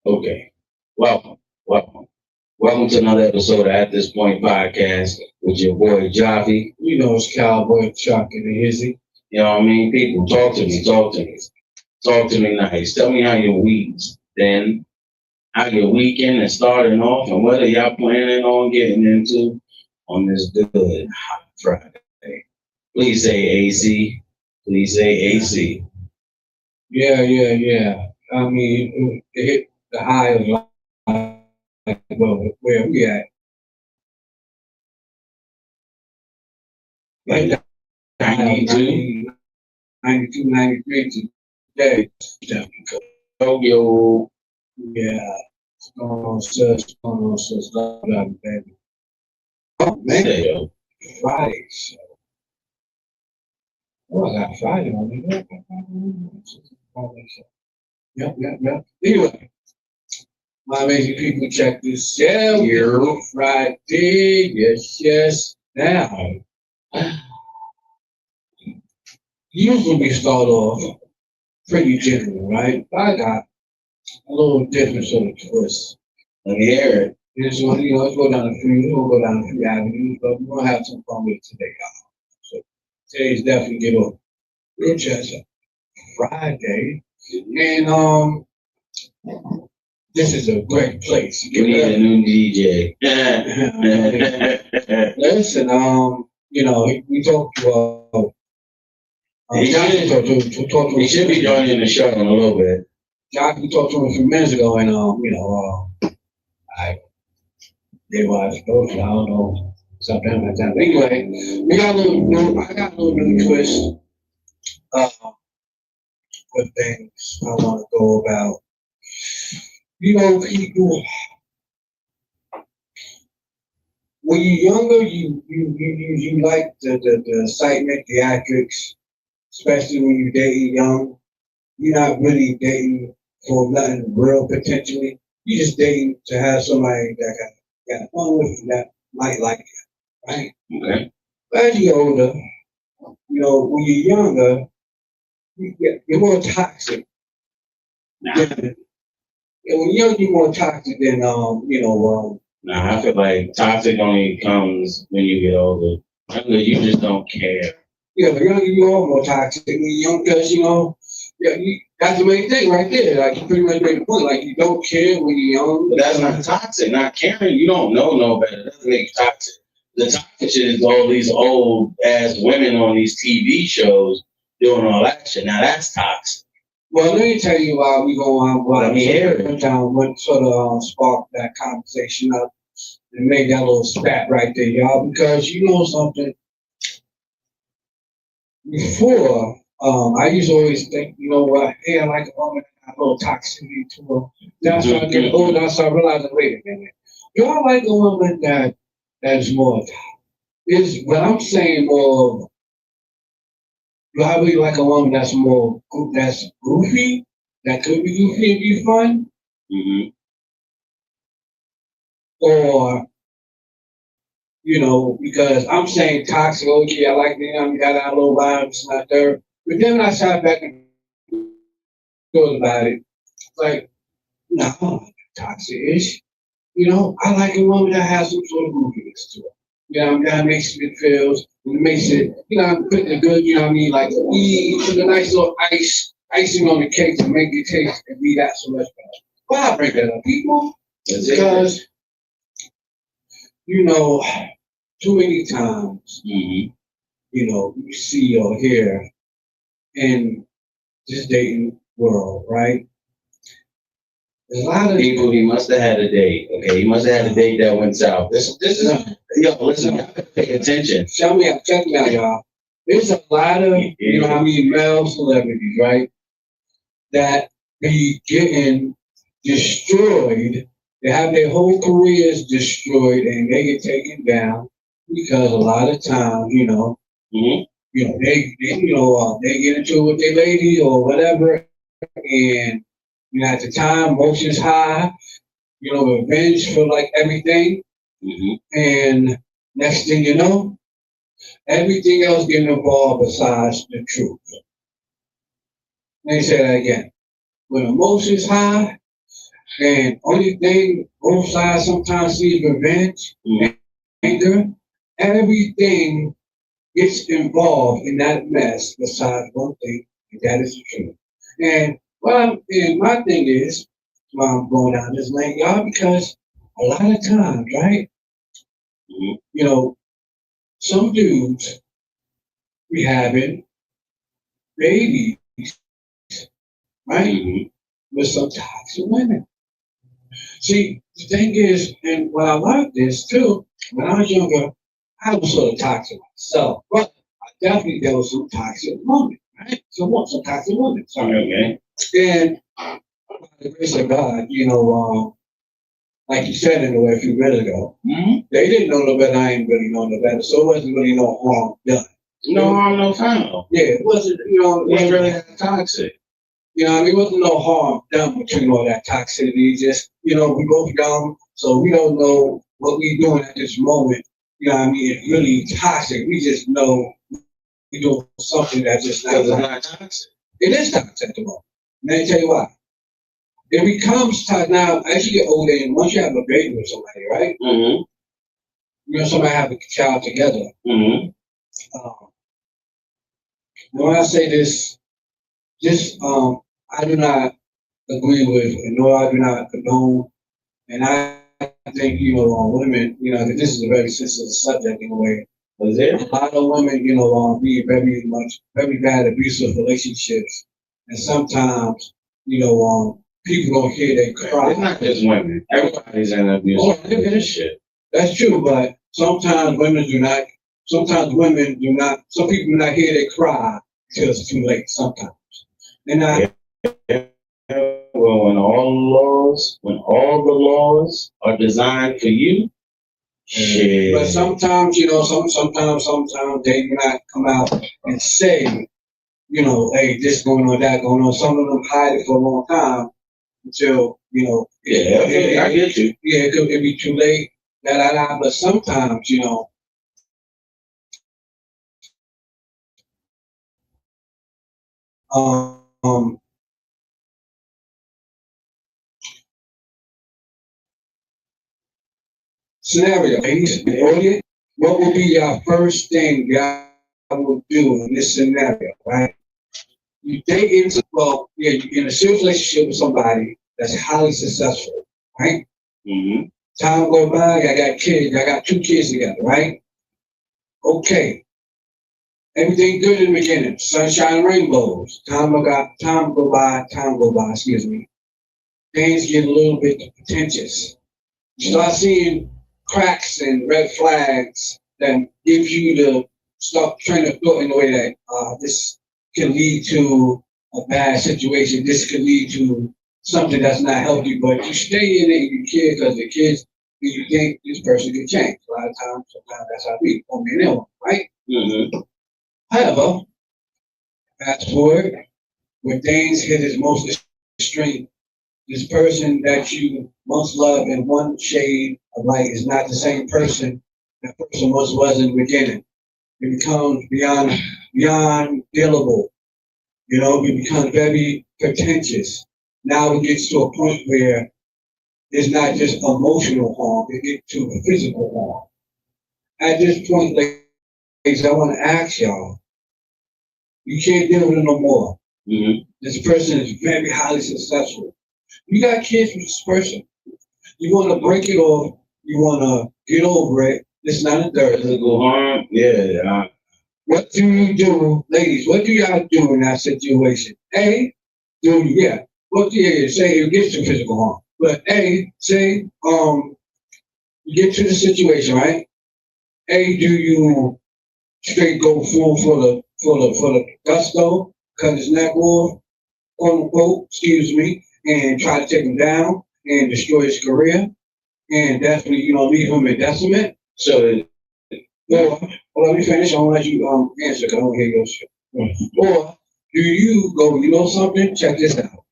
Okay. Welcome. Welcome. Welcome to another episode of At This Point Podcast with your boy Javi. You know, it's Cowboy Chuck and the Izzy. You know what I mean? People, talk to me, talk to me. Talk to me nice. Tell me how your week's been, how your weekend is starting off, and whether y'all planning on getting into on this good hot Friday. Please say AC. Please say AC. Yeah. I mean, it hit the high of like, well, where we at? Like 92. 92, 93 today. Yo, Yeah. It's love, baby. Oh, man. say yo. Friday. So, oh, I got Friday on me. Yep. Anyway, my amazing people, check this out. Here. Friday. Yes. Now, usually we start off pretty general, right? I got a little different sort of twist. Let me hear it. This one, let's go down a few, we'll go down a few avenues, but we're gonna have some fun with it today, y'all. So today's definitely get off real chest Friday. And this is a great place. We need a new DJ. Listen, we talked to He Johnny should be joining the show in a little bit. Johnny, we talked to him a few minutes ago, and they was supposed to, I don't know, something like that. But anyway, I got a little new twist with things I want to go about. You know, people, when you're younger, you like the excitement, theatrics, especially when you're dating young. You're not really dating for nothing real potentially. You're just dating to have somebody that got fun with you that might like you, right? Okay. But as you get older, when you're younger, you're more toxic. Nah, When you're young, you're more toxic than I feel like toxic only comes when you get older. You just don't care. yeah, the younger you are, more toxic. When you're young, because that's the main thing right there. Like you pretty much made the point. Like you don't care when you're young. But that's not toxic. Not caring. You don't know no better. That doesn't make you toxic. The toxic shit is all these old ass women on these TV shows doing all that shit. Now that's toxic. Well, let me tell you why we go on. Let me hear it. What sort of sparked that conversation up and made that little spat right there, y'all? Because you know something. Before, I used to always think, you know what? Hey, I like a woman that got a little toxicity to her. Then I started getting older. I started realizing, wait a minute. Do I like a woman that's more? Is what I'm saying more. Do I really like a woman that's goofy? That could be goofy and be fun, Mm-hmm. or because I'm saying toxic. Okay, I like them. Got our little vibes, not there. But then when I sat back and thought about it, like, no, I don't like toxic-ish. I like a woman that has some sort of goofiness to it. That makes me feels. It makes it, put the good, like put a nice little icing on the cake to make it taste and be that so much better. Why I bring that up, people? Because, too many times, Mm-hmm. you see or hear in this dating world, right? There's a lot of People, he must have had a date. Okay, he must have had a date that went south. This is listen, you gotta pay attention. check me out, y'all. There's a lot of male celebrities, right? That be getting destroyed. They have their whole careers destroyed and they get taken down because a lot of times, Mm-hmm. they get into it with their lady or whatever, and at the time, emotions high, revenge for like everything, Mm-hmm. and next thing you know, everything else getting involved besides the truth. Let me say that again. When emotions high, And only thing both sides sometimes see is revenge, Mhm. anger, everything gets involved in that mess besides one thing, and that is the truth. And and my thing is, why I'm going down this lane, y'all, because a lot of times, right, Mhm. you know, some dudes be having babies, right, Mhm. with some toxic women. See, the thing is, and what I like this too, when I was younger, I was sort of toxic myself, but I definitely dealt with some toxic women, right? Some toxic women, sorry. Okay. And by the grace of God, like you said in the way a few minutes ago, Mhm. they didn't know no better. I ain't really know no better, so it wasn't really no harm done. No harm, no foul. Yeah, it wasn't. It It's wasn't really that toxic. what I mean? It wasn't no harm done between all that toxicity. Just, we both young, so we don't know what we doing at this moment. You know what I mean? It's really toxic. We just know we doing something that's just not Because it's right. not toxic. It is toxic at the moment. And let me tell you why. It becomes toxic now as you get older and once you have a baby with somebody, right? Mhm. Somebody have a child together. Mhm. Um, when I say this, I do not agree with, and no, I do not condone. And I think, women, that this is a very sensitive subject in a way. Was A it? lot of women, be very bad abusive relationships. And sometimes, people don't hear they cry. It's not just women. Everybody's in an abusive relationship. That's true, but sometimes women do not, some people do not hear they cry till it's too late sometimes. And Yeah. Well, when all the laws are designed for you, shit. But sometimes, sometimes they do not come out and say, hey, this going on, that going on. Some of them hide it for a long time until, Yeah, I get you. yeah, it be too late. But sometimes, um, scenario, audience, what would be your first thing y'all would do in this scenario, right? You date into, you're in a serious relationship with somebody that's highly successful, right? Mm-hmm. Time go by, I got kids, I got 2 kids together, right? Okay. Everything good in the beginning, sunshine and rainbows. Time go by, excuse me. Things get a little bit contentious. You start seeing cracks and red flags that gives you to start train of thought in a way that this can lead to a bad situation. This could lead to something that's not healthy, but you stay in it and you care because the kids, you think this person can change. A lot of times, sometimes that's how we on the other one, right? Mm-hmm. However, fast forward, when things hit its most extreme, this person that you once loved in one shade of light is not the same person that person once was in the beginning. It becomes beyond dealable. It becomes very contentious. Now it gets to a point where it's not just emotional harm, it gets to physical harm. At this point, ladies, I want to ask y'all, you can't deal with it no more. Mm-hmm. This person is very highly successful. You got kids with this person. You want to break it off. You want to get over it. It's not a dirt. Physical harm, yeah. What do you do, ladies? What do y'all do in that situation? What do you say it gets to physical harm? But say you get to the situation, right? Do you straight go full for the gusto, cut his neck off, quote unquote, excuse me, and try to take him down and destroy his career, and definitely, leave him in decimate. So, Or, let me finish. I don't let you answer because I don't hear your shit. Or do you go, something? Check this out.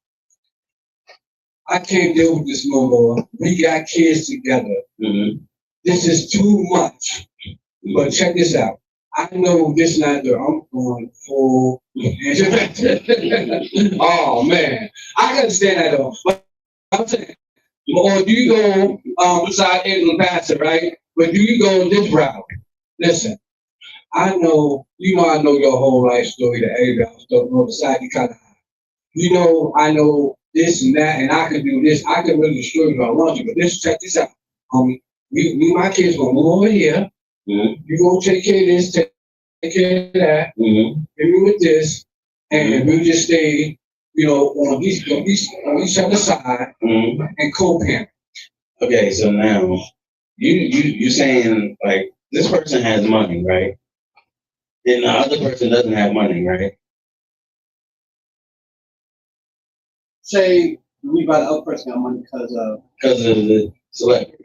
I can't deal with this no more. We got kids together. mm-hmm. This is too much. But check this out. I know this not the I'm going full. Oh man, I can understand that though. But I'm saying Or do you go beside Angela Bassett, right? But do you go this route? Listen, I know, I know your whole life story that everybody else don't know. Besides, you kind of, I know this and that, and I can do this. I can really destroy you if I want to. But check this out, homie. Me and my kids gonna move over here. Mm-hmm. You gonna take care of this, take care of that. Mm-hmm. Hit me with this, and we'll just stay, on each other's side and co-parent. Okay, so now you saying like this person has money, right? And the other person doesn't have money, right? Say we buy the other person got money because of the celebrity.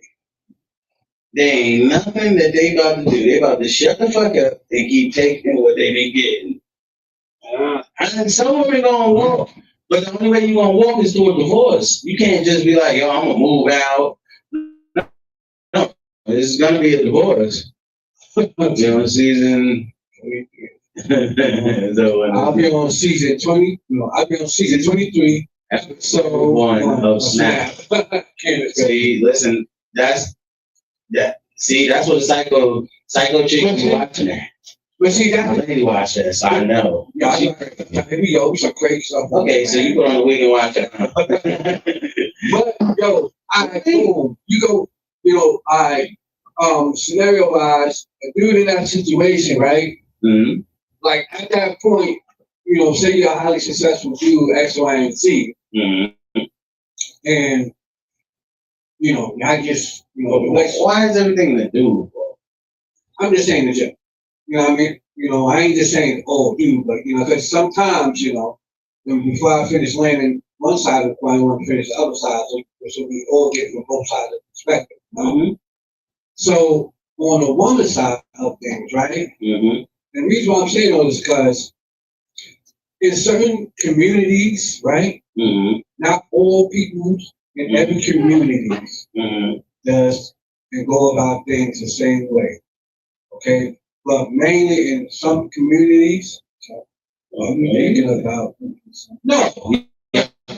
There ain't nothing that they about to do. They about to shut the fuck up and keep taking what they be getting. And some of it gonna walk, but the only way you gonna walk is through a divorce. You can't just be like, yo, I'm gonna move out. No, it's gonna be a divorce. Season. So I'll be on season 20. I'll be on season 23. Episode 1 of Snap. See, listen, that's what psycho chick be watching that. But see, My lady watch that, so I know. Yeah, we some crazy stuff. Okay, so you put on the wig and watch it. But scenario wise, a dude in that situation, right? Mm-hmm. Like at that point, say you're a highly successful dude, X, Y, and Z, and I just why is everything the dude? I'm just saying the joke. You know what I mean? I ain't just saying, oh, dude, but because sometimes, before I finish landing one side of the coin, I want to finish the other side, so we all get from both sides of the spectrum. Mm-hmm. So on the woman side of things, right? Mm-hmm. And the reason why I'm saying all this is because in certain communities, right? Mm-hmm. Not all people in every community does and go about things the same way. Okay? But mainly in some communities, thinking about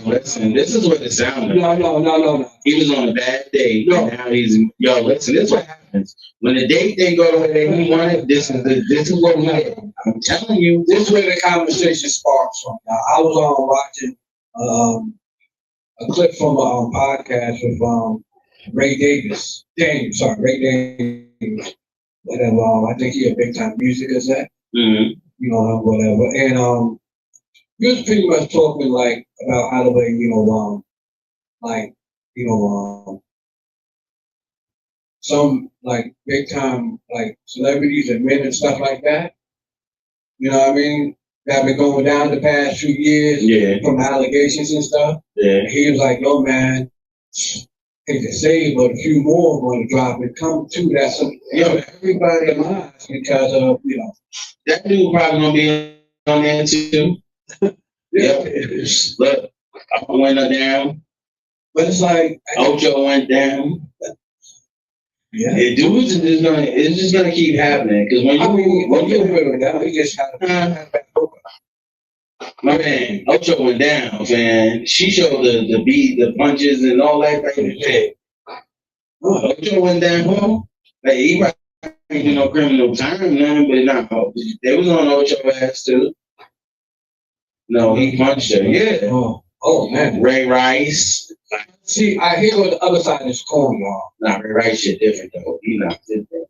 listen, this is what it sounded like. No. He was on a bad date. No. Now he's listen, this is what happens. When the date didn't go the way he wanted, this is what we did. I'm telling you. This is where the conversation sparks from. Now, I was watching a clip from a podcast with Ray Davis. Ray Davis. Whatever. I think he a big time music is that. Mm-hmm. Whatever. And he was pretty much talking like about how the way, some like big time like celebrities and men and stuff like that. You know what I mean? That have been going down the past few years from allegations and stuff. Yeah. And he was like, yo man, hate to say, but a few more are going to drop and come to that. Everybody lies because of, That dude probably gonna be on there too. Look, I went down. But it's like Ocho went down. Yeah. Dudes it's just gonna keep happening. Because when you went down, he just had my man, Ocho went down, man. She showed the beat, the punches, and all that type of shit. Ocho went down. Like, he probably didn't do no criminal time, nothing, but no, they was on Ocho ass too. No, he punched her. Yeah. Oh man. Ray Rice. See, I hear on the other side of this coin, y'all. Nah, Ray Rice shit different though. He not different.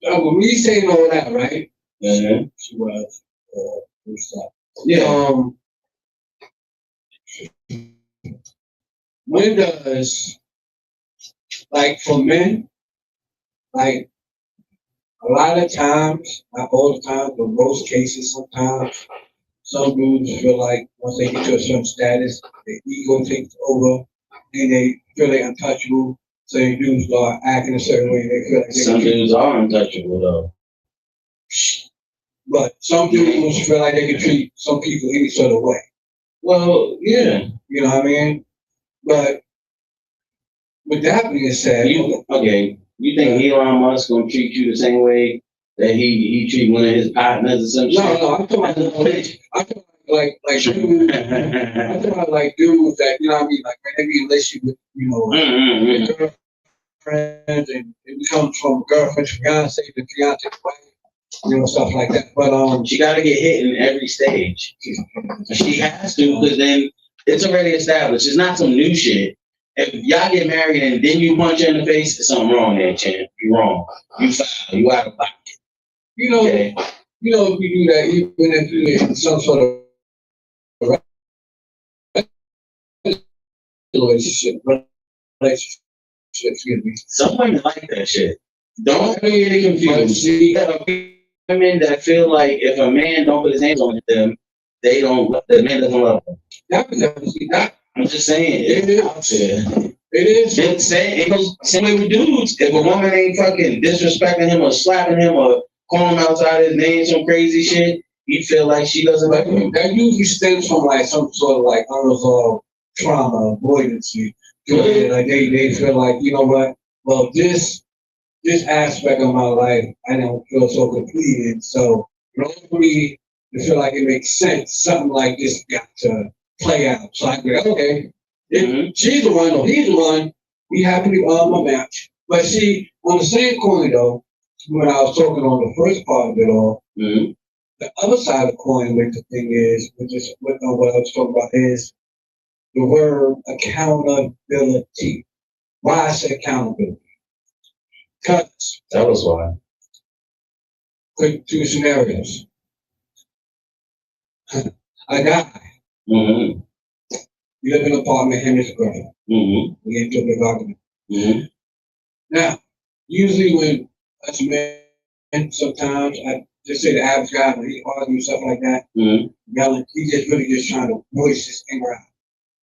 When me saying all that, right? Mm-hmm. She was. Yeah. When does, like for men, like a lot of times, not all the time, but most cases sometimes, some dudes feel like once they get to a certain status, their ego takes over and they feel they're untouchable. So they dudes start acting a certain way. They feel like some dudes are untouchable though. But some dudes feel like they can treat some people any sort of way. Well, yeah. You know what I mean? But with that being said, you think Elon Musk gonna treat you the same way that he treat one of his partners or something? No, I'm talking about like dudes, I'm talking about like dudes that, you know what I mean, like when they be in a relationship with, you know, with girlfriends and it becomes from girlfriend to fiance to fiance to wife, you know, stuff like that. But She got to get hit in every stage. She has to, because then it's already established. It's not some new shit. If y'all get married and then you punch her in the face, there's something wrong there, champ. You're wrong. You foul. You out of pocket. you know, Okay. you know, if you do that, even if you're in some sort of relationship, excuse me. Some women like that shit. Don't get it confused. You got women that feel like if a man don't put his hands on them, they don't. The man doesn't love them. I'm just saying. It is. Out there. It is. It goes same way with dudes. If a woman ain't fucking disrespecting him or slapping him or calling him outside his name, some crazy shit, he feel like she doesn't like him. That usually stems from like some sort of like unresolved trauma, avoidance. Like they feel like, you know what? Well, this aspect of my life, I don't feel so completed. So in order for me to feel like it makes sense, something like this got to play out. So I go, okay, she's the one or he's the one, we happen to a match. But see, on the same coin though, when I was talking on the first part of it all, the other side of the coin with the thing is, what I was talking about is the word accountability. Why I say accountability? Because that was why. Quick two scenarios. A guy, Mm-hmm. you live in an apartment, him and his girl. Mm-hmm. We get into a big argument. Mm-hmm. Now, usually when us men, sometimes I just say the average guy when he argues stuff like that, yelling, he just really just trying to voice his anger out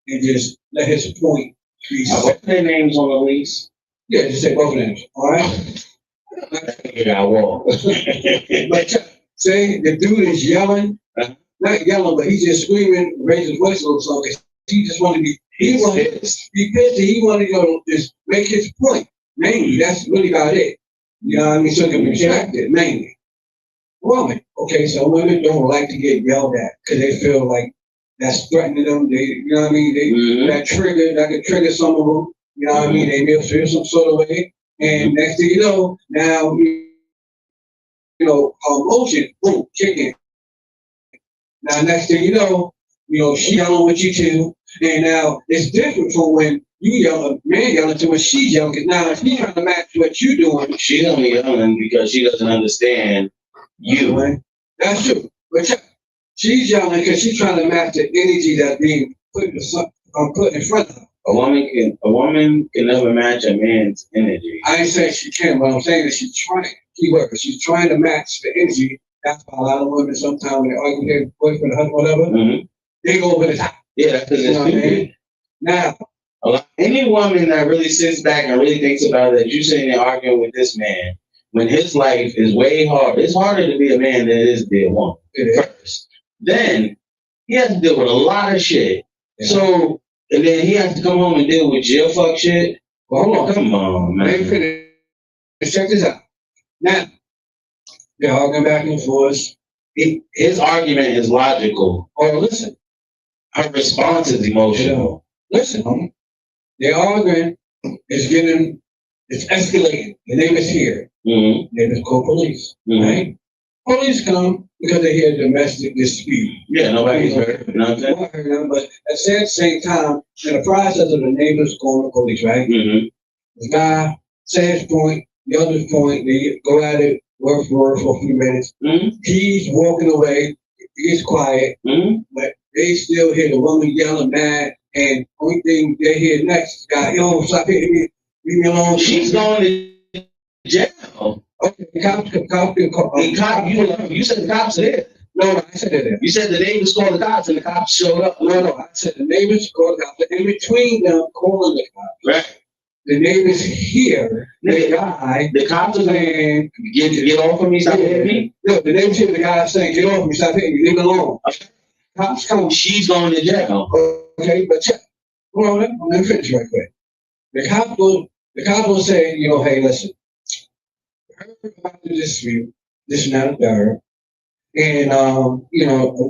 and just let his point be. What their names on the lease? Yeah, just say both names. All right. Yeah, I will. But say the dude is yelling, not yelling, but he's just screaming, raising his voice a little something. He just wanted to be. He wanted to be pissed. He wanted to go just make his point. Mainly, that's really about it. You know what I mean? So it can be respected, mainly. Woman, okay, so women don't like to get yelled at because they feel like that's threatening them. They, you know what I mean? That can trigger some of them. You know what I mean? They may feel some sort of way. And next thing you know, now, you know, emotion, boom, kick in. Now, next thing you know, she yelling with you too. And now it's different from when you yell, a man yelling to when she's yelling. Because now she's trying to match what you're doing. She's only yelling because she doesn't understand you. Right? That's true. But she's yelling because she's trying to match the energy that's being put in front of her. A woman can never match a man's energy. I ain't saying she can, but I'm saying that she's trying. Keyword, she's trying to match the energy. That's why a lot of women sometimes when they argue with their boyfriend, husband, whatever, they go over the top. Yeah, that's because it's stupid. Now, any woman that really sits back and really thinks about it, that you sitting there arguing with this man when his life is way hard. It's harder to be a man than it is to be a woman. First, then he has to deal with a lot of shit. Yeah. So. And then he has to come home and deal with your fuck shit. Well, hold on, come on, man. Check this out. Now, they're arguing back and forth. His argument is logical. Oh, listen. Her response is emotional. Listen, they're arguing. It's escalating. The name is here. Name is called police. Right? Police come because they hear domestic dispute. Yeah, nobody's heard nothing. But at the same time, in the process of the neighbors calling the police, right? The guy says his point, the other's point, they go at it, word for word for a few minutes. He's walking away, he's quiet, but they still hear the woman yelling mad, and only thing they hear next is the guy, yo, stop hitting me, leave me alone. She's going to jail. Okay, the cops can call. You said the cops are there. No, I said that. You said the neighbors called the cops and the cops showed up. No, I said the neighbors called the cops. In between them calling the cops, right? The neighbors hear the guy. The cops are saying, "Get off of me! Stop hitting me!" No, the neighbors hear the guy saying, "Get off of me! Stop hitting me! Leave me alone." Cops come. She's going to jail. Okay, but check. Hold on, let me finish right quick. The cops will say, hey, listen. About the dispute, this and that and third. And,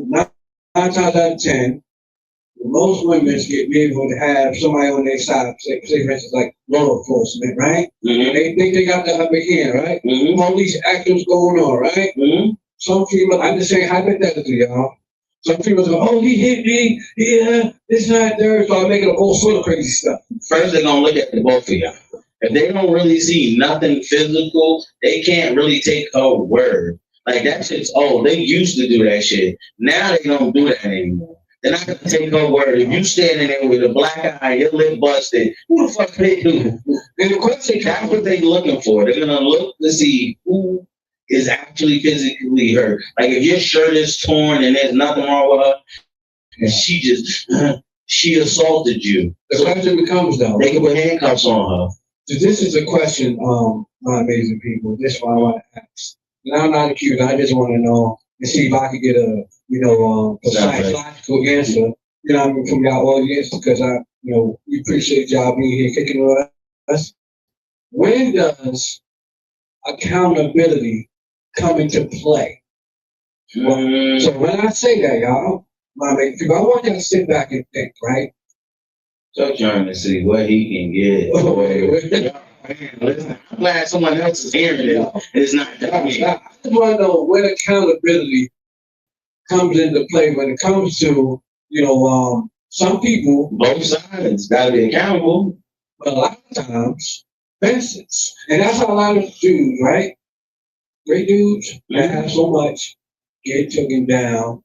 not times out of 10, most women be able to have somebody on their side, say for instance, like law enforcement, right? Mm-hmm. They think they got the upper hand, right? Mm-hmm. All these actions going on, right? Mm-hmm. Some people, I'm just saying hypothetically, y'all. Some people go, oh, he hit me, yeah, this, that, there. So I'm making up all sort of crazy stuff. First, they're gonna look at the both of y'all. If they don't really see nothing physical, they can't really take her word. Like that shit's old. They used to do that shit. Now they don't do that anymore. They're not gonna take her word. If you standing there with a black eye, your lip busted, who the fuck they do? And the question, That's what they looking for. They're gonna look to see who is actually physically hurt. Like if your shirt is torn and there's nothing wrong with her, and she just she assaulted you. the question becomes though, They can put handcuffs on her. so this is a question, my amazing people. This is what I want to ask. And I'm not accused. I just want to know and see if I could get a, precise, logical answer, from y'all audience, because we appreciate y'all being here kicking with us. When does accountability come into play? So when I say that, y'all, my amazing people, I want y'all to sit back and think, right? So trying to see what he can get. Listen, I'm glad someone else is hearing it. It's not that me. I just want to know when accountability comes into play when it comes to, some people. Both sides gotta be accountable. But a lot of times, fences. And that's how a lot of dudes, right? Great dudes that have so much get taken down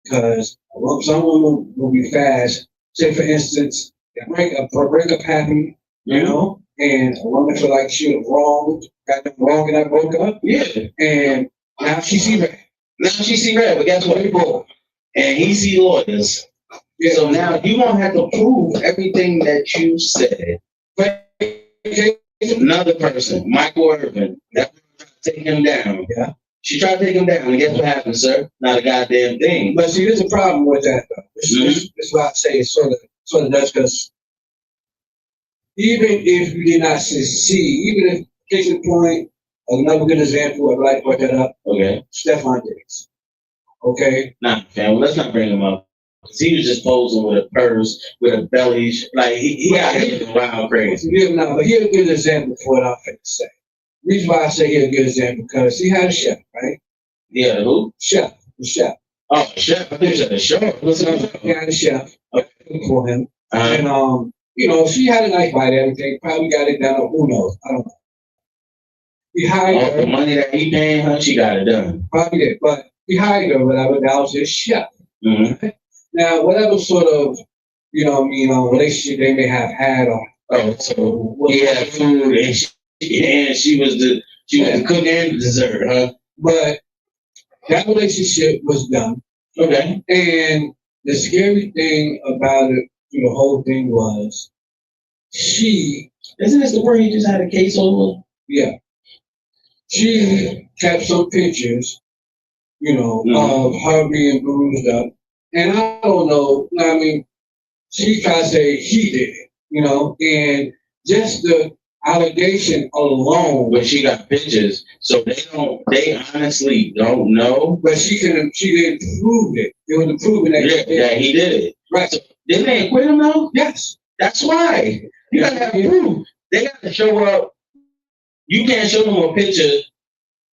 because some women will be fast. Say, for instance, a breakup happened, and a woman feel like she was got them wrong and I broke up. Yeah. And now she see red. But guess what? And he see lawyers. Yeah. So now you won't have to prove everything that you said. But another person, Michael Irvin, that take him down. Yeah. She tried to take him down, and guess what happened, sir? Not a goddamn thing. But see, there's a problem with that, though. This is why I say it sort of does, because even if you did not succeed, even if, case in point, another good example, I'd like to put that up. Okay. Stephon Diggs. Okay? Nah, fam, let's not bring him up. Because he was just posing with a purse, with a belly, like he got hit wild crazy. No, but here's a good example for what I'm finna say. The reason why I say here's a good example, because he had a chef, right? Yeah, who? The chef. Oh, chef. I think you said a chef. He had a chef for him. Uh-huh. And, she had a nice bite, everything. Probably got it done. Who knows? I don't know. He hired her. The money that he paying her, she got it done. Probably did. But he hired her, whatever. That was his chef. Mm-hmm. Now, whatever sort of, relationship they may have had, so he had food, and she was the cook and the dessert, huh? But that relationship was done. Okay. And the scary thing about it, the whole thing was, isn't this the word he just had a case over? Yeah. She kept some pictures, of her being bruised up. And I don't know, she tried to say he did it, and just the allegation alone. But she got pictures, so they honestly don't know. But she didn't prove it. It was proven that he did it. Right. So, didn't they acquit him though? Yes. That's why. You gotta have proof. They got to show up. You can't show them a picture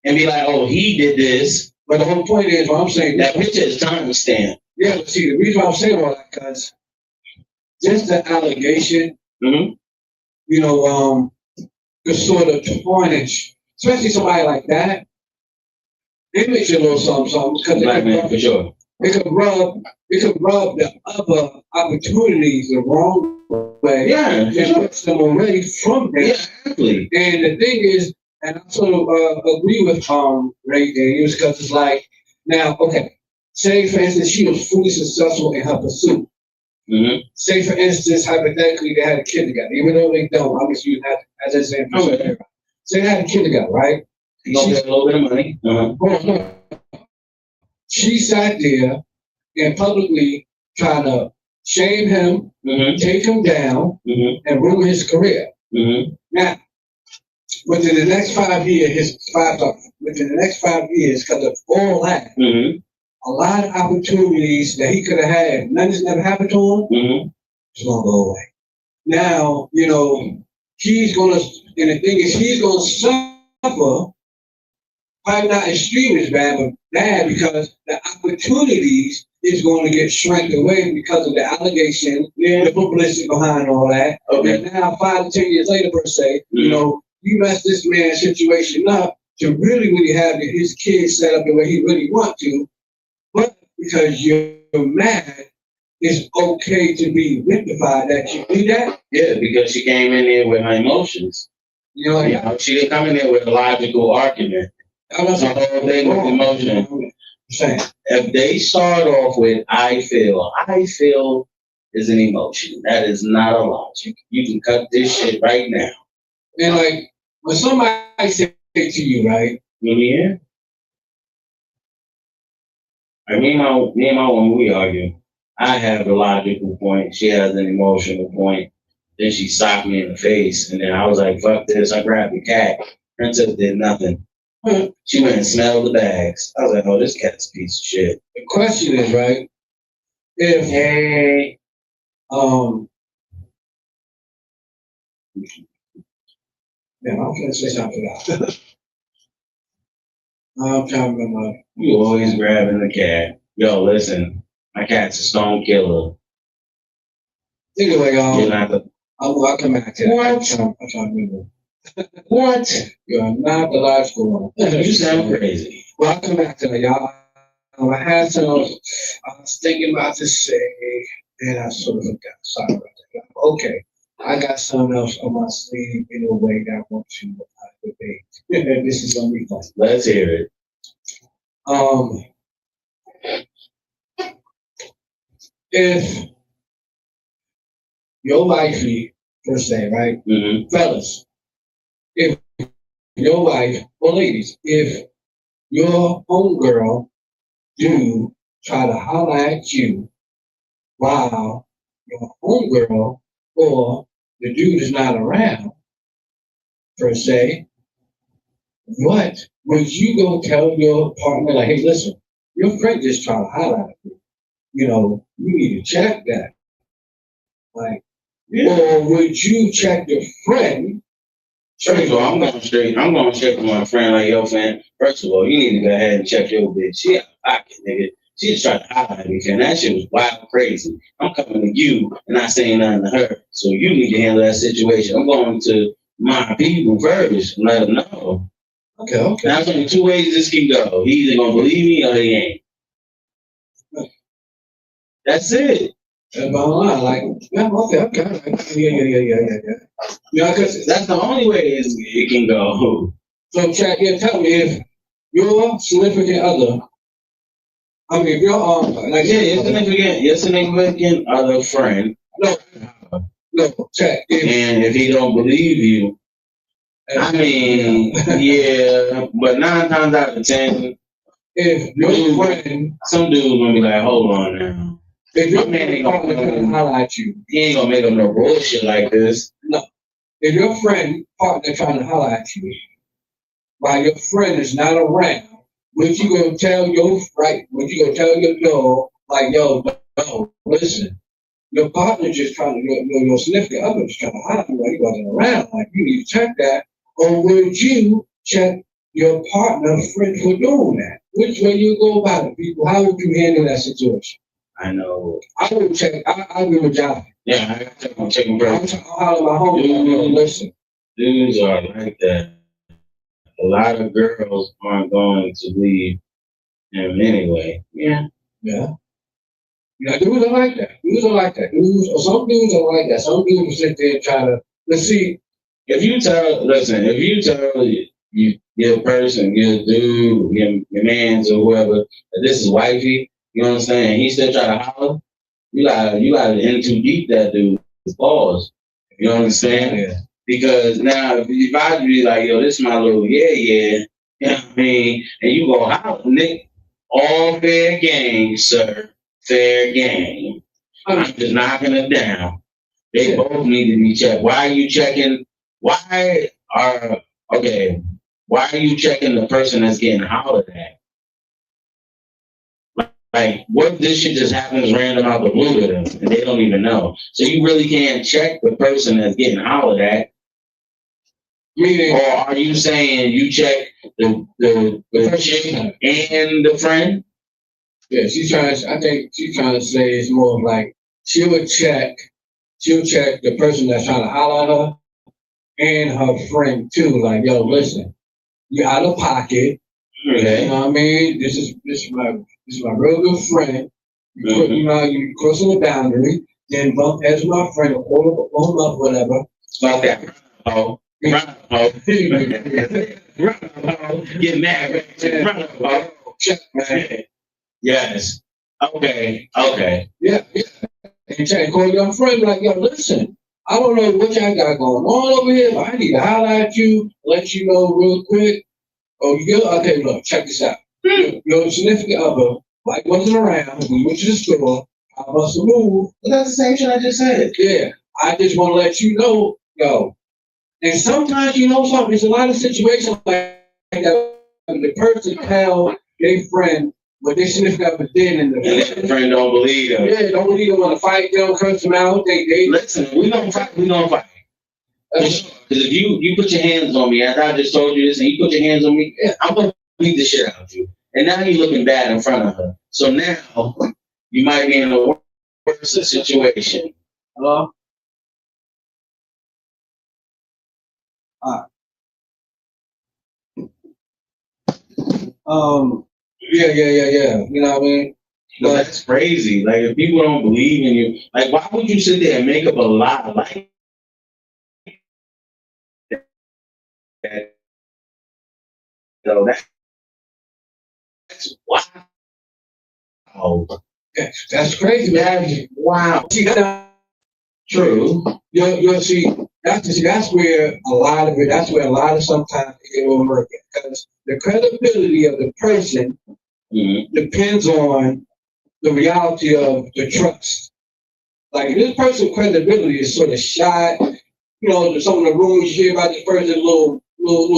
and be like, oh, he did this. But the whole point is, what I'm saying, that picture is time stamped. Yeah, but see, the reason why I'm saying all that, because just the allegation, the sort of tarnish, especially somebody like that, it makes you a little something, because for sure. It could rub the other opportunities the wrong way. Yeah, and puts them away from them. Yeah, exactly. And the thing is, and I sort of agree with Ray Daniels, because it's like, now, okay, say for instance she was fully successful in her pursuit. Mm-hmm. Say for instance, hypothetically, they had a kid together, even though they don't. I'm just using that as an example. Okay. Say they had a kid together, right? She get a little bit of money. Uh-huh. She sat there and publicly trying to shame him, take him down, and ruin his career. Mm-hmm. Now, within the next 5 years, because of all that, a lot of opportunities that he could have had. Nothing's never happened to him. Mm-hmm. It's gonna go away. Now, he's gonna, and the thing is, he's gonna suffer. Probably not extreme as bad, but bad because the opportunities is going to get shrank away because of the allegation, the publicity behind all that. Okay. And now, 5 to 10 years later, per se, you mess this man's situation up to really have his kids set up the way he really want to, but because you're mad, it's okay to be rectified that you do that. Yeah, because she came in there with her emotions. She didn't come in there with a logical argument. That's the whole thing with emotion. If they start off with I feel is an emotion. That is not a logic. You can cut this shit right now. And like when somebody say to you, right? Yeah. Me and my woman, we argue. I have a logical point. She has an emotional point. Then she socked me in the face, and then I was like, "Fuck this!" I grabbed the cat. Princess did nothing. She went and smelled the bags. I was like, "Oh, this cat's a piece of shit." The question is, right? If I'm gonna say something else. I'm trying to remember. You always grabbing the cat. Yo, listen, my cat's a stone killer. Anyway, You're not the I'll come back to that. What? I'm trying to remember. What? You're not the logical one. You sound crazy. Well, I'll come back to that, y'all. I had some, I was thinking about to say, and I sort of forgot. Sorry about that. Okay. I got something else on my sleeve in a way that I want to debate. This is gonna be fun. Let's hear it. If your wifey, per se, right? Mm-hmm. Fellas, if your wife, or ladies, if your homegirl do try to holler at you while your homegirl or the dude is not around, per se, what would you go tell your partner, like, hey, listen, your friend just trying to holler at you. You need to check that. Like, or would you check your friend? First of all, I'm going straight to my friend, like, yo, fam, first of all, you need to go ahead and check your bitch. She out of pocket, nigga. She just tried to holler at me, fam. That shit was wild crazy. I'm coming to you and not saying nothing to her. So you need to handle that situation. I'm going to my people first and let them know. Okay. Now, there's only 2 ways this can go. He either going to believe me or he ain't. That's it. That's bottom line. Like, yeah, okay. Yeah. Yeah, because That's the only way it can go. so check. Yeah, tell me if your significant other. I mean, if your like Your significant other friend. No, check. And if he don't believe you, I mean, yeah, but 9 times out of 10, if your friend, some dude's gonna be like, hold on now. if your Man ain't gonna partner holler at you, He ain't gonna make up no bullshit like this. if your friend partner trying to holler at you, while your friend is not around, would you go tell your dog, like, yo, no, listen, your partner just trying to, your significant other just trying to holler at you while you wasn't around, like, you need to check that, or would you check your partner friend for doing that? Which way you go about it, people? How would you handle that situation? I know. I would check. I agree with John. Yeah, I gotta check him, bro. I'm holler my homie. Listen, Dudes are like that. A lot of girls aren't going to leave him anyway. Yeah. Dudes are like that. Some dudes are like that. Some dudes will sit there and try to, let's see. If you tell your person, your dude, your mans or whoever, that this is wifey, you know what I'm saying? He still try to holler. You gotta in too deep that dude. Pause. You know what I'm saying? Yeah. Because now if I be like, yo, this is my little you know what I mean? And you go holler, Nick, all fair game, sir. Fair game. I'm just knocking it down. They both need to be checked. Why are you checking? Why are you checking the person that's getting hollered at? Like, what if this shit just happens random out the blue to them and they don't even know? So you really can't check the person that's getting hollered at. Meaning, Or are you saying you check the chick and the friend? yeah, I think she's trying to say it's more of like she'll check the person that's trying to holler at her and her friend too. Like, yo, listen, you're out of pocket. Okay. You know what I mean? This is my real good friend. You crossing the boundary, then bump as my friend, hold up, whatever. Like that. Oh. Run up, oh. Run up, oh. Get mad, right? Run up, oh. Check, man. Yes. Okay. Okay. Yeah. And check, call your friend like, yo, listen, I don't know what y'all got going on over here, but I need to holler at you, let you know real quick. Oh, you go? Okay, look, check this out. Your significant other, like, wasn't around. We went to the store. I must have moved. But that's the same shit I just said. Yeah. I just want to let you know, yo. And sometimes, you know something, there's a lot of situations like that. The person tell their friend what they significant other did, and the friend don't believe them. Yeah, don't believe them, want to fight, they don't curse them out. They listen, we don't fight. Because if you put your hands on me, as I just told you this, and you put your hands on me, I'm going to beat the shit out of you. And now you're looking bad in front of her. So now you might be in a worse situation. Hello? Yeah. You know what I mean? But that's crazy. Like, if people don't believe in you, like, why would you sit there and make up a lie like that? So that's wow. That's crazy, man. Wow. See, that's True. You'll see. That's where a lot of sometimes it will work, because the credibility of the person depends on the reality of the trust. Like, if this person's credibility is sort of shot, you know, some of the rumors you hear about this person a little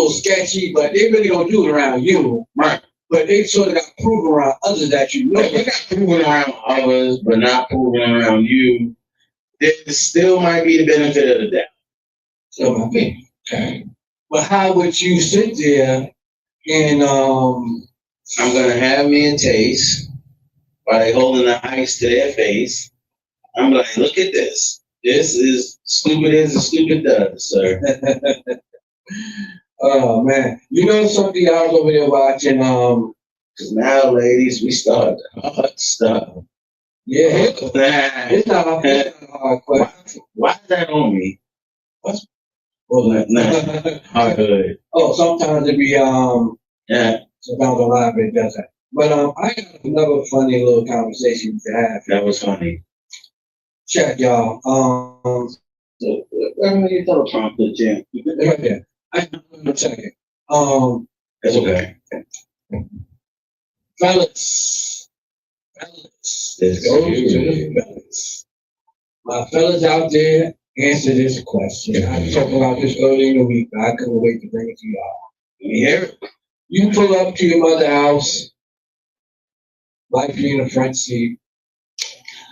sketchy, but they really don't do it around you. Right. But they sort of got proven around others that you know. They got proven around others, but not proven around you. There still might be the benefit of the doubt. So, okay. But how would you sit there and I'm gonna have me a taste while they holding the ice to their face. I'm like, look at this. This is stupid as a stupid does, sir. Oh man. You know something, I was over there watching Cause now, ladies, we start the hard stuff. Yeah, it's not a hard question. Why is that on me? What's Hard. Oh, sometimes it be sometimes a lot of it does that. But I got another funny little conversation to have. That was funny. Check, y'all. So, you tell Trump the gym. Right there. I check it. That's okay. Fellas. Let's go to the fellas. My fellas out there, answer this question. I was talking about this early in the week, but I couldn't wait to bring it to y'all. Yeah. You pull up to your mother's house, wife you in the front seat.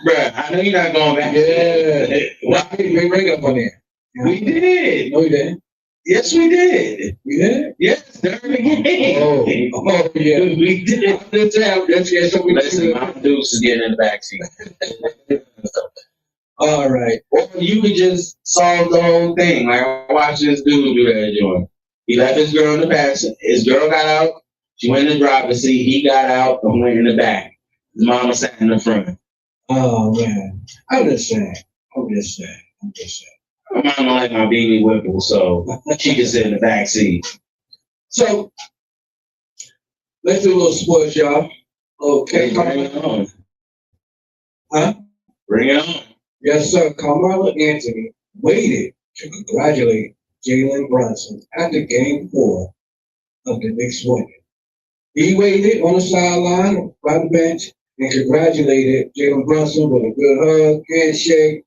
Bruh, I know you're not going back. Yeah. Why we bring up on there? We did. No, we didn't. Yes, we did. We did? Yes, during the game. Oh, yeah. We did. Listen, my Deuce is getting in the backseat. All right. Or you could just solve the whole thing. Like, I watched this dude do that joint. He left his girl in the back. His girl got out. She went in the driver's seat. He got out and went in the back. His mama sat in the front. Oh, man. I'm just saying. My mama like my Beanie Whipple, so she can sit in the back seat. So, let's do a little sports, y'all. Okay. Bring it on. Huh? Bring it on. Yes, sir. Carmelo Anthony waited to congratulate Jalen Brunson after Game 4 of the Knicks winning. He waited on the sideline by the bench and congratulated Jalen Brunson with a good hug, handshake,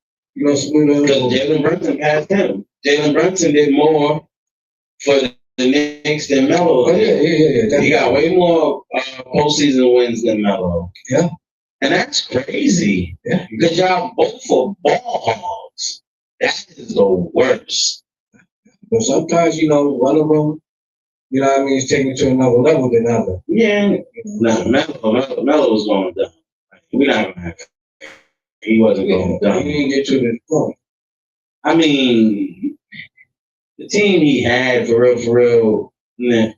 salute him. Because Jalen Brunson passed him. Jalen Brunson did more for the Knicks than Melo. Oh, yeah. He got way more postseason wins than Melo. Yeah. And that's crazy. Yeah. Because y'all both are ball hogs. That is the worst. But sometimes, one of them, is taking it to another level than the other. Yeah. No, Melo was going down. We're not gonna have he wasn't going He down. didn't get to this point. I mean, the team he had for real, nah.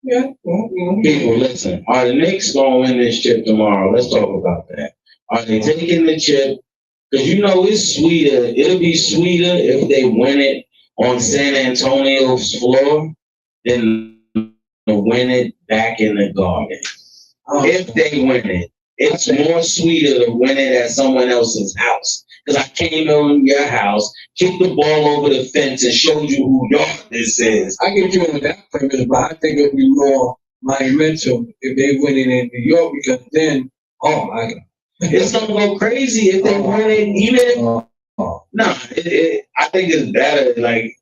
Yeah. Well, People, listen, are the Knicks going to win this chip tomorrow? Let's talk about that. Are they taking the chip? Because it's sweeter. It'll be sweeter if they win it on San Antonio's floor than to win it back in the Garden. If they win it, it's more sweeter to win it at someone else's house. Because I came in your house, kicked the ball over the fence, and showed you who this is. I get you on that premise, but I think it'll be more monumental if they win it in New York, because then, oh my God. It's going to go crazy if they win it. Even I think it's better. Like,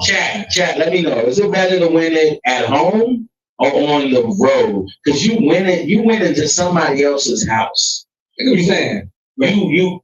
chat, let me know. Is it better to win it at home or on the road? Because you win into somebody else's house. Look what you're saying. You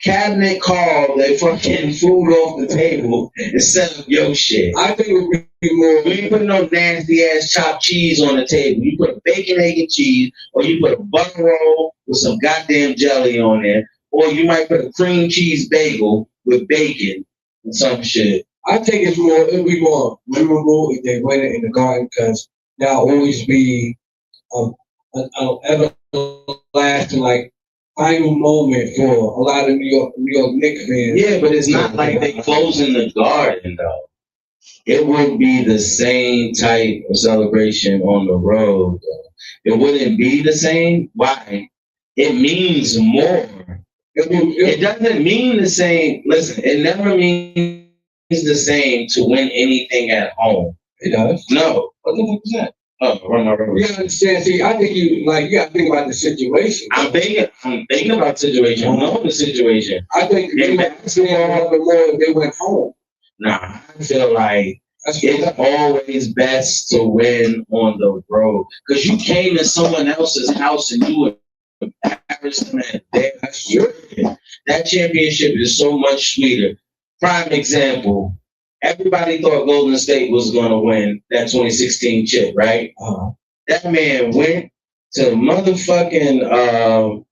cabinet call their fucking food off the table and set up your shit. I think it would be more. You ain't put no nasty ass chopped cheese on the table. You put a bacon, egg, and cheese, or you put a butter roll with some goddamn jelly on there, or you might put a cream cheese bagel with bacon and some shit. I think it'll be more memorable if they win it in the Garden, because that'll always be an everlasting, like, final moment for a lot of New York Knicks fans. Yeah, but it's not like they closing the Garden though. It would be the same type of celebration on the road though. It wouldn't be the same. Why? It means more. It doesn't mean the same. Listen, it never means the same to win anything at home. It does. No. What the fuck is that? Oh, run my road. You understand? See, I think you gotta think about the situation. I'm thinking about the situation. I'm knowing the situation. I think they would understand a little bit more if they went home. Nah, I feel like it's always best to win on the road. Because you came to someone else's house and you embarrassed them at their house. That championship is so much sweeter. Prime example. Everybody thought Golden State was going to win that 2016 chip, right? That man went to motherfucking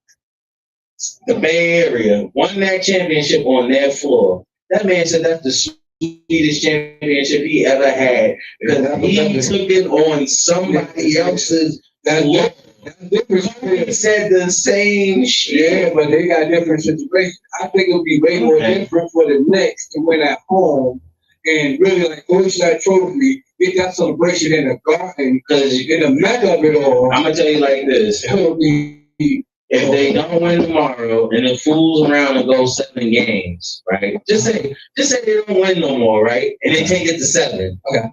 the Bay Area, won that championship on their floor. That man said that's the sweetest championship he ever had because he took it on somebody else's floor. He said the same shit. Yeah, but they got different situations. I think it'll be way more different for the Knicks to win at home and really like hoist that trophy, get that celebration in the Garden, because in the mecca of it all. I'm gonna tell you like this: it'll be, if they don't win tomorrow and it fools around and goes 7 games, right? Just say they don't win no more, right? And they take it to 7. Okay.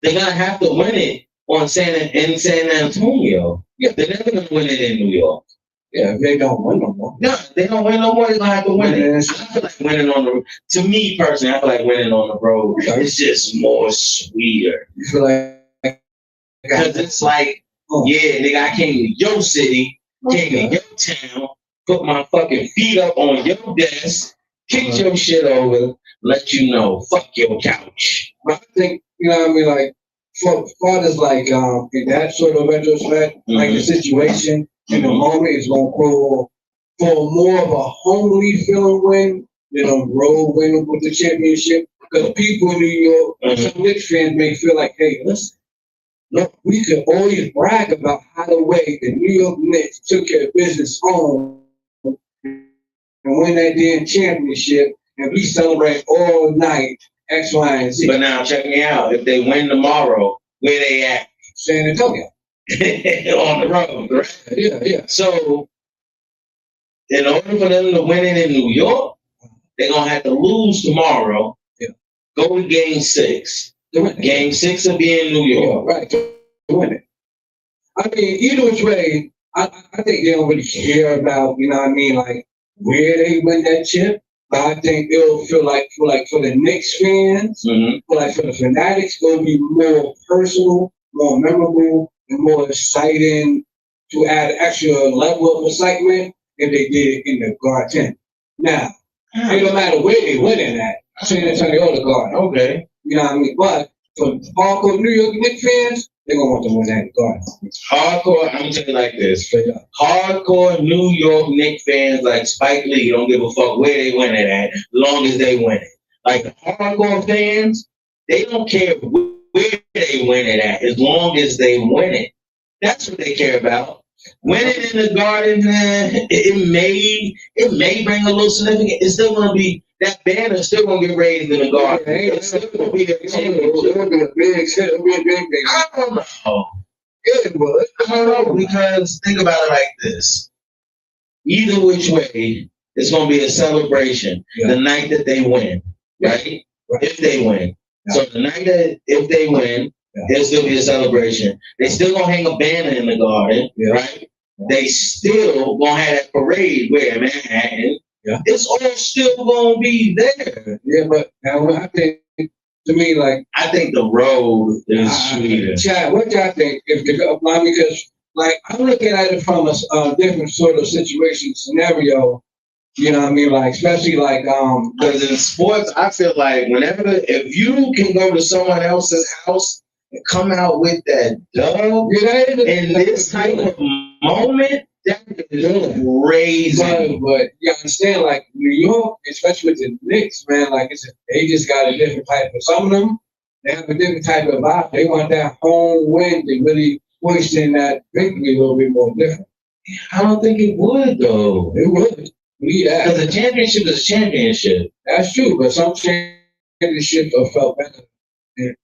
They're gonna have to win it in San Antonio. Yeah, they're never gonna win it in New York. Yeah, if they don't win no more. No, they don't win no more. They're gonna have to win it. I feel like winning on the road. To me personally, I feel like winning on the road is just more sweeter. You feel like because it's like, yeah, nigga, I came to your city, came to your town, put my fucking feet up on your desk, kicked your shit over, let you know, fuck your couch. But I think, you know what I mean, like, for fathers, like, in that sort of retrospect, like the situation in the moment is going to go for more of a homely feeling win than a road win with the championship. Because people in New York, some Knicks fans may feel like, hey, listen, look, we could always brag about how the way the New York Knicks took care of business home and win that damn championship, and we celebrate all night X, Y, and Z. But now check me out. If they win tomorrow, where they at? San Antonio. On the road, right? Yeah. So, in order for them to win it in New York, they're going to have to lose tomorrow. Yeah. Go to game 6. Game 6 will be in New York. Yeah, right. To win it. I mean, either which way, I think they don't really care about, you know what I mean, like where they win that chip. But I think it'll feel like for the Knicks fans, for the Fanatics, it'll be more personal, more memorable, and more exciting to add extra level of excitement if they did it in the Garden. Now, it don't matter where they went in at. San Antonio or the Garden. Okay. You know what I mean? But for hardcore New York Knicks fans, they're gonna want to win at the Garden. Hardcore, I'm gonna tell you like this. Straight up. Hardcore New York Knicks fans like Spike Lee don't give a fuck where they win it at, as long as they win it. Like the hardcore fans, they don't care where they win it at, as long as they win it. That's what they care about. Winning in the Garden, it may bring a little significance. It's still gonna be that banner still gonna get raised in the Garden. It's still gonna be a championship. It'll be a big shit. It'll be a big thing. I don't know. It would. I don't know, because think about it like this. Either which way, it's going to be a celebration the night that they win, right? If they win. So the night that, if they win, there'll still be a celebration. They still going to hang a banner in the Garden, right? They still going to have that parade where in Manhattan. It's all still going to be there. Yeah, but now I think, to me, like, I think the road is sweeter. Chad, what y'all think? Because, like, I'm looking at it from a different sort of situation scenario. You know what I mean? Like, especially like, because in sports, I feel like if you can go to someone else's house and come out with that dub in this type of moment, that is crazy. But you understand, like New York, especially with the Knicks, man, like they just got a different type of. Some of them, they have a different type of vibe. They want that home win. They really pushing that victory a little bit more different. I don't think it would though. It would. Because a championship is a championship. That's true, but some championships are felt better.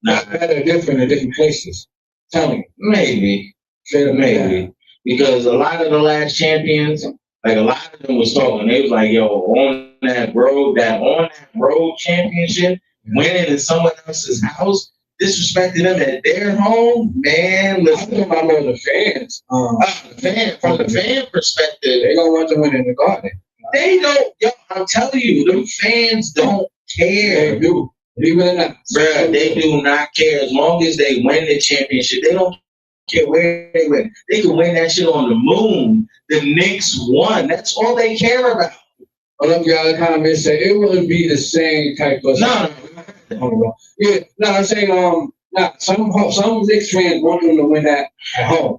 Better, different in different places. Tell me. Maybe. Maybe. Because a lot of the last champions, like a lot of them was talking, they was like, yo, on that road championship, winning in someone else's house, disrespecting them at their home, man. Listen, I'm talking about the fans. From the fan perspective, they don't want to win in the Garden. They don't, yo, I'm telling you, the fans don't care. They do. Believe it or not. Bruh, they do not care. As long as they win the championship, they don't care where they win. They can win that shit on the moon. The Knicks won. That's all they care about. Well, them guys kind of say it wouldn't be the same type of. No. Yeah, no, I'm saying some Knicks fans want them to win that at home,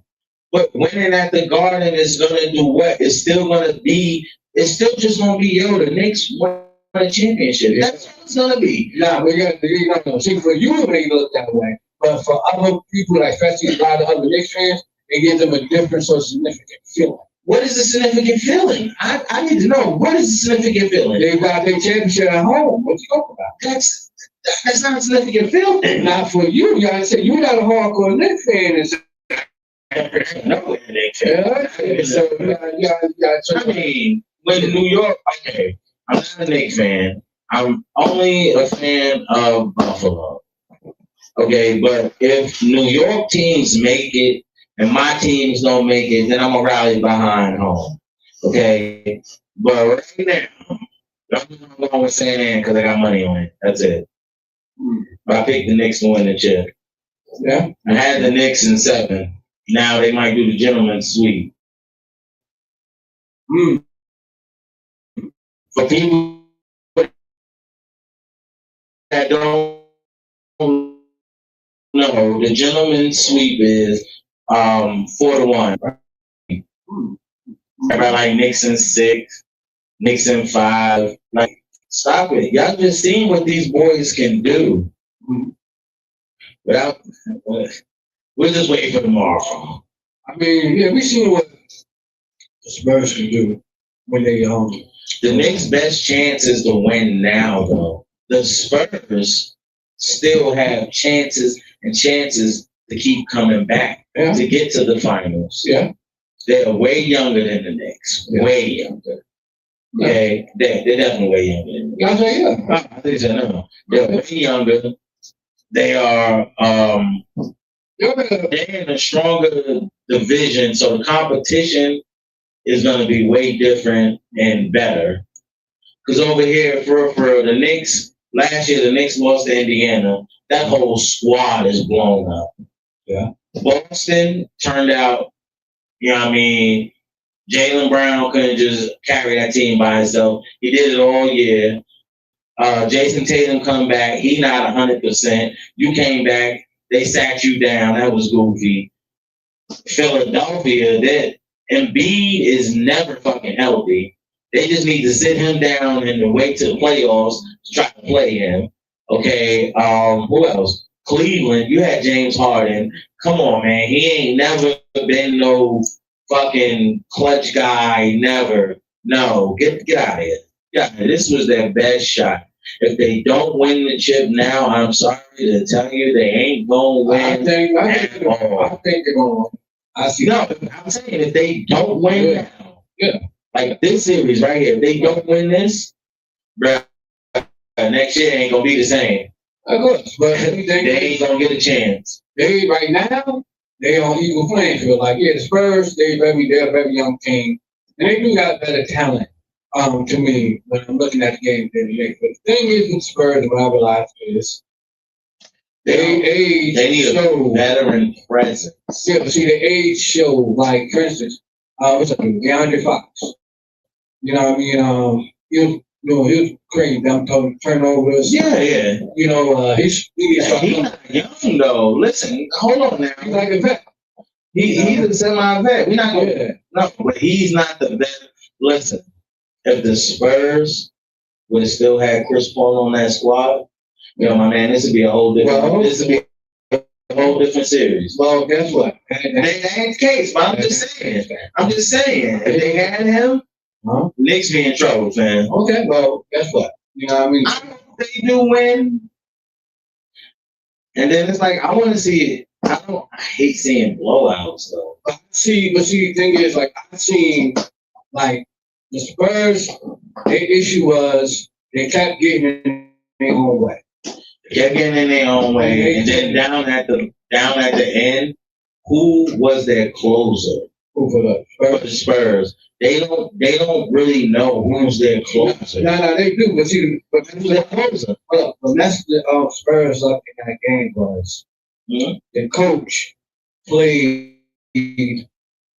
but winning at the Garden is gonna do what? It's still just gonna be the Knicks won a championship. That's what it's gonna be. Nah, we got to see for you it may look that way, but for other people, like especially a lot of other Knicks fans, it gives them a different sort of significant feeling. What is the significant feeling? I need to know. What is the significant feeling? They got their championship at home. What you talking about? That's not a significant feeling. Not for you. You gotta say you're not a hardcore Knicks fan. No, I mean, when New York, okay, I'm not a Knicks fan. I'm only a fan of Buffalo. Okay, but if New York teams make it and my teams don't make it, then I'm gonna rally behind home. Okay, but right now, I'm going with San Antonio because I got money on it. That's it. But I picked the Knicks to win the chip. Yeah, I had the Knicks in 7. Now they might do the gentleman's sweep. For people that don't know, the gentleman's sweep is 4-1. Everybody like Knicks in 6, Knicks in 5. Like, stop it. Y'all just seen what these boys can do. Without, we're just waiting for tomorrow. I mean, yeah, we seen what the Spurs can do when they The Knicks' best chance is to win now, though. The Spurs still have chances to keep coming back to get to the finals. Yeah, they're way younger than the Knicks. Way younger. Okay, they're definitely way younger than the Knicks. I think so. No, they're way younger. They are. They're in a stronger division, so the competition is going to be way different and better. Because over here, for the Knicks, last year the Knicks lost to Indiana. That whole squad is blown up. Yeah. Boston turned out You know what I mean? Jaylen Brown couldn't just carry that team by himself. He did it all year. Jason Tatum come back. He not 100%. You came back. They sat you down. That was goofy. Philadelphia, that Embiid is never fucking healthy. They just need to sit him down and wait till the playoffs to try to play him. Okay. Who else? Cleveland. You had James Harden. Come on, man. He ain't never been no fucking clutch guy. Never. No. Get out of here. Yeah, this was their best shot. If they don't win the chip now, I'm sorry to tell you, they ain't gonna win. I think they're going. I see. No, I'm saying if they don't win now, like this series right here, if they don't win this, bruh, next year ain't gonna be the same. Of course, but They ain't gonna get a chance. They right now they on equal playing field. Like the Spurs, they're a very young team, and they do got better talent. To me, when I'm looking at the game, than the Knicks. But the thing is with Spurs, what I realize is they need a veteran presence. Yeah, but see the age show. Like for instance, what's up, DeAndre Fox? You know what I mean? He was crazy. Them turnovers. Yeah. He's not young though. Listen, hold on now. He's like a vet. He's a semi-vet. We're not gonna. No, but he's not the vet. Listen. If the Spurs would have still had Chris Paul on that squad, my man, this would be a whole different. This would be a whole different series. Well, guess what? That ain't the case, but I'm just saying. If they had him, Knicks be in trouble, man. Okay, well, guess what? You know what I mean? I hope they do win, and then it's like I want to see it. I hate seeing blowouts though. But the thing is, like I've seen, like. The Spurs, their issue was they kept getting in their own way. And then down at the end, who was their closer? Who for the Spurs? They don't really know who's their closer. No, they do. But who's their closer? But that's the Spurs up in that game was the coach played Victor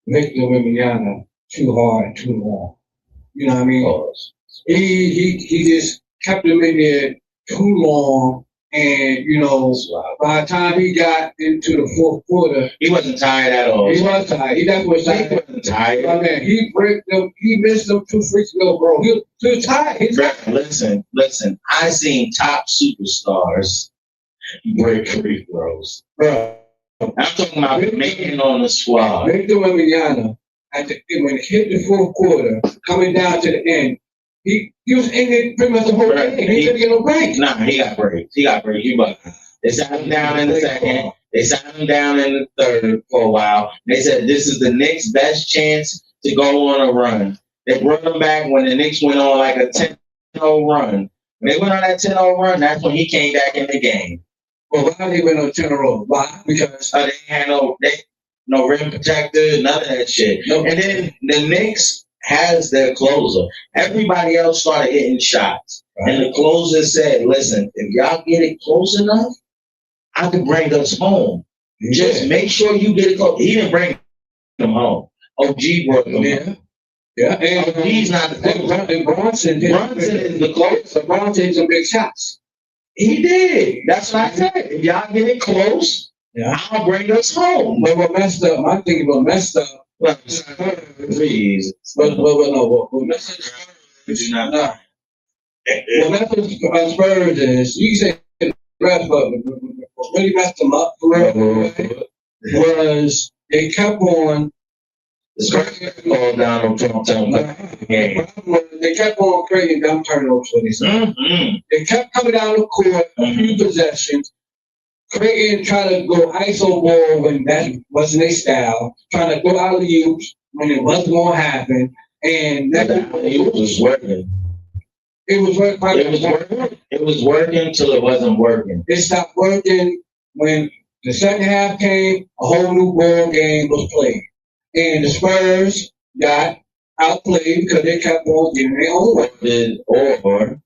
Wembanyama too hard and too long. You know what I mean? He just kept him in there too long, and by the time he got into the fourth quarter, he wasn't tired at all. He was tired. He definitely was tired. He wasn't tired. My man, he break them. He missed them 2 free throws, bro. He was tired. Listen. I seen top superstars break free throws, bro. I'm talking about making on the squad. Victor Wembanyama. When it hit the fourth quarter, coming down to the end, he was in it pretty much the whole game. He didn't get no break. Nah, he got breaks. They sat him down in the second. They sat him down in the third for a while. They said this is the Knicks' best chance to go on a run. They brought him back when the Knicks went on like a 10-0 run. When they went on that 10-0 run, that's when he came back in the game. Well, why they went on 10-0? Why? Because they had no rim protector, none of that shit. No. And then the Knicks has their closer. Everybody else started hitting shots. Right. And the closer said, listen, if y'all get it close enough, I can bring us home. Yeah. Just make sure you get it close. He didn't bring them home. OG brought them home. Yeah. And he's not the closer. Bronson is the closer. Bronson hit some big shots. He did. That's what I said. If y'all get it close, I'll bring us home. But what messed up, my thing about messed up. Please. But what messed up What Spurs is, you say ref, but what really messed them up was they kept on. All down on They kept on creating dumb turnovers for themselves. They kept coming down the court a few possessions. Creating, trying to go ISO ball when that wasn't their style, trying to go out of oops when it wasn't going to happen, and it was working. It was working. It was working till it wasn't working. It stopped working when the second half came. A whole new ball game was played, and the Spurs got outplayed because they kept on getting their own way. Or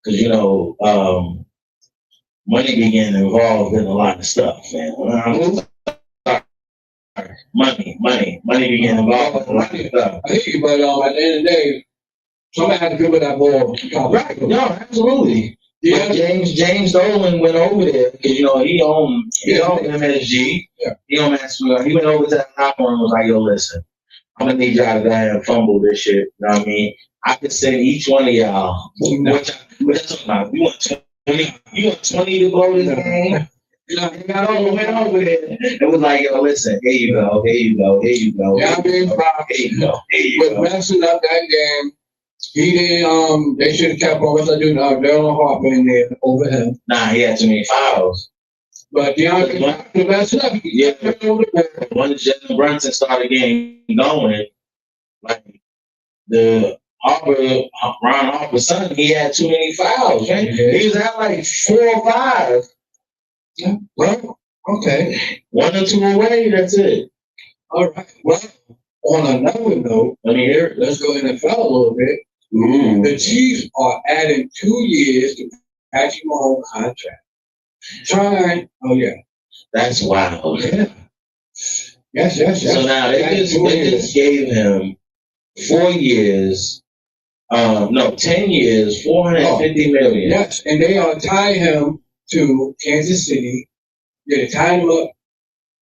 because money began involved in a lot of stuff, man. money be getting involved with a lot of stuff. I hear you, but at the end of the day, somebody had to give it that ball. Right, no, absolutely. Yeah. But James Dolan went over there because he owned MSG. Yeah. He owned Maxwell. He went over to the locker room and was like, "Yo, listen, I'm gonna need y'all to go ahead and fumble this shit." You know what I mean? I could send each one of y'all. What y'all talking about? You want 20? You want 20 to blow this game? You know, he got went over there. It was like, "Yo, listen, here you go, here you go, here you go." Yeah, I mean, here you go, here you but go. messing up that game, he didn't. They should have kept on with Darren Harper in there over him. Nah, he had too many fouls. But DeAndre messed up. Yeah, once Jalen Brunson started getting going, like the Ron Harper's son, he had too many fouls, right? Yeah. He was at like 4 or 5. Yeah. Well, okay. 1 or 2 away, that's it. All right. Well, on another note, Let me hear it. let's go NFL a little bit. The Chiefs are adding 2 years to Patrick Mahomes' contract. Oh yeah. That's wild. Yeah. Yes. So now they just gave him 4 years, 10 years, $450 million. Yes, and they are tying him to Kansas City. They're tying him up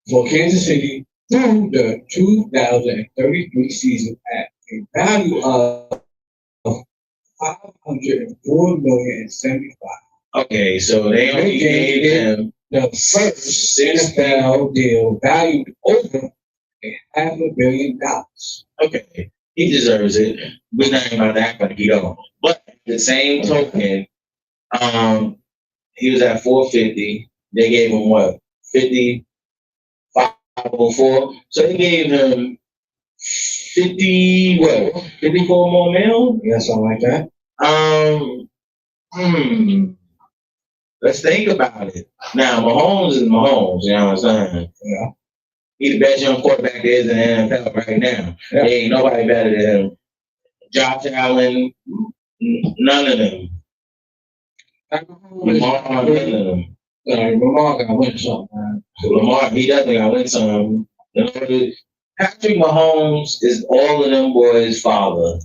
for Kansas City through the 2033 season at a value of $504,075,000. Okay, so they only gave him the first NFL deal valued over $500 million. Okay, he deserves it. We're not even about to act like he don't. But at the same token, he was at 450. They gave him what? 504. So they gave him 54 more mil? Yeah, something like that. Let's think about it. Now, Mahomes is Mahomes, you know what I'm saying? Yeah. He's the best young quarterback there is in the NFL right now. Yeah. There ain't nobody better than him. Josh Allen, none of them. Lamar, none of them. Lamar got to win something, man. Lamar, he definitely got to win some. Patrick Mahomes is all of them boys' father.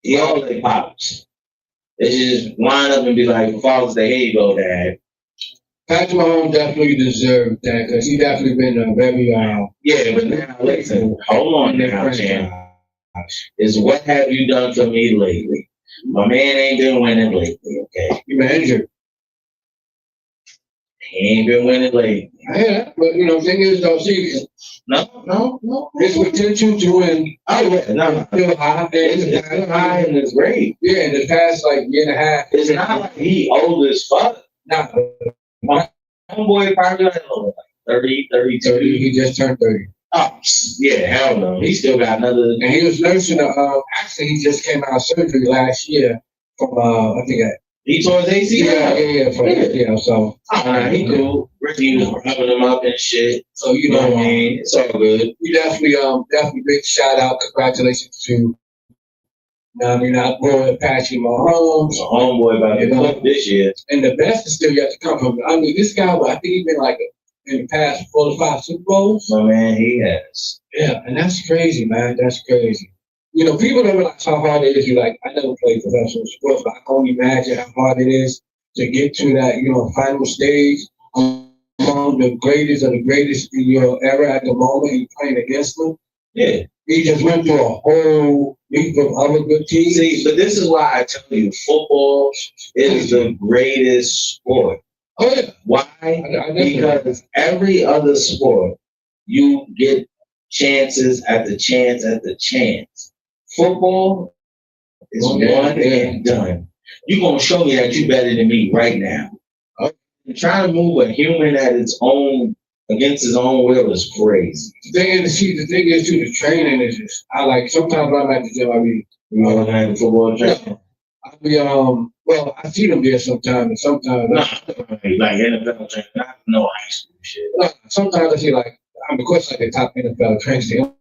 He all their pops. They just line up and be like, for Father's Day, here you go, Dad. Patrick Mahomes definitely deserved that because he definitely been a very yeah, but now listen, hold on now, Chan. Is what have you done for me lately? My man ain't been winning lately, okay? He been injured. He ain't been winning lately. Yeah, but thing is though, see, No. his potential to win. Oh yeah, no. Still high. It's still high and it's great. Yeah, in the past year and a half. It's not like he old as fuck. Nah, My homeboy probably like 30, 32. he just turned 30. Oh, yeah, hell no. He still got another. And he was nursing actually he just came out of surgery last year from I think he tore his ACL. So he cool. Ricky was rubbing him up and shit. So You know what I mean? It's all good. we definitely big shout out, congratulations to our boy Patrick Mahomes. My homeboy about to cook this year. And the best is still yet to come from him. I mean, this guy, I think he's been in the past 4 to 5 Super Bowls. My man, he has. Yeah, and that's crazy, man. That's crazy. People don't realize how hard it is. I never played professional sports, but I can only imagine how hard it is to get to that, final stage among the greatest of the greatest in your era at the moment. You're playing against them. Yeah. He just went through a whole league of other good teams. See, but this is why I tell you, football is the greatest sport. Oh, yeah. Why? Because every other sport, you get chances at the chance. Football is one and done. You're going to show me that you're better than me right now. Trying to move a human against his own will is crazy. The thing is, too, the training is just, sometimes when I'm at the gym, Football training. I see them there sometimes, and sometimes. Like NFL training, not no high school shit. Sometimes I see, of course, the top NFL trainers, they don't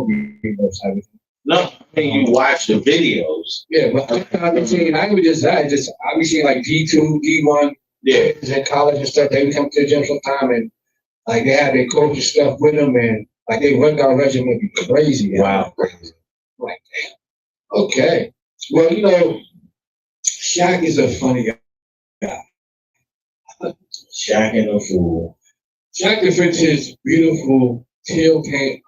be those type of things. No, I mean, you watch the videos. Yeah, but I be seeing, I be seeing D2, D1, Yeah. in college and stuff. They would come to the gym sometime, and Like they had their coach and stuff with them, and like they workout regimen be crazy. Wow. Like, damn. Okay. Well, you know, Shaq is a funny guy. Shaq and the Fool. Shaq defends his beautiful tail paint.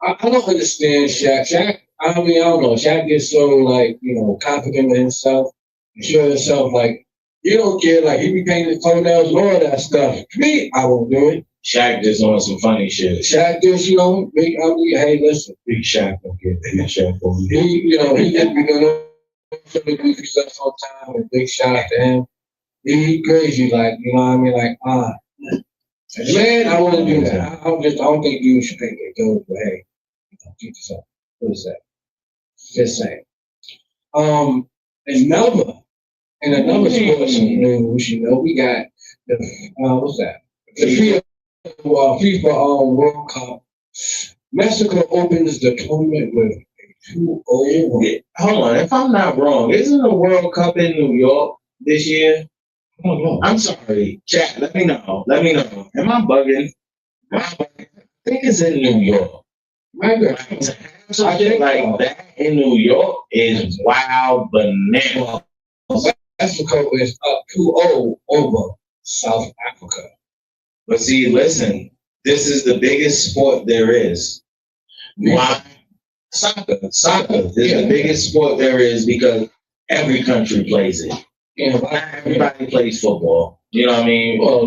I don't understand Shaq. I don't know. Shaq gets so like, confident with himself and sure himself like you don't care, like he be painting his toenails and all that stuff. Me, I won't do it. Shaq just on some funny shit. Shaq just, hey, listen, Big Shaq will get Big Shaq for me. he just be doing some goofy stuff sometimes. And big shout out to him. He crazy, like, you know what I mean? Like, man, I want to do that. I don't think you should paint their toes, but hey, keep this up. What is that? Just saying. Another sports news, we got the what's that? The FIFA World Cup. Mexico opens the tournament with a 2-0. Hold on, if I'm not wrong, isn't the World Cup in New York this year? I don't know. I'm sorry, chat. Let me know. Am I bugging? I think it's in New York. Some shit like that in New York is wild banana. Mexico is up 2-0 over South Africa. But see, listen, this is the biggest sport there is. Why? Soccer is the biggest sport there is because every country plays it. Not everybody plays football. You know what I mean? Well,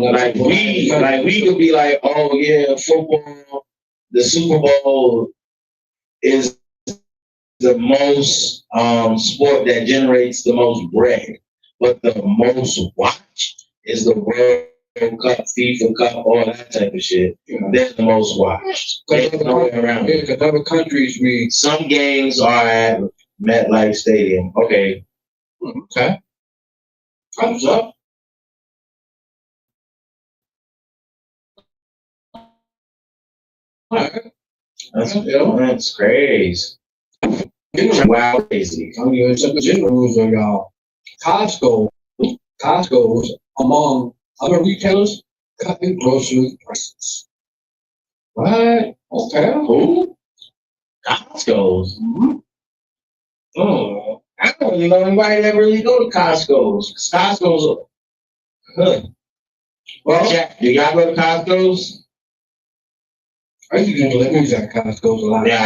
we could be like, oh yeah, football, the Super Bowl is the most sport that generates the most bread, but the most watched is the World Cup, FIFA Cup, all that type of shit. They're the most watched. There's nowhere around. Yeah, because other countries some games are at MetLife Stadium. Okay. Thumbs up. That's crazy. Wow, crazy. I'm giving some general rules on y'all. Costco's among other retailers cutting grocery prices. What? Okay. Who? Costco's. I don't really know anybody that really go to Costco's. Costco's. Well, Jack, do y'all go to Costco's? I used to do deliveries at Costco's a lot. Yeah,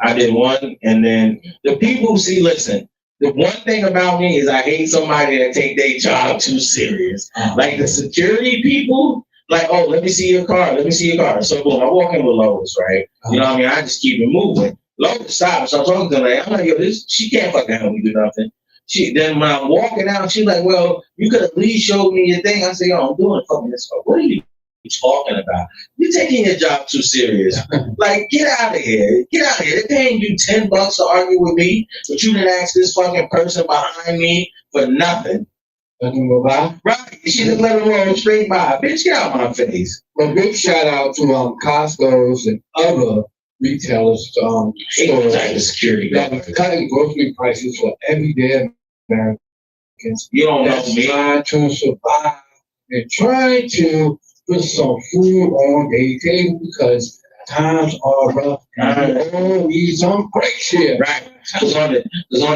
I did one, and then the people listen. The one thing about me is I hate somebody that take their job too serious. Like the security people, like, oh, let me see your car. So boom, I walk in with Lois, right? You know what I mean? I just keep it moving. Lois stops. So I'm talking to her. I'm like, yo, she can't fucking help me do nothing. Then when I'm walking out, she's like, well, you could at least show me your thing. I say, yo, I'm doing fucking this. What are you talking about? You're taking your job too serious. Like, get out of here. They're paying you $10 to argue with me, but you didn't ask this fucking person behind me for nothing. Nothing go by? Right. She just let him roll straight by. Bitch, get out my face. Well, big shout out to Costco's and other retailers, stores the security that are cutting grocery prices for everyday Americans. You don't know me. Trying to survive and trying to put some food on their table because times are rough and all need some breaks here. Right. Because on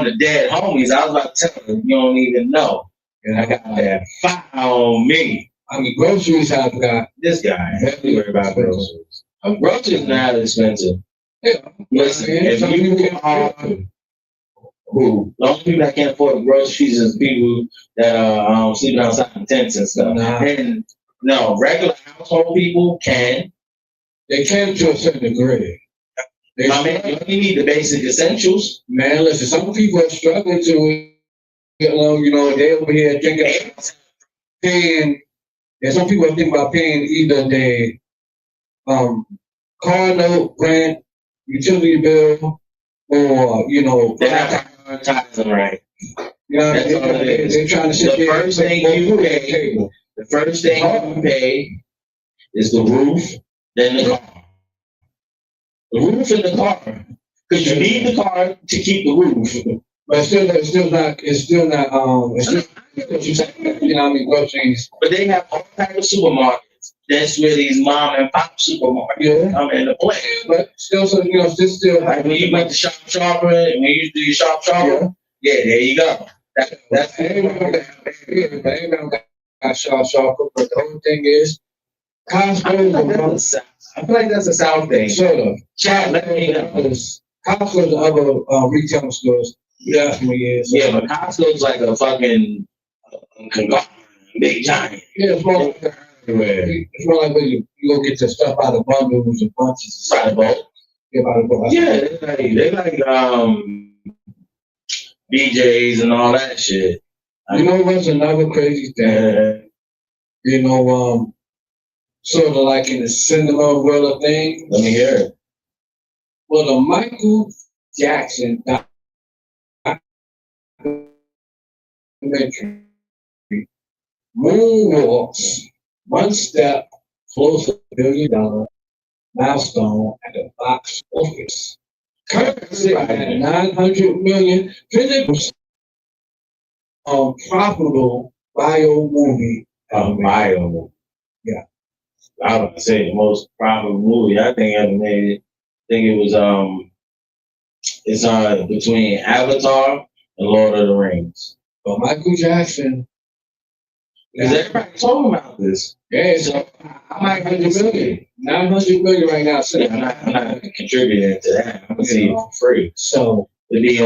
the dead homies, I was about to tell them, you don't even know. And I got that fire on me. I mean, groceries I've got. This guy, everywhere about groceries. Groceries not expensive. Yeah. Listen, if you are the only people that can't afford the groceries is people that are sleeping outside in tents and stuff. And no, regular household people can. They can to a certain degree. You need the basic essentials. Man, listen, some people are struggling to, they over here thinking, paying, and some people are thinking about paying either their car note, rent, utility bill, or, they're not prioritizing right. That's all it is. They're trying to sit the first thing you pay is the roof, then the car. The roof and the car. Because you need the car to keep the roof. But it's still not, groceries. But they have all types of supermarkets. that's where these mom and pop supermarkets come into play. But still, so this still Like when you went to Shop Shopper, and when you do your Shop Shopper, yeah, there you go. That's everybody got Shopper, but the whole thing is Costco. I feel like that's a South thing. Sort of. Chat, let me know. Costco and other retail stores definitely is. Yeah, but Costco's like a fucking conglomerate, big giant. Yeah, it's more like it's more like when you go get your stuff out of bundles and bunches. By the boat. Yeah, by the boat. Yeah, they like BJ's and all that shit. You know what's another crazy thing? You know, sort of like in the cinema world of things. Let me hear it. Well, the Michael Jackson documentary moonwalks one step closer to $1 billion milestone at the box office. Currently at 900 million visitors. Profitable bio movie. Bio movie. Yeah. I was gonna say the most profitable movie I think ever made it. I think it was it's between Avatar and Lord of the Rings. But Michael Jackson. Because everybody talking about this. Yeah, So I might have to million. 900 million right now. So I'm not contributing to that. I'm gonna see it for free. So it'll be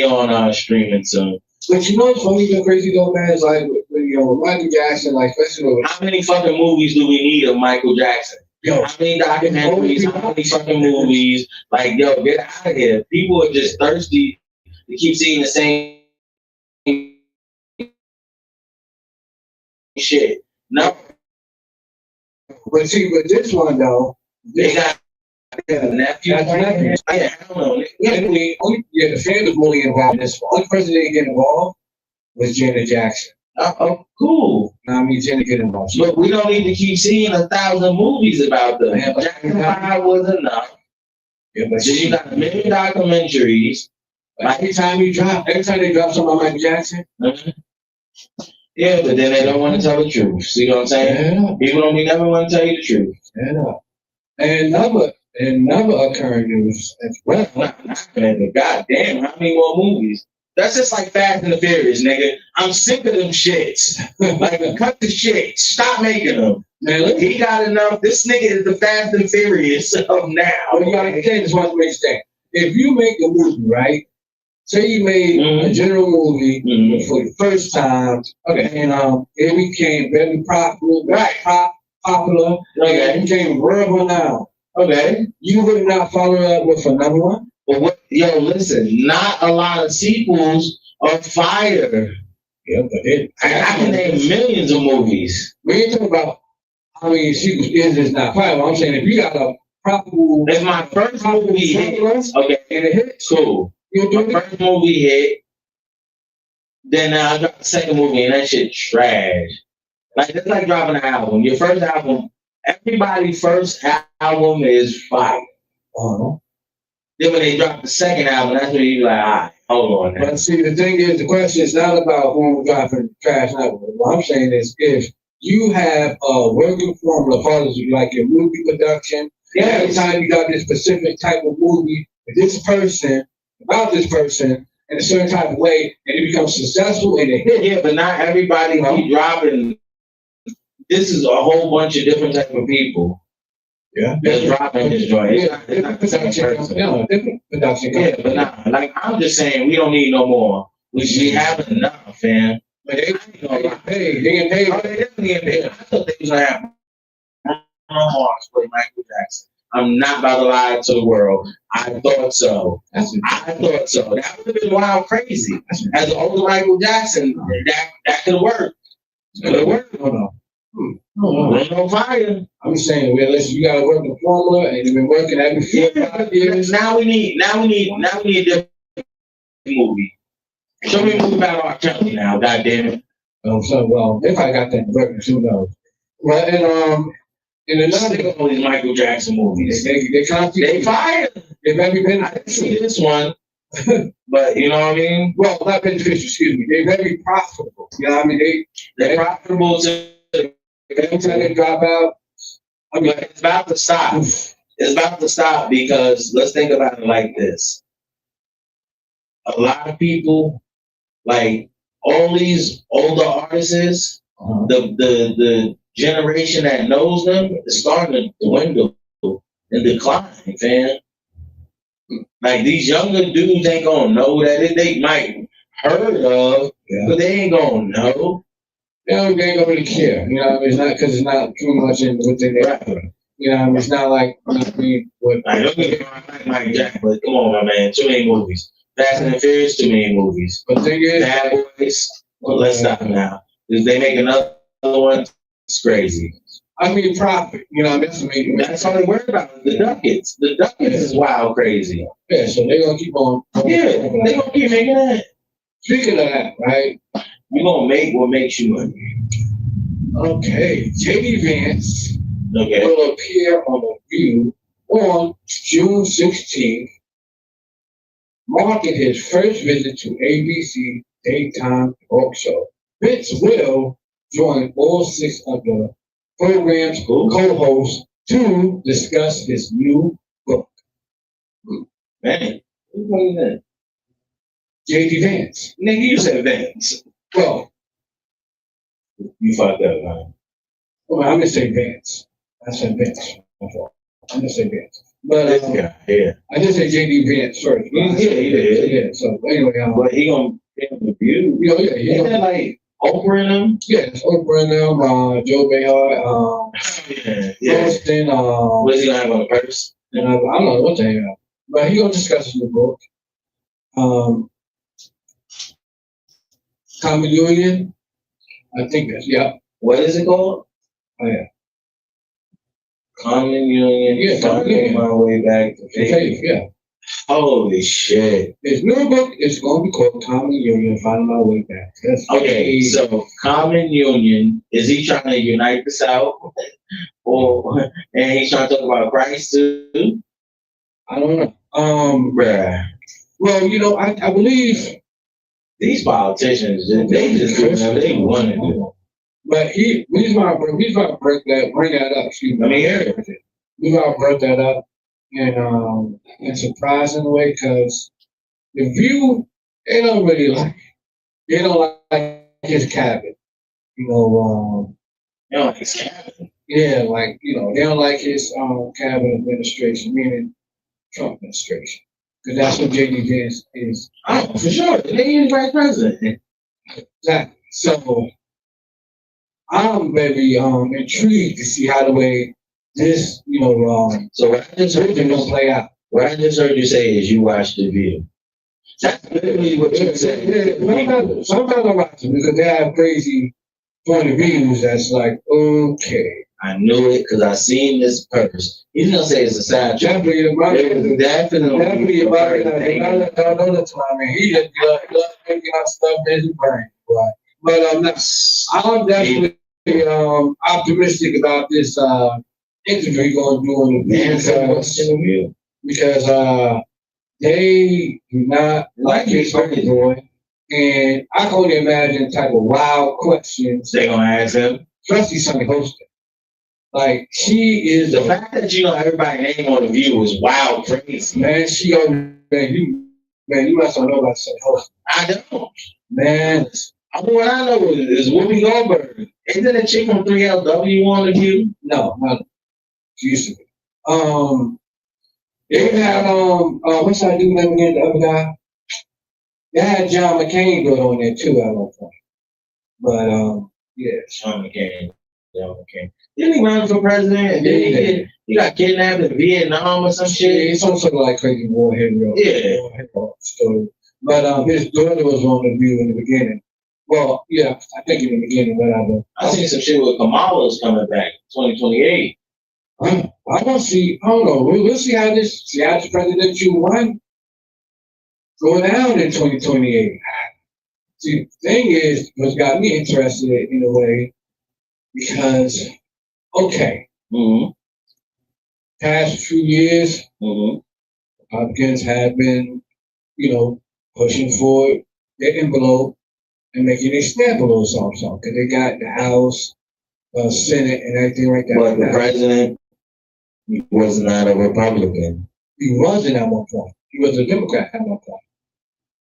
on streaming soon. But you know what's funny and crazy though, man? It's like with Michael Jackson, like especially with how many fucking movies do we need of Michael Jackson? Yo, how many documentaries, how many fucking movies? Like, yo, get out of here. People are just thirsty to keep seeing the same shit. No. But this one though, they got nephew. Yeah, hell no. The fans was really involved in this one. Only person that didn't get involved was Janet Jackson. Oh, cool. I mean, Janet get involved. But we don't need to keep seeing 1,000 movies about them. Yeah, Jackson 5 was enough. Yeah, but So you got 1 million documentaries. Every time they drop something about Michael Jackson. Mm-hmm. Yeah, but then they don't want to tell the truth. See what I'm saying? Yeah. People don't never want to tell you the truth. Yeah. And another occurring news as well. Man, God damn, how many more movies? That's just like Fast and the Furious, nigga. I'm sick of them shits. Like, cut the shit. Stop making them. Man, look, he got enough. This nigga is the Fast and Furious of now. Well, you gotta understand this one thing. If you make a movie, right? Say you made a general movie for the first time, okay, and it became very popular, popular, okay, it became verbal now. Okay, you would not follow up with another one? But what? Yo, listen, not a lot of sequels are fire. Yeah, but I can name millions of movies. We ain't talking about how many sequels is not fire. I'm saying if you got a profitable, if my first movie hit, okay, and it hit, cool. My first movie hit, then I dropped the second movie and that shit trash. Like, it's like dropping an album. Your first album, everybody's first album is fire. Then when they drop the second album, that's when you like, all right, hold on now. But see, the thing is, the question is not about who dropping trash album. What I'm saying is, if you have a working formula, like your movie production, every time you got this specific type of movie with this person, about this person, in a certain type of way, and it becomes successful and it hit. Yeah, but not everybody keep dropping. This is a whole bunch of different type of people. Yeah, that's dropping this joint. It's not the same person. Different production. Yeah, but not like I'm just saying we don't need no more. We have enough, man. But they get paid. They get paid. Oh, they definitely get paid. I thought they was gonna have more for Michael Jackson. I'm not about to lie to the world. I thought so. I thought so. That would have been wild crazy. As an older Michael Jackson, that could have worked. Could have worked. No fire. I'm saying, well, listen, you gotta work the formula, and you've been working every 5 years. Now we need a different movie. Show me a movie about R. Kelly now. God damn it. Well, if I got that working, who knows? Well, and another all these Michael Jackson movies. They fire. They've never been. I didn't see this one, but you know what I mean. Well, not beneficial. Excuse me. They're very profitable. You know what I mean? They're profitable to every time they drop out, I mean, But it's about to stop. oof, It's about to stop because let's think about it like this. A lot of people, like all these older artists, the generation that knows them is starting to dwindle and decline, fam. Like these younger dudes ain't gonna know that they might heard of, yeah. but they ain't gonna know. They ain't gonna really care. You know what I mean? It's not because it's not too much in within their Right. You know what I mean? It's not like, you know what I mean, what, Like, don't get me wrong, I like Mike Jack, but come on, my man, too many movies. Fast and the Furious, too many movies. but the thing is, Bad Boys, well, let's stop now. If they make another one, it's crazy. I mean, profit. You know, that's what I mean. That's all they worry about. The ducats. The ducats is wild crazy. Yeah, so they're gonna keep on. Yeah, they gonna keep making that. Speaking of that, right? You gonna make what makes you money. Okay, JD Vance Okay. will appear on The View on June 16th, marking his first visit to ABC daytime talk show. Vince will join all 6 of the program's co-hosts to discuss his new book. Man, what is that? JD Vance. Nigga, you said Vance. Well, You fucked up, man. I'm gonna say Vance. I said Vance. That's all. I'm gonna say Vance. But This guy, yeah. I just said JD Vance first. Yeah. So anyway, But he gonna be on The View. yeah, Isn't that like Oprah and them? yeah, it's Oprah and them, Joe Behar, Yeah. Austin, What is he gonna have on the purse? and I don't know what the hell. But he gonna discuss his new book. Common Union. I think that's What is it called? Oh yeah. Common Union. Yeah, Common Finding Union. My way back to faith. Faith, yeah. Holy shit. His new book is gonna be called Common Union, Finding My Way Back. That's Okay, so Common Union, is he trying to unite the South? Or and he's trying to talk about Christ too? I don't know. Bruh. Well, you know, I believe, These politicians, they just do whatever they want to do. but he's about to bring that up. Excuse me. I mean, yeah. He's about to bring that up in a surprising way because the View, they don't really like. They don't like his cabinet. You know, You know, it's cabin. yeah, like they don't like his cabinet administration, meaning Trump administration, because that's what JD Vance is. Oh, for sure. They is vice president. Exactly. So I'm very intrigued to see how the way this So what I just heard everything gonna play out. you say is you watch The View. That's literally what you said. Yeah, sometimes I watch them because they have crazy point of views. That's like, okay, I knew it because I seen this purpose. He's gonna say it's a side track. definitely about It was definitely about it. definitely Another time, and he just love making our stuff in his brain, right? But I'm definitely optimistic about this interview he's going to do on The View because they do not like his boy, and I can only imagine the type of wild questions They gonna ask him. especially Sunny hosting. Like she is The fact that you know everybody name on The View is wild crazy. man. She man, you must not know about Sunny hosting. I don't. Man, What I know is Whoopi Goldberg. Isn't that chick from 3LW on The View? no. She used to be. They had what's that dude name again? The other guy. They had John McCain good on there too at one point. But yeah. John McCain. Didn't he run for president? And then he got kidnapped in Vietnam or some shit? It's also like crazy war hero. Yeah. War hero story. But his daughter was on The View in the beginning. Well, yeah, I think in the beginning, whatever. I seen some shit with Kamala's coming back 2028. I don't see. I don't know. We'll see how the presidential run go down in 2028. See, the thing is, what's got me interested in a way, because okay, Mm-hmm. past few years, Mm-hmm. Republicans have been, pushing for the envelope and making a stamp a little something, because they got the House, Senate and everything like But the that. president was not a Republican. He wasn't at one point. He was a Democrat at one point.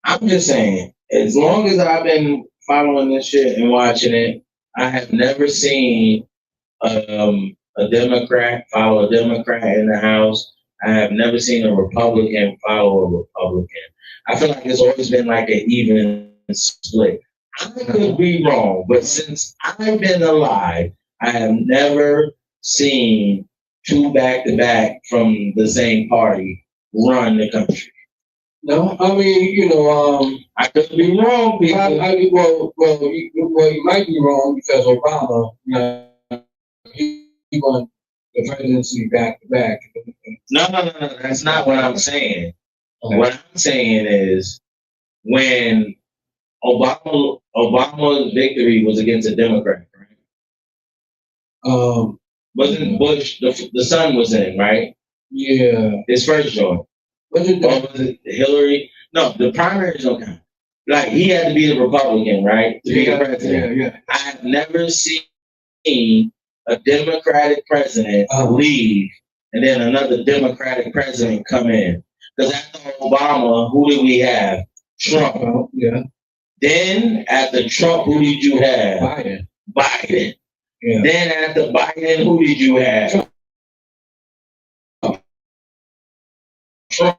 I'm just saying, as long as I've been following this shit and watching it, I have never seen a Democrat follow a Democrat in the House. I have never seen a Republican follow a Republican. I feel like it's always been like an even split. I could be wrong, but since I've been alive, I have never seen two back to back from the same party run the country. No, I mean, I could be wrong, people. You might be wrong because Obama, he won the presidency back to back. No. That's not what I'm saying. What I'm saying is when Obama's victory was against a Democrat, right? Wasn't Bush the son was in, right? Yeah. His first joint. Was it Hillary? No, the primaries don't count. Like he had to be the Republican, right? To be the president. Yeah. I have never seen a Democratic president leave and then another Democratic president come in. Because after Obama, who did we have? Trump. Yeah. Then after Trump, who did you have? Biden. Yeah. Then after Biden, who did you have? Trump.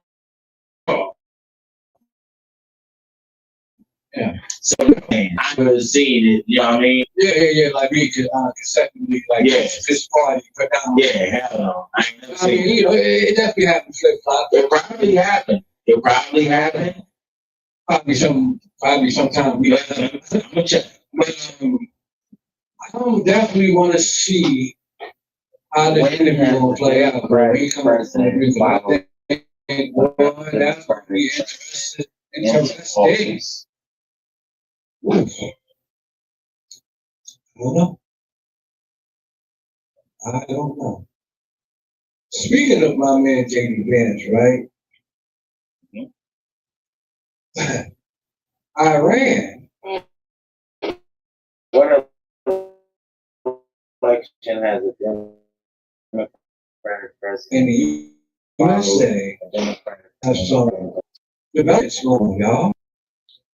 Yeah. So I would seen it, you know what I mean? Yeah, like we could consecutively, like this party put down. Yeah, hell no. I mean, it definitely happened flip flop. It probably happened. Probably sometime we I'm gonna check. But I don't definitely want to see how the interview will play out. He comes from I think that's going to be interesting. Oof. I don't know. Speaking of my man JD Vance, right? Iran. What election has a Democratic president? In the USA, has some developments going on, y'all.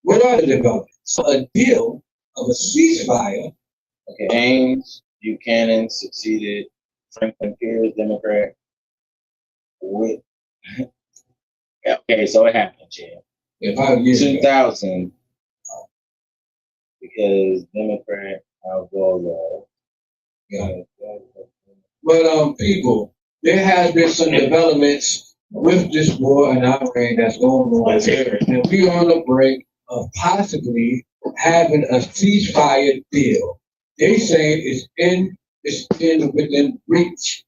What are the developments? A deal of a ceasefire. Okay. James Buchanan succeeded Franklin Pierce, Democrat. With okay, so it happened, Jim. Yeah, 5 years 2000, because Democrat outlaw. Yeah. But people, there has been some developments with this war in Iran that's going on. Let's hear it. And we are on the brink of possibly having a ceasefire deal. They say it's within reach.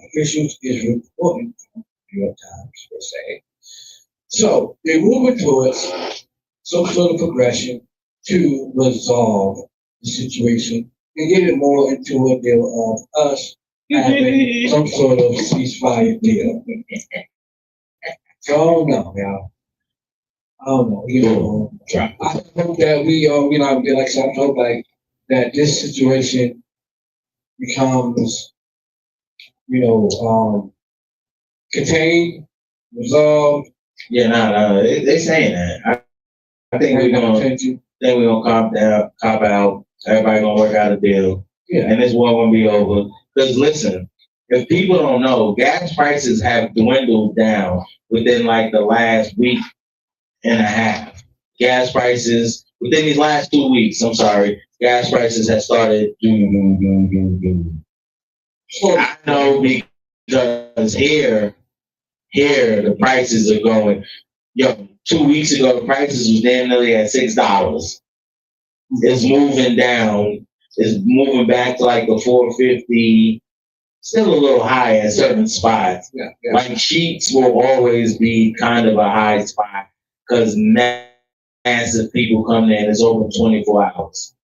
Officials is reporting from New York Times, they say. So they're moving towards some sort of progression to resolve the situation and get it more into a deal of us having some sort of ceasefire deal. So I don't know, y'all. I don't know. I hope that we, like I said, I hope that this situation becomes, contained, resolved. Yeah, no, they saying that. I think we're gonna cop out. Everybody gonna work out a deal, and this war gonna be over. Because listen, if people don't know, gas prices have dwindled down within like the last week and a half. Gas prices within these last 2 weeks. I'm sorry, gas prices have started. So I know because here the prices are going. 2 weeks ago the prices was damn nearly at $6. It's moving down. It's moving back to like the 450. Still a little high at certain spots. Yeah. Like Sheets will always be kind of a high spot because massive people come in. It's over 24 hours.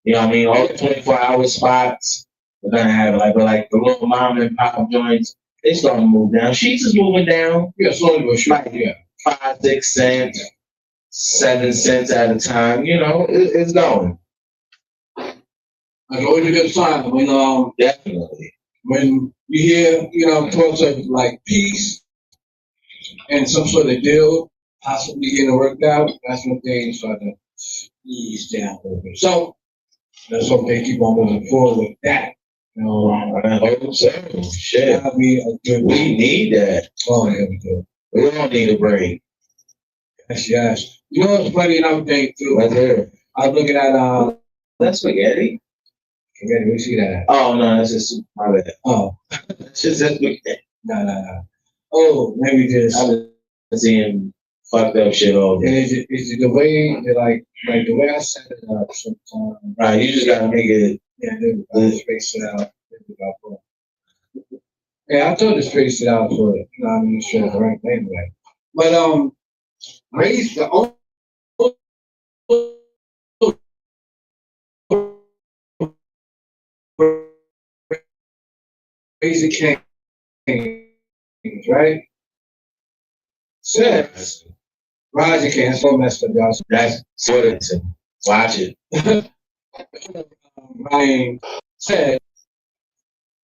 You know what I mean? All the 24-hour spots are gonna have like the little mom and pop joints. They starting to move down. Sheets is moving down. Yeah, slowly but surely. Yeah. 5, 6 cents, 7 cents at a time. It's going. That's always a good sign Definitely. when you hear, talks of like peace and some sort of deal possibly getting worked out. That's when things start to ease down a little bit. So let's hope they keep on moving forward with that. I hope so. Shit. That'll be a good We need that. Oh, yeah, we do. We don't need a break. Yes, yes. You know what's funny? Another thing too. Right there. I was looking at That's spaghetti. Where do we see that? Oh no, that's just my bad. Oh, It's just that spaghetti. no. Oh, maybe just. I've been seeing fucked up shit all And day. is it the way that like the way I set it up sometimes? Right, you just gotta make it. Yeah, then I space it out. There we go, boom. Yeah, I told to space it out for it. You know what I mean? Sure, the right thing, right? But raise the only Raise Kings, right? Says Roger King, so messed up, y'all. That's sort of to watch it. Ryan said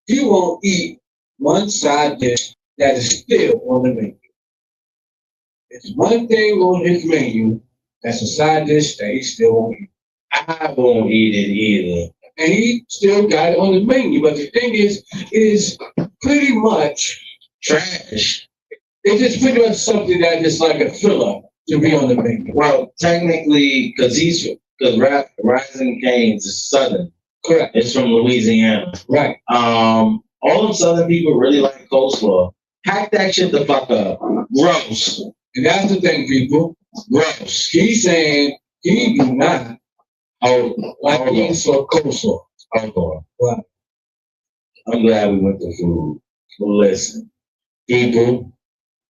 he won't eat one side dish that is still on the menu. It's one thing on his menu that's a side dish that he still won't eat. I won't eat it either. And he still got it on the menu. But the thing is pretty much Trash. it's just pretty much something that is like a filler to be on the menu. Well, technically, because Rising Cane's is Southern. Correct. It's from Louisiana. Right. All them Southern people really like coleslaw. Hack that shit the fuck up. Gross. And that's the thing, people. Gross. He's saying he do not like eating so coleslaw. Hold on. Wow. I'm glad we went to food. Listen, people.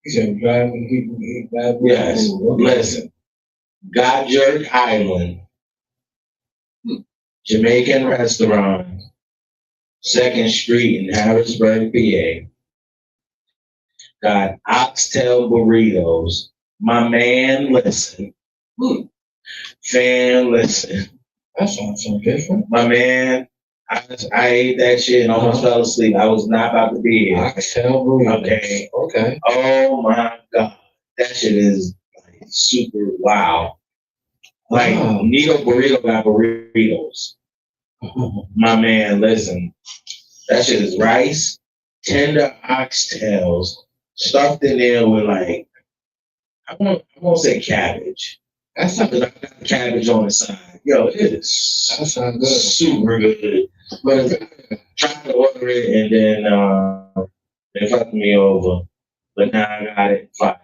He said, driving people eat bad. Yes. Listen. God Jerk Island. Jamaican restaurant. 2nd Street in Harrisburg, PA. Got oxtail burritos. My man, listen. Fan, listen. That sounds so different. My man, I ate that shit and almost fell asleep. I was not about to be here. Oxtail burritos. Okay. Okay. Oh my God. That shit is like super wow. Like Wow. Nito Burrito got burritos. My man, listen. That shit is rice, tender oxtails, stuffed in there with like I won't say cabbage. That's I got cabbage on the side. Yo, it is that sounds good. super good. But tried to order it and then they fucked me over. But now I got it fine.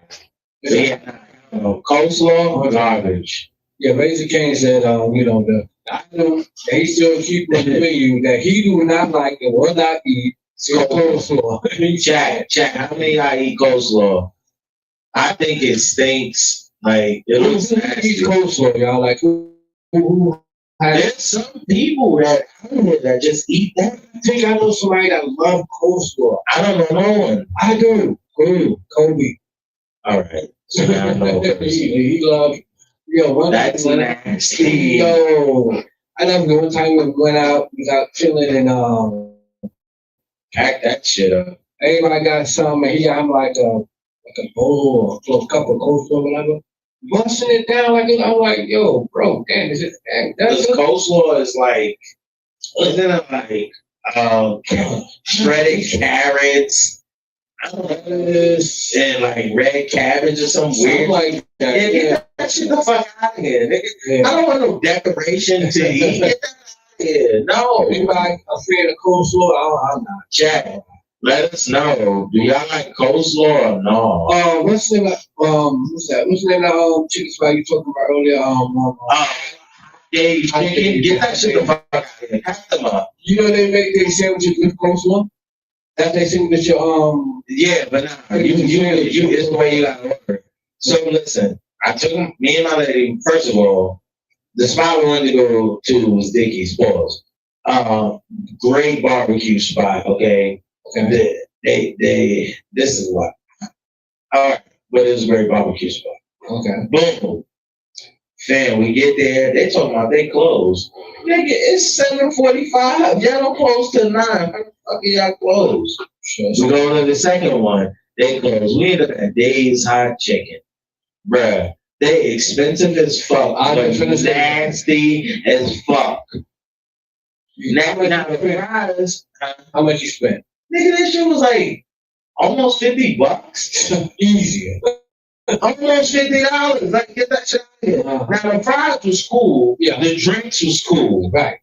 But yeah, coleslaw, garbage. Yeah, Razor King said, the item that he still keep on the menu that he do not like and will not eat is coleslaw. Chat, how many I eat coleslaw? I think it stinks. Like it looks Who nasty. eats coleslaw, y'all? Like who has, There's some people that just eat that. I think I know somebody that love coleslaw. I don't know no one. I do. Kobe. All right. So now I know. he loves. One That's time nasty. I remember one time we went out chilling and Pack that shit up. everybody got some and I'm like a bowl or a cup of coleslaw or whatever. Busting it down I'm like, yo, bro, damn, is it This coleslaw is like, isn't it like shredded carrots? I don't know, and like red cabbage or some weird. like that. Yeah, get that shit the fuck out of here, nigga. Yeah. I don't want no decoration to eat. Get that out of here. No. Anybody afraid of coleslaw? I'm not. Jack, let us know. Do y'all like coleslaw or no? What's the name of, what's that? What's the name of the chicken spot you talking about earlier? Yeah, get that shit the fuck out of here. Pack them up. You know they make their sandwiches with coleslaw? That's their signature, Yeah, but nah, you it's the way you gotta order it. So listen, I took me and my lady, first of all, the spot we wanted to go to was Dickie's Pause. Great barbecue spot, okay? They this is what. All right, but it was a great barbecue spot. Okay. Boom. Fam, we get there. They talking about they closed. Nigga, it's 7:45. Y'all don't close till 9. How the fuck are y'all closed? We go to the second one. They close. We ended up at Dave's Hot Chicken. Bruh, they expensive as fuck. But nasty as fuck. Now the fries. How much you spent? Nigga, this shit was like almost $50. Easier. Almost $50. Like, get that shit out of here. Now the fries was cool. Yeah. The drinks was cool. Right.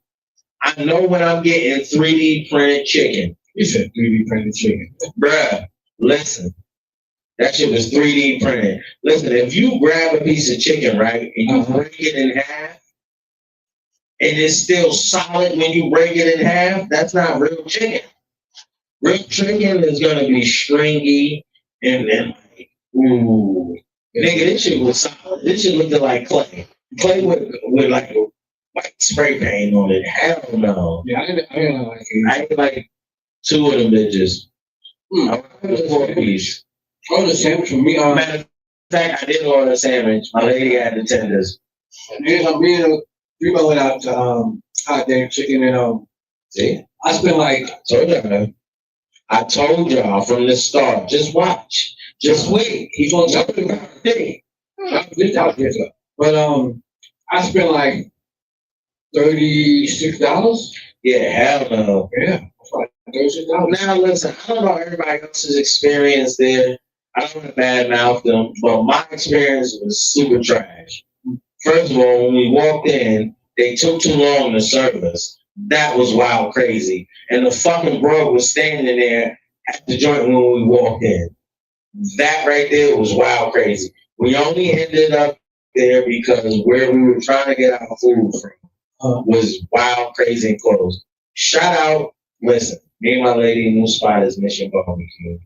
I know when I'm getting 3D printed chicken. You said 3D printed chicken. Bruh, listen. That shit was 3D printed. Listen, if you grab a piece of chicken, right, and you break it in half, and it's still solid when you break it in half, that's not real chicken. Real chicken is gonna be stringy and then like, ooh. Nigga, this shit was solid. This shit looked like clay. Clay with like a white spray paint on it. Hell no. Yeah, I didn't like it. I ate like 2 of them bitches. I ordered a 4-piece. Order a sandwich for me. Matter of fact, I did order a sandwich. My lady had the tenders. Me and we went out to Hot Damn Chicken and See? I spent like I told y'all from the start, just watch. Just wait. he's on top of the Hey, But I spent like $36. yeah, hell no. Yeah, like $36. Now listen, I don't know everybody else's experience there. I don't want to badmouth them, but my experience was super trash. First of all, when we walked in, they took too long to serve us. That was wild crazy. And the fucking bro was standing there at the joint when we walked in. That right there was wild crazy. We only ended up there because where we were trying to get our food from was wild crazy and close. Shout out, listen, me and my lady, new spot is Mission Barbecue.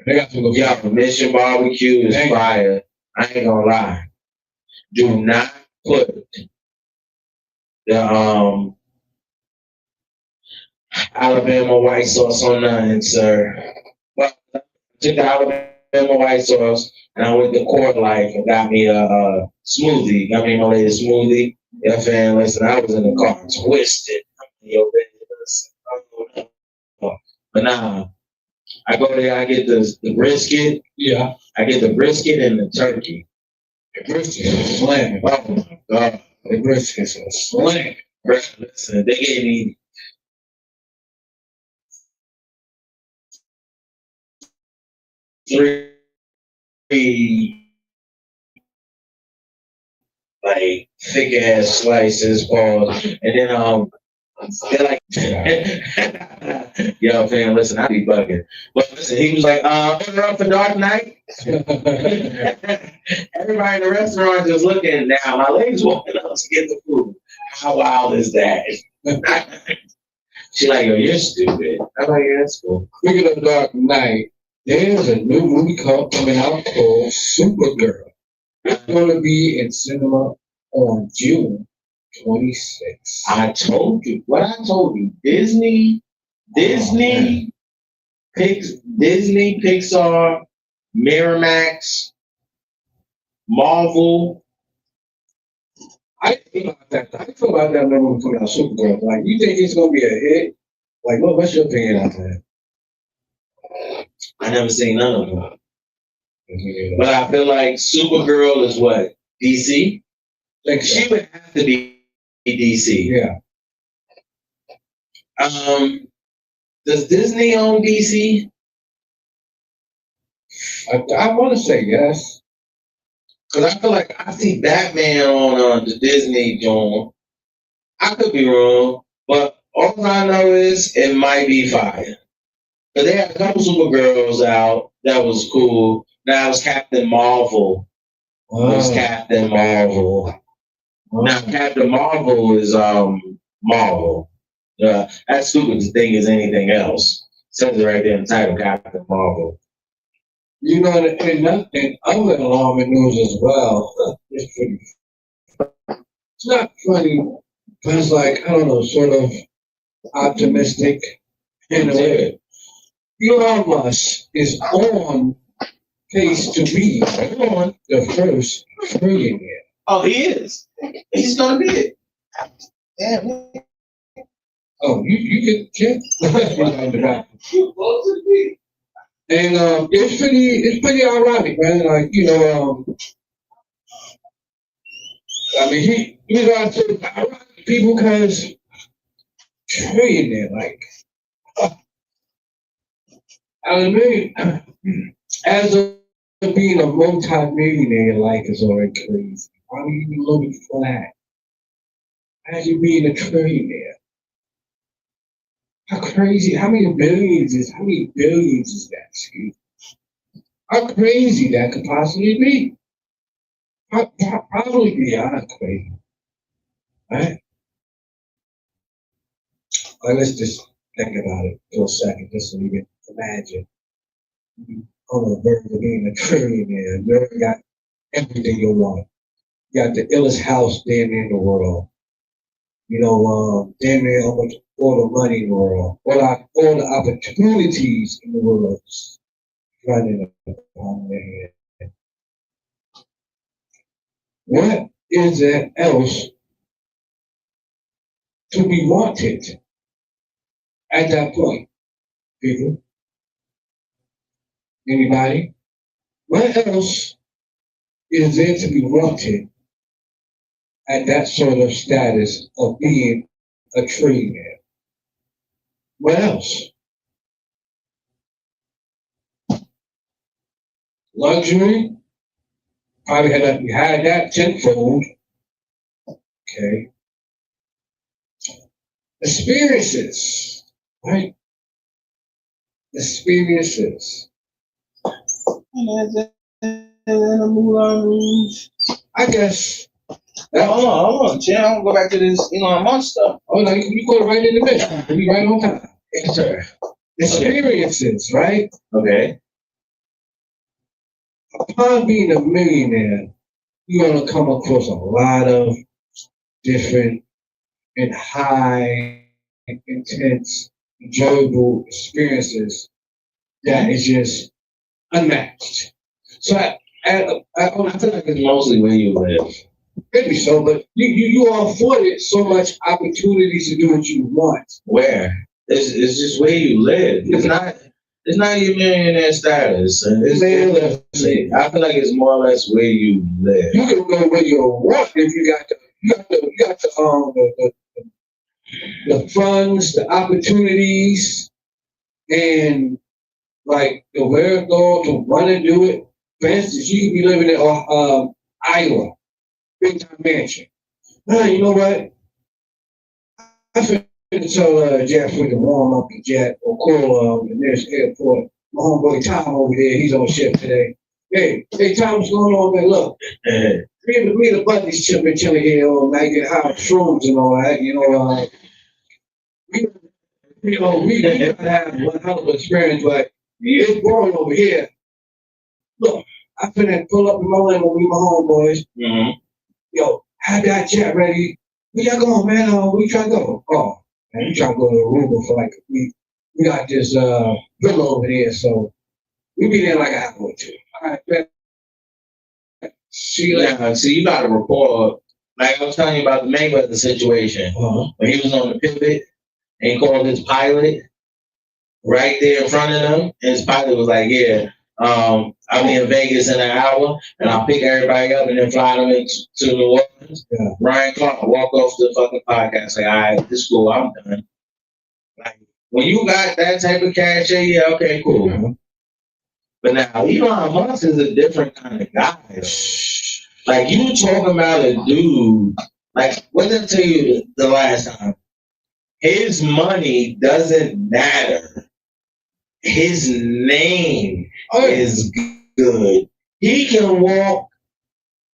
They got to go. Yo, Mission Barbecue is fire. I ain't gonna lie. Do not put the Alabama white sauce on nothing, sir. Well, I took the Alabama white sauce and I went to Court Life and got me a smoothie. Got me my latest smoothie. Yeah, fam, listen, I was in the car twisted. Yo, listen, but nah, I go there, I get the brisket. Yeah. I get the brisket and the turkey. The brisket is slamming. Oh my God. The brisket is slamming. Listen, they gave me three like thick ass slices, pause, and then they're like, yo, fam, listen, I be bugging. But listen, he was like, order up for Dark Knight. Everybody in the restaurant just looking now. My lady's walking up to get the food. How wild is that? She like, yo, you're stupid. I'm like, yeah, that's cool. Speaking of Dark Knight, there's a new movie coming out called Supergirl. It's going to be in cinema on June 26th. I told you. What I told you. Disney, Pixar, Miramax, Marvel. I feel about that. I feel about that movie coming out, Supergirl. Like, you think it's going to be a hit? Like, what's your opinion on that? I never seen none of them. But I feel like Supergirl is what? DC? Like, she would have to be DC. Yeah. Does Disney own DC? I want to say yes. Because I feel like I see Batman on the Disney joint. I could be wrong, but all I know is it might be fire. But they had a couple Supergirls out that was cool. Now it's Captain Marvel. It's Captain Marvel. Now Captain Marvel is Marvel. That's stupid to think is anything else. It says it right there in the title, Captain Marvel. You know, and other alarming news as well. It's not funny, but it's like, I don't know, sort of optimistic in a way. Elon Musk is on pace to be the first trillionaire. Oh, he is. He's gonna be it. Damn. Oh, you get and it's pretty ironic, man. Like, I mean he's also ironic people because trillionaire, like I mean as of being a multi-millionaire, life is already crazy. Why are you even looking for that? As you being a trillionaire. How crazy, how many billions is that, Steve? How crazy that could possibly be? Probably beyond crazy, right? Well, let's just think about it for a second, just so you can imagine. On the verge of being a trillionaire, you already got everything you want. You got the illest house damn near in the world. Damn near all the money in the world, all the opportunities in the world running upon their head. What is there else to be wanted at that point, people? Anybody? What else is there to be wanted at that sort of status of being a trillionaire? What else? Luxury? Probably had that tenfold. Okay. Experiences, right? Experiences. I guess. Hold on, Jim. I'm gonna go back to this Elon Musk stuff. Oh no, you go right in the middle. You right on time. Yes, sir. Experiences, right? Okay. Upon being a millionaire, you're gonna come across a lot of different and high, intense, enjoyable experiences that is just unmatched. So I feel like it's Mostly where you live. maybe so, but you are afforded so much opportunities to do what you want. Where? It's just where you live. It's not your millionaire status. I feel like it's more or less where you live. You can go where you want if you got the funds, the opportunities, and like the wherewithal to want to do it. For instance, you could be living in Iowa, big time mansion. You know what? I finna tell Jeff we can warm up the jet or call the nearest airport. My homeboy Tom over there, he's on shift today. Hey, Tom, what's going on, man? Look, me and the buddies chilling here all night, get high shrooms and all that. We gotta have one hell of an experience, but it's boring over here. Look, I finna pull up in my limo with my homeboys. Mm-hmm. Yo, have that jet ready. Where y'all going, man? We trying to go. Oh, man, we trying to go to Aruba for like a week. We got this villa over there, so we be there like an hour or two. All right, man. See you later. Yeah, see, you got to report. Like I was telling you about the Mayweather situation. When he was on the pivot and he called his pilot right there in front of him, and his pilot was like, "Yeah, I'll be in Vegas in an hour, and I'll pick everybody up and then fly them into New Orleans." Yeah. Ryan Clark walk off the fucking podcast like, "All right, this is cool, I'm done." Like when you got that type of cash, yeah, okay, cool. Mm-hmm. But now Elon Musk is a different kind of guy. Like you talking about a dude. Like what did I tell you the last time? His money doesn't matter. His name is good. He can walk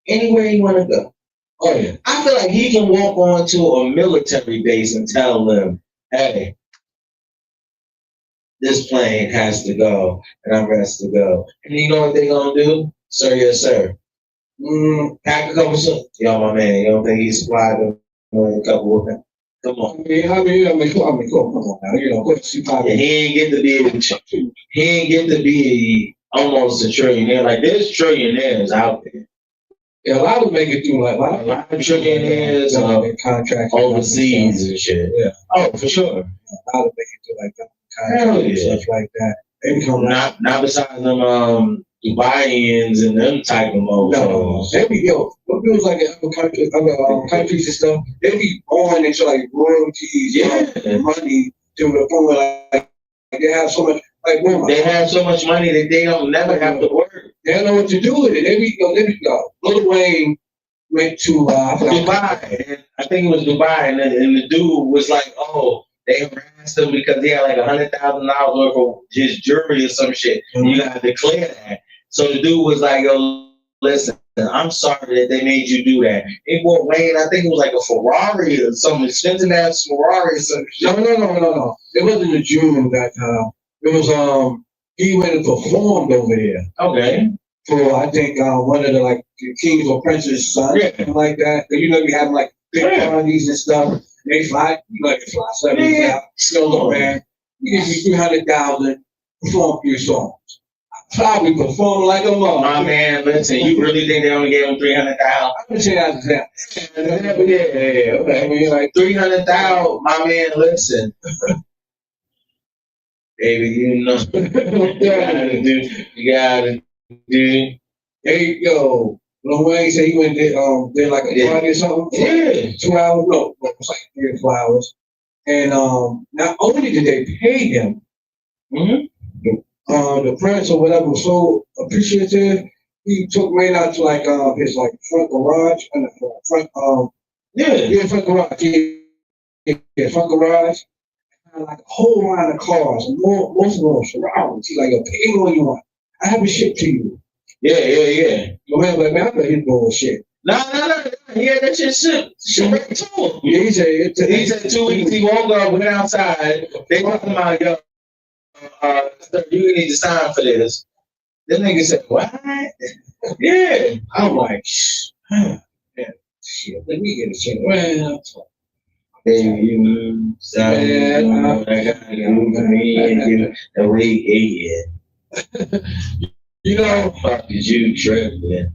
anywhere he want to go. Oh yeah. I feel like he can walk onto a military base and tell them, "Hey, this plane has to go, and I'm has to go." And you know what they're gonna do? Sir, yes, sir. Pack a couple of yo, my man. You don't think he's supplied them a couple of them? Come on. I mean, come on now. And he ain't get to be almost a trillionaire. Like there's trillionaires out there. Yeah, a lot of them make it through like A lot of trillionaires contracts overseas and shit. Yeah. Oh, for sure. A lot of them make it through like Hell contracts and yeah. stuff like that. They become Not besides them Dubaians and them type of motherfuckers. they be what dudes like in other countries and stuff, they be born into like royalties, and money to the point where like they have so much they have so much money that they don't never have to work. They don't know what to do with it. They be Lil Wayne went to Dubai. And I think it was Dubai, and the dude was like, "Oh, they harassed him because he had like $100,000 worth of his jewelry or some shit. Mm-hmm. You gotta declare that." So the dude was like, "Yo, listen, I'm sorry that they made you do that." He bought Wayne, I think it was like a Ferrari or some expensive ass Ferrari or some shit. No. It wasn't a June that it was he went and performed over there. Okay. For I think one of the kings or princes, something like that. You know, we have like big parties and stuff. They fly, they fly celebrities out. Still, man, we give you 300,000 perform your songs. Probably perform like a mother. My man, listen, you really think they only gave him 300,000? I'm gonna say that's that. Yeah, okay. I mean, like 300,000, my man, listen. Baby, you know you gotta do. Hey, yo, Lil Wayne said he went and did like a party or something. Yeah. 2 hours, no, it was like 3 or 4 hours. And not only did they pay him, the prince or whatever was so appreciative, he took Wayne out to his front garage and front front garage. Yeah, front garage. Like a whole line of cars, and most of them were Ferraris. He's like, "Yo, pick anyone you want. I have a ship to you." Yeah. Your man like, "Man, I bet he's bullshit." No. He had that shit right to him. Yeah, he said 2 weeks he woke up, went outside. They talking about, "Yo, sir, you need to sign for this." This nigga said, "What?" Yeah. I'm like, man, shit, let me get a shit. Well, Baby, you know, the way he you know, fuck is you tripping?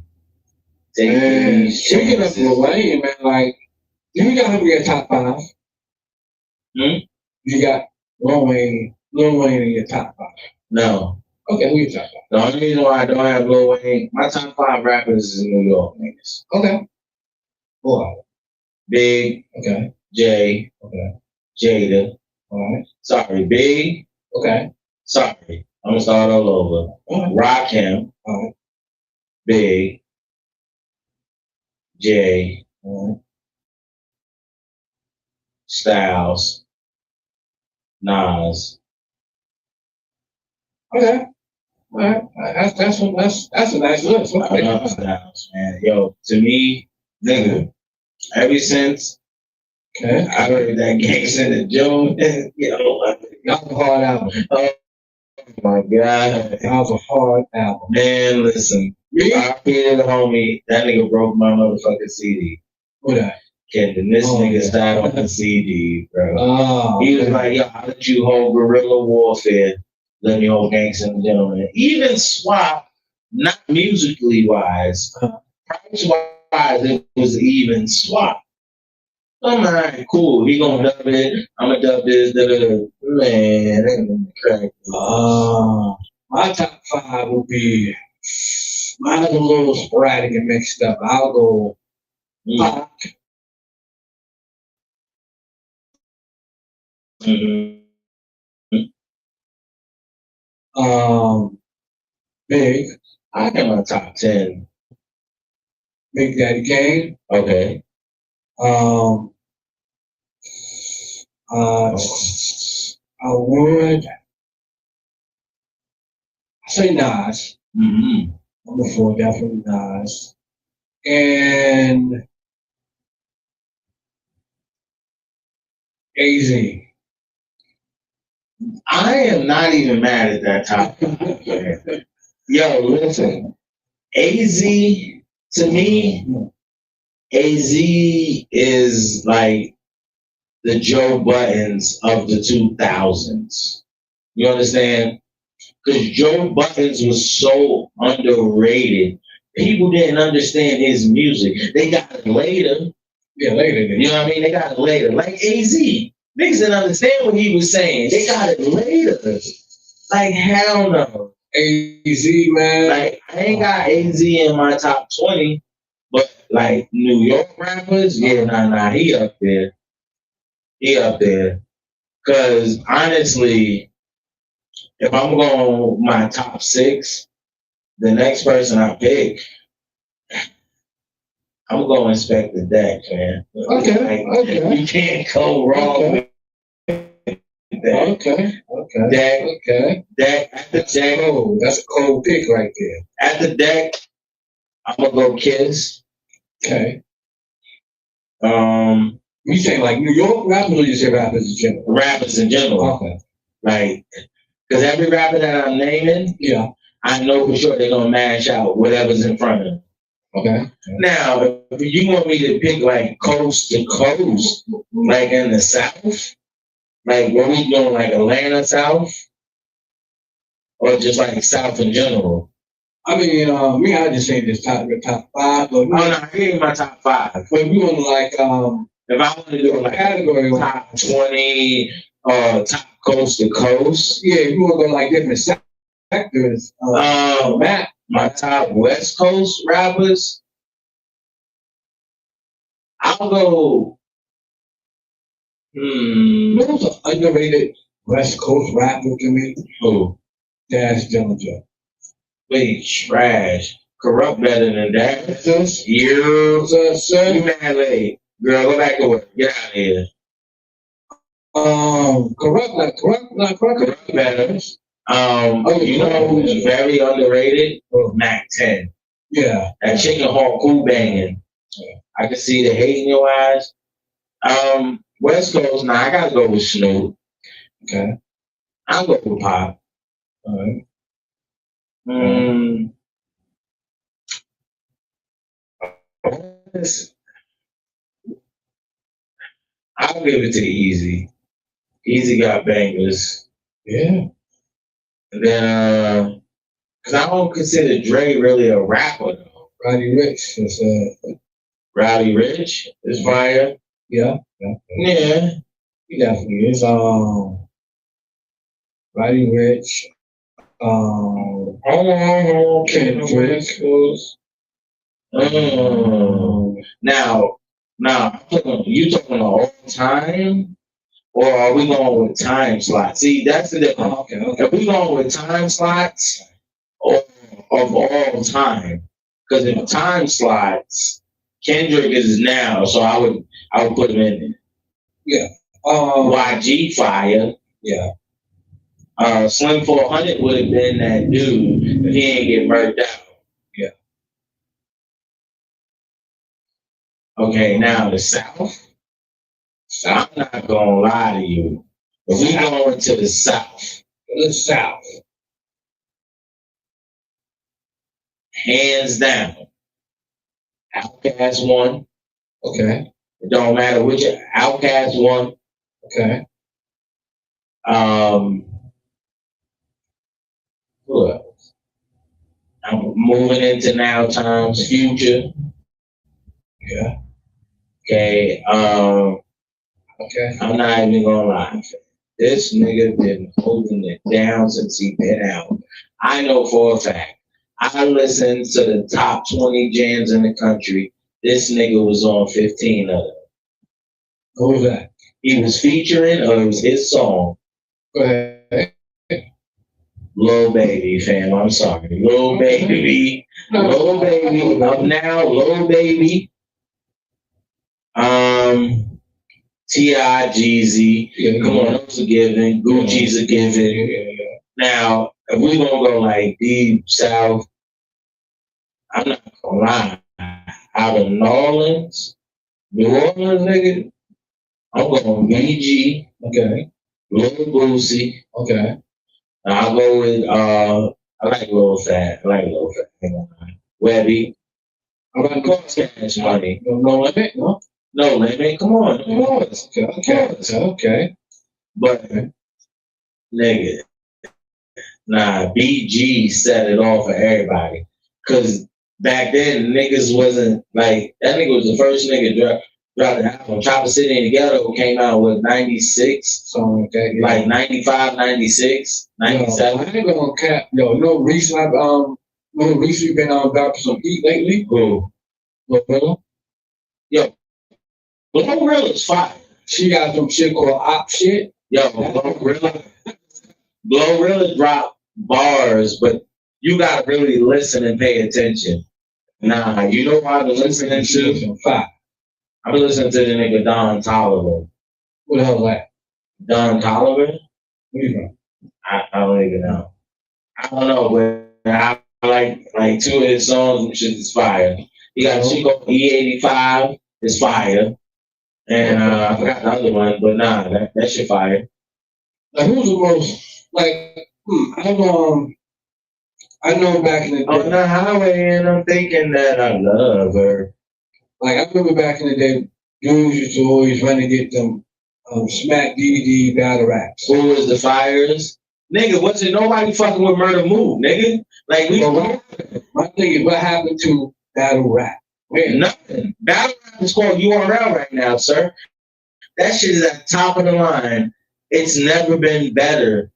Speaking of Lil Wayne, man, like, you got him in your top 5. You got Lil Wayne in your top 5. No. Okay, who your top 5? The only reason why I don't have Lil Wayne, my top 5 rappers is in New York niggas. Okay. Boy. Big. Okay. Jay. Okay. Jada. All right. Sorry, Big. Okay. Sorry. I'm gonna start all over. All right. Rakim. All right. Big. Jay. All right. Styles. Nas. Okay. All right. That's a nice list. I love Styles, man. Yo, to me, nigga, ever since I heard that Gangsta in the June, yo, that was a hard album. Oh my God. That was a hard album. Man, listen. I created a homie, that nigga broke my motherfucking CD. What that? Kendon, this nigga died on the CD, bro. Oh, he was like, "Yo, how did you hold guerrilla warfare? Let me hold Gangsta and Gentleman." Even Swap, not musically wise, price wise, it was even Swap. I'm like, cool. He gonna dub it. I'm gonna dub this. Man, that nigga crack. My top 5 would be, mine is a little sporadic and mixed up. I'll go Pac. Big. I got my top 10. Big Daddy Kane. Okay. I would say Nas. Number 4, definitely Nas. And AZ. I am not even mad at that top. Yo, listen. AZ, to me, AZ is like the Joe Buttons of the 2000s. You understand? Because Joe Buttons was so underrated people didn't understand his music. They got it later. Yeah, later. You know what I mean? They got it later. Like AZ. Niggas didn't understand what he was saying. They got it later. Like, hell no. AZ, man. Like, I ain't got AZ in my top 20, but like New York rappers, yeah, nah, he up there. He up there. Cause honestly, if I'm going my top 6, the next person I pick, I'm going Inspector Deck, man. Okay, okay. You can't go wrong with that. Okay. Deck at the deck. Oh, that's a cold pick right there. At the deck, I'm gonna go Kiss. Okay. You saying like New York rappers, or you say rappers in general? Rappers in general. Okay. Like, because every rapper that I'm naming, yeah, I know for sure they're gonna mash out whatever's in front of them. Okay. Now, if you want me to pick like coast to coast, like in the South, like what we doing, like Atlanta South, or just like South in general? I mean, I just say this top 5, but no, I gave you my top 5. But we want to like, if I want to do like category top 20, top coast to coast, yeah, we want to go like different sectors. Matt, my top West Coast rappers, I'll go. Those are underrated West Coast rappers to me. Who? Dash Dillinger. Wait, trash. Corrupt better than that. Just you, sir. You mad late. Girl, go back to work. Get out of here. Corrupt better. You know who's very underrated? Mac 10. Yeah. That chicken hawk cool banging. Yeah. I can see the hate in your eyes. West Coast, nah, I gotta go with Snoop. Okay. I'll go with Pop. All right. I'll give it to Easy. Easy got bangers. Yeah. And then, because I don't consider Dre really a rapper, though. Roddy Ricch is Roddy Ricch is fire. Yeah. He definitely is. Roddy Ricch. Kendrick. Now, you talking all time, or are we going with time slots? See, that's the difference. Okay. If we going with time slots or of all time, because in time slots, Kendrick is now, so I would put him in there. Yeah. YG fire. Yeah. Slim 400 would have been that dude if he ain't get murked out. Yeah. Okay, now the South. I'm not gonna lie to you. If we going to the South. Hands down. Outkast 1. Okay. It don't matter which. Outkast 1. Okay. Who else? I'm moving into now times. Future. Yeah. Okay. Okay. I'm not even gonna lie. This nigga been holding it down since he been out. I know for a fact. I listened to the top 20 jams in the country. This nigga was on 15 of them. Who was that? He was featuring, or it was his song. Go ahead. Lil Baby, fam. I'm sorry. Lil Baby. Lil Baby. Up now, Lil Baby. T.I. Jeezy. Yeah, come on, those are given. Gucci's a given. Yeah. Now, if we gonna go like deep south, I'm not gonna lie. Out of New Orleans, nigga, I'm going BG. Okay. Lil Boosie. Okay. I'll go with I like Lil Fat. Webby. I like Cost Cash Money. No limit, no? No limit. Come on, of course. Okay. But nigga, nah, BG set it off for everybody. Cause back then, niggas wasn't like, that nigga was the first nigga dropped the album. Chopper City and Together came out with 96, Something like that. Yeah. like 95, 96, 97. Yo, I ain't gonna cap. Yo, no reason Reese been on dropping some heat lately. Who? Glorilla. Yo, Glorilla's fire. She got some shit called op shit. Yo, Glorilla dropped bars, but you gotta really listen and pay attention. Nah, you know what I've been listening to? Some fire. I've been listening to the nigga Don Toliver. What the hell is that? Don Toliver? What you know? I don't even know. I don't know, but I like two of his songs and shit is fire. He got Chico E85 is fire. And I forgot the other one, but nah, that shit fire. Like who's the most like I know back in the day. On the highway and I'm thinking that I love her. Like I remember back in the day, dudes used to always run to get them smack DVD battle raps. Who was the fires? Nigga, wasn't nobody fucking with Murder Move, nigga? Like we my thing is what happened to battle rap? Man. Nothing. Battle rap is called URL right now, sir. That shit is at the top of the line. It's never been better.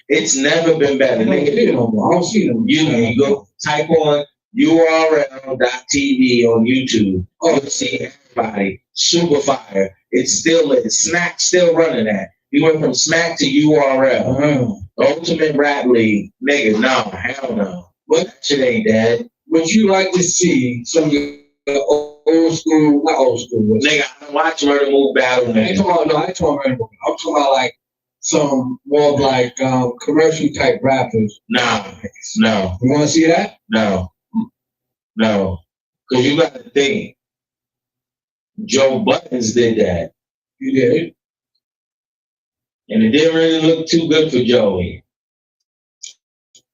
It's never been better. I don't see it no more. I don't see them. You go type on URL.tv on YouTube. You'll see everybody. Super fire. It's still lit. Smack still running that. You went from Smack to URL. The Ultimate Rap League. Nigga, no. Hell no. What? That shit ain't dead. Would you like to see some of the old school, not old school, nigga, I don't watch Murder Move battle. I ain't talking about Murder Move. I'm talking about like some more like commercial type rappers. No. You want to see that? No. Because you got to think. Joe Buttons did that. You did. And it didn't really look too good for Joey.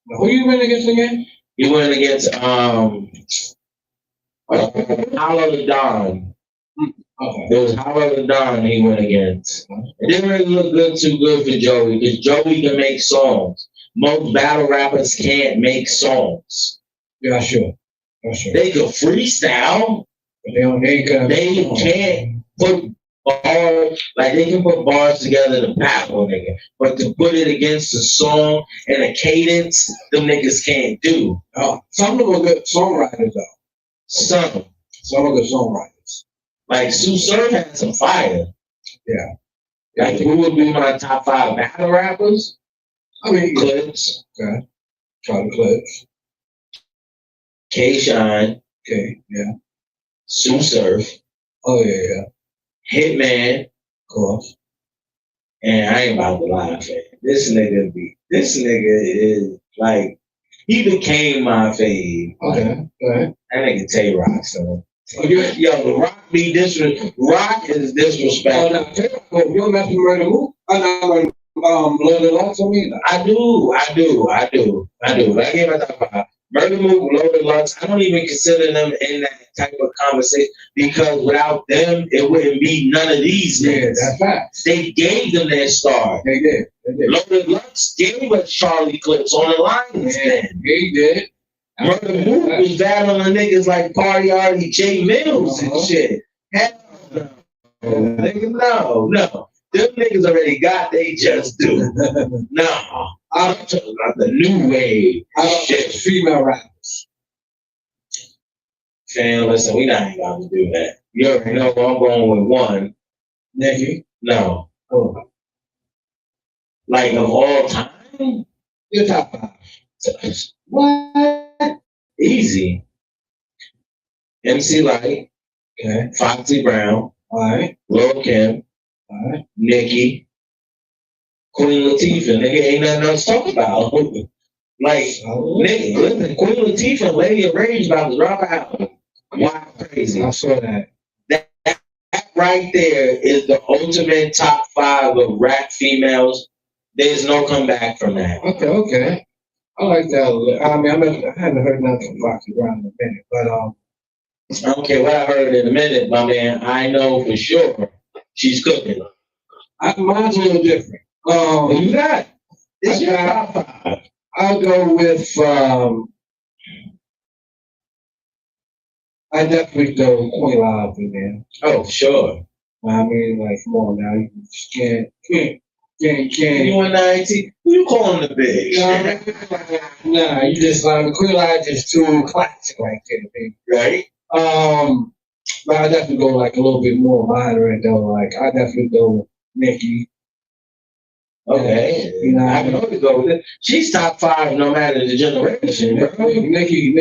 Who you went against again? He went against Hollow the Don. Okay. There was Hollow the Don he went against. It didn't really look too good for Joey because Joey can make songs. Most battle rappers can't make songs. Yeah, sure. They can freestyle. But they can't put bars, like they can put bars together to battle, nigga. But to put it against a song and a cadence, them niggas can't do. Some of them are good songwriters though. Some are good songwriters. Like Sue Surf had some fire. Yeah. Like who would be my top 5 battle rappers? I mean Clips. Okay. Charlie Clips. K-Shine. Okay, yeah. Sue Surf. Oh yeah. Hitman. Of course. And I ain't about to lie, man. This nigga is like, he became my fave. Okay. That nigga Tay-Rock, son. Yo, the Rock be Rock is disrespectful. You don't mess with Murder Move? Loaded Lux, I do. I gave my top 5. Murder Move, Loaded Lux, I don't even consider them in that type of conversation because without them, it wouldn't be none of these niggas. Yeah, that's facts. They gave them their star. They did. Loaded Lux gave us Charlie Clips on the line. Yeah, they did. Murder Move was battling the niggas like Party Artie, Jay Mills and shit. Hell no. Nigga, no. Them niggas already got, they just do. No. I'm talking about the new wave. Shit. Female rappers. Fam, listen, we not even about to do that. You already know I'm going with one. Nicki? No. Oh. Like of all time? Your top 5. What? Easy. MC Lyte. Okay. Foxy Brown. Alright. Lil' Kim. Alright. Nicki. Queen Latifah. Nigga, ain't nothing else to talk about. Like, nigga, listen, Queen Latifah and Lady of Rage about to drop out. Wow, crazy. I saw that. That right there is the ultimate top 5 of rap females. There's no comeback from that. Okay. I like that. I mean, I haven't heard nothing from Foxy Brown in a minute, but I don't care what I heard in a minute, my man. I know for sure she's cooking. Mine's a little different. You got it. It's your top 5. I'll go with I definitely go Queen Live in there. Oh, for sure. I mean, like, come on now, you just can't. You and 19, who you calling the bitch? You know what I mean? Nah, you just Queen Live just too classic right there, baby. Right? But I definitely go like a little bit more moderate though. Like I definitely go Nicki. Okay. You know, I can always go with it. She's top 5 no matter the generation, bro. Nicki.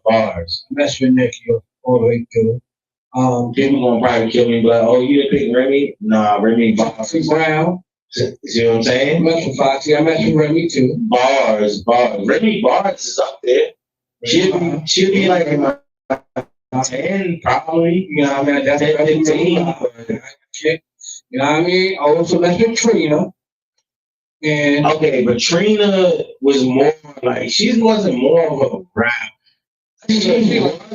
Bars. Mess with Nicki all the way through. People gonna probably kill me, but oh, you didn't pick Remy? Nah, Remy bars. Foxy Brown. See what I'm I saying? mess with Foxy. I mess with Remy too. Bars. Remy Bars is up there. She'll be like in my 10, probably. You know what I mean? That's 10, 15. You know what I mean? I also mess with Trina. And okay, but Trina was more like, she wasn't more of a rap. she like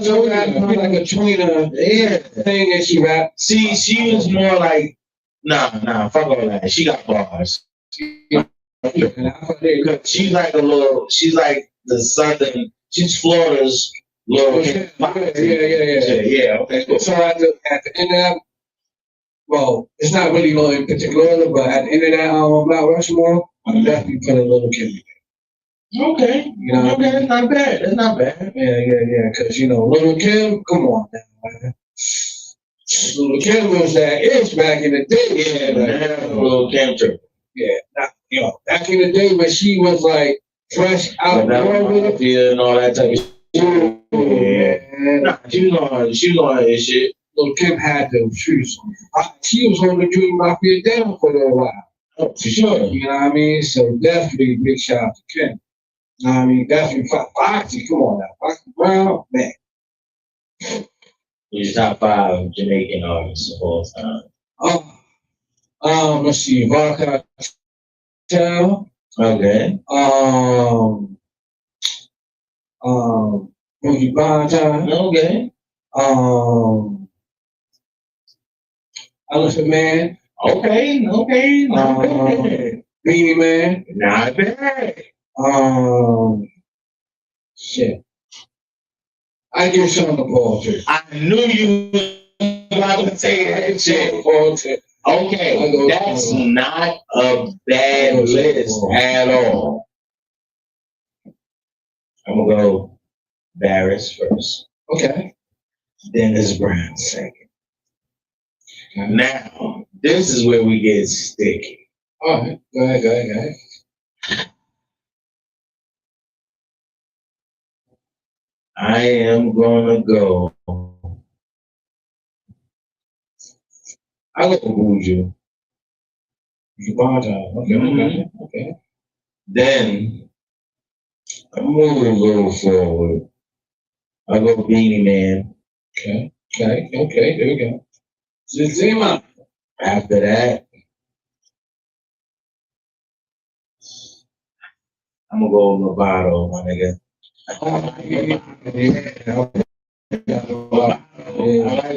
a Trina thing that she rap. See, she was more like, nah, fuck all that. She got bars. She's like she's like the southern, she's Florida's little. Yeah. Okay, cool. So at the end of that, well, it's not really going in particular order, but at the end of that Mount Rushmore, I'm definitely put a little Kim. Okay. You know, okay, that's not bad. That's not bad. Yeah. Because Little Kim, come on now, man. Little Kim was that itch back in the day. Yeah, Little Kim too. Yeah, back in the day when she was like fresh out with it and all that type of shit. Yeah. Nah, she was on his shit. Little Kim had those shoes. She was on the Junior Mafia down for a little while. Oh, for sure. You know what I mean? So definitely big shout out to Kim. You know what I mean? Definitely Foxy. Come on now. Foxy Brown, man. He's top 5 Jamaican artists of all time. Let's see. Vodka Tell. Okay. Boogie Bonton. Okay. Elephant Man. Okay. Beanie Man. Not bad. Shit. I give Sean the ball too. I knew you were about to say that shit. Okay, that's not a bad list at all. I'm gonna go Barris first. Okay. Dennis Brown second. Now, this is where we get sticky. All right. Go ahead. I am gonna go. I'll go Buju. Okay. Then I'm moving a little forward. I'll go Beanie Man. Okay. There we go. Zima. After that, I'm gonna go Lovato, my nigga. I like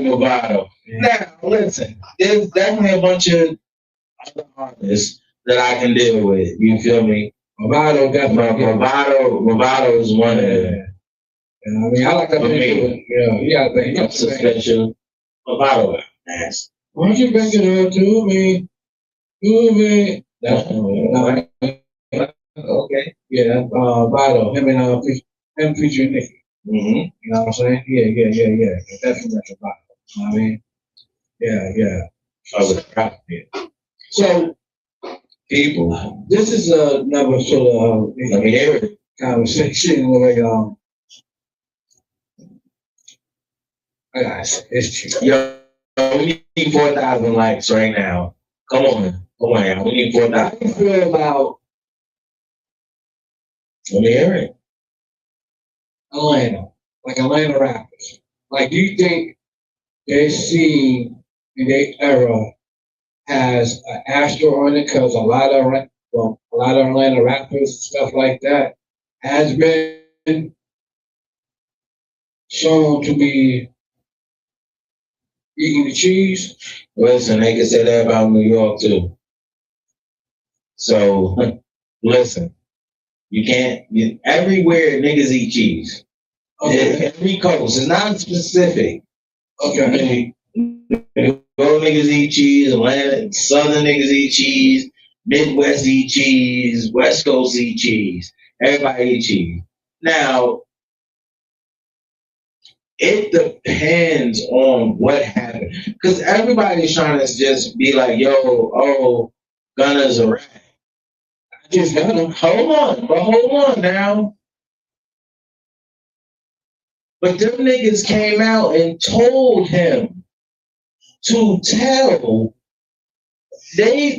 Lovato. Now, listen, there's definitely a bunch of other artists that I can deal with. You feel me? Lovato is one of them. I mean, I like that. For me. Yeah, That's a special. Lovato, nasty. Why don't you bring it up to me? Okay. Yeah, Vado, him featuring Nicki. Mm-hmm. You know what I'm saying? Yeah. Definitely Metro Vado. You know what I mean? Yeah. So, people, this is another sort of conversation where I got history. Yo, we need 4,000 likes right now. Come on, we need 4,000. How do you feel about Let me hear it. Atlanta rappers? Like, do you think their scene in their era has an asterisk on it? Because a lot of Atlanta rappers, stuff like that, has been shown to be eating the cheese. Listen, they can say that about New York too. So, listen, You can't. Everywhere niggas eat cheese. Okay. Every coast. It's not specific. Okay. Go niggas eat cheese. Atlanta, Southern niggas eat cheese. Midwest eat cheese. West Coast eat cheese. Everybody eat cheese. Now, it depends on what happened. Because everybody's trying to just be like, yo, oh, Gunna's a rat. Just Gunna. Hold on now. But them niggas came out and told him to tell. They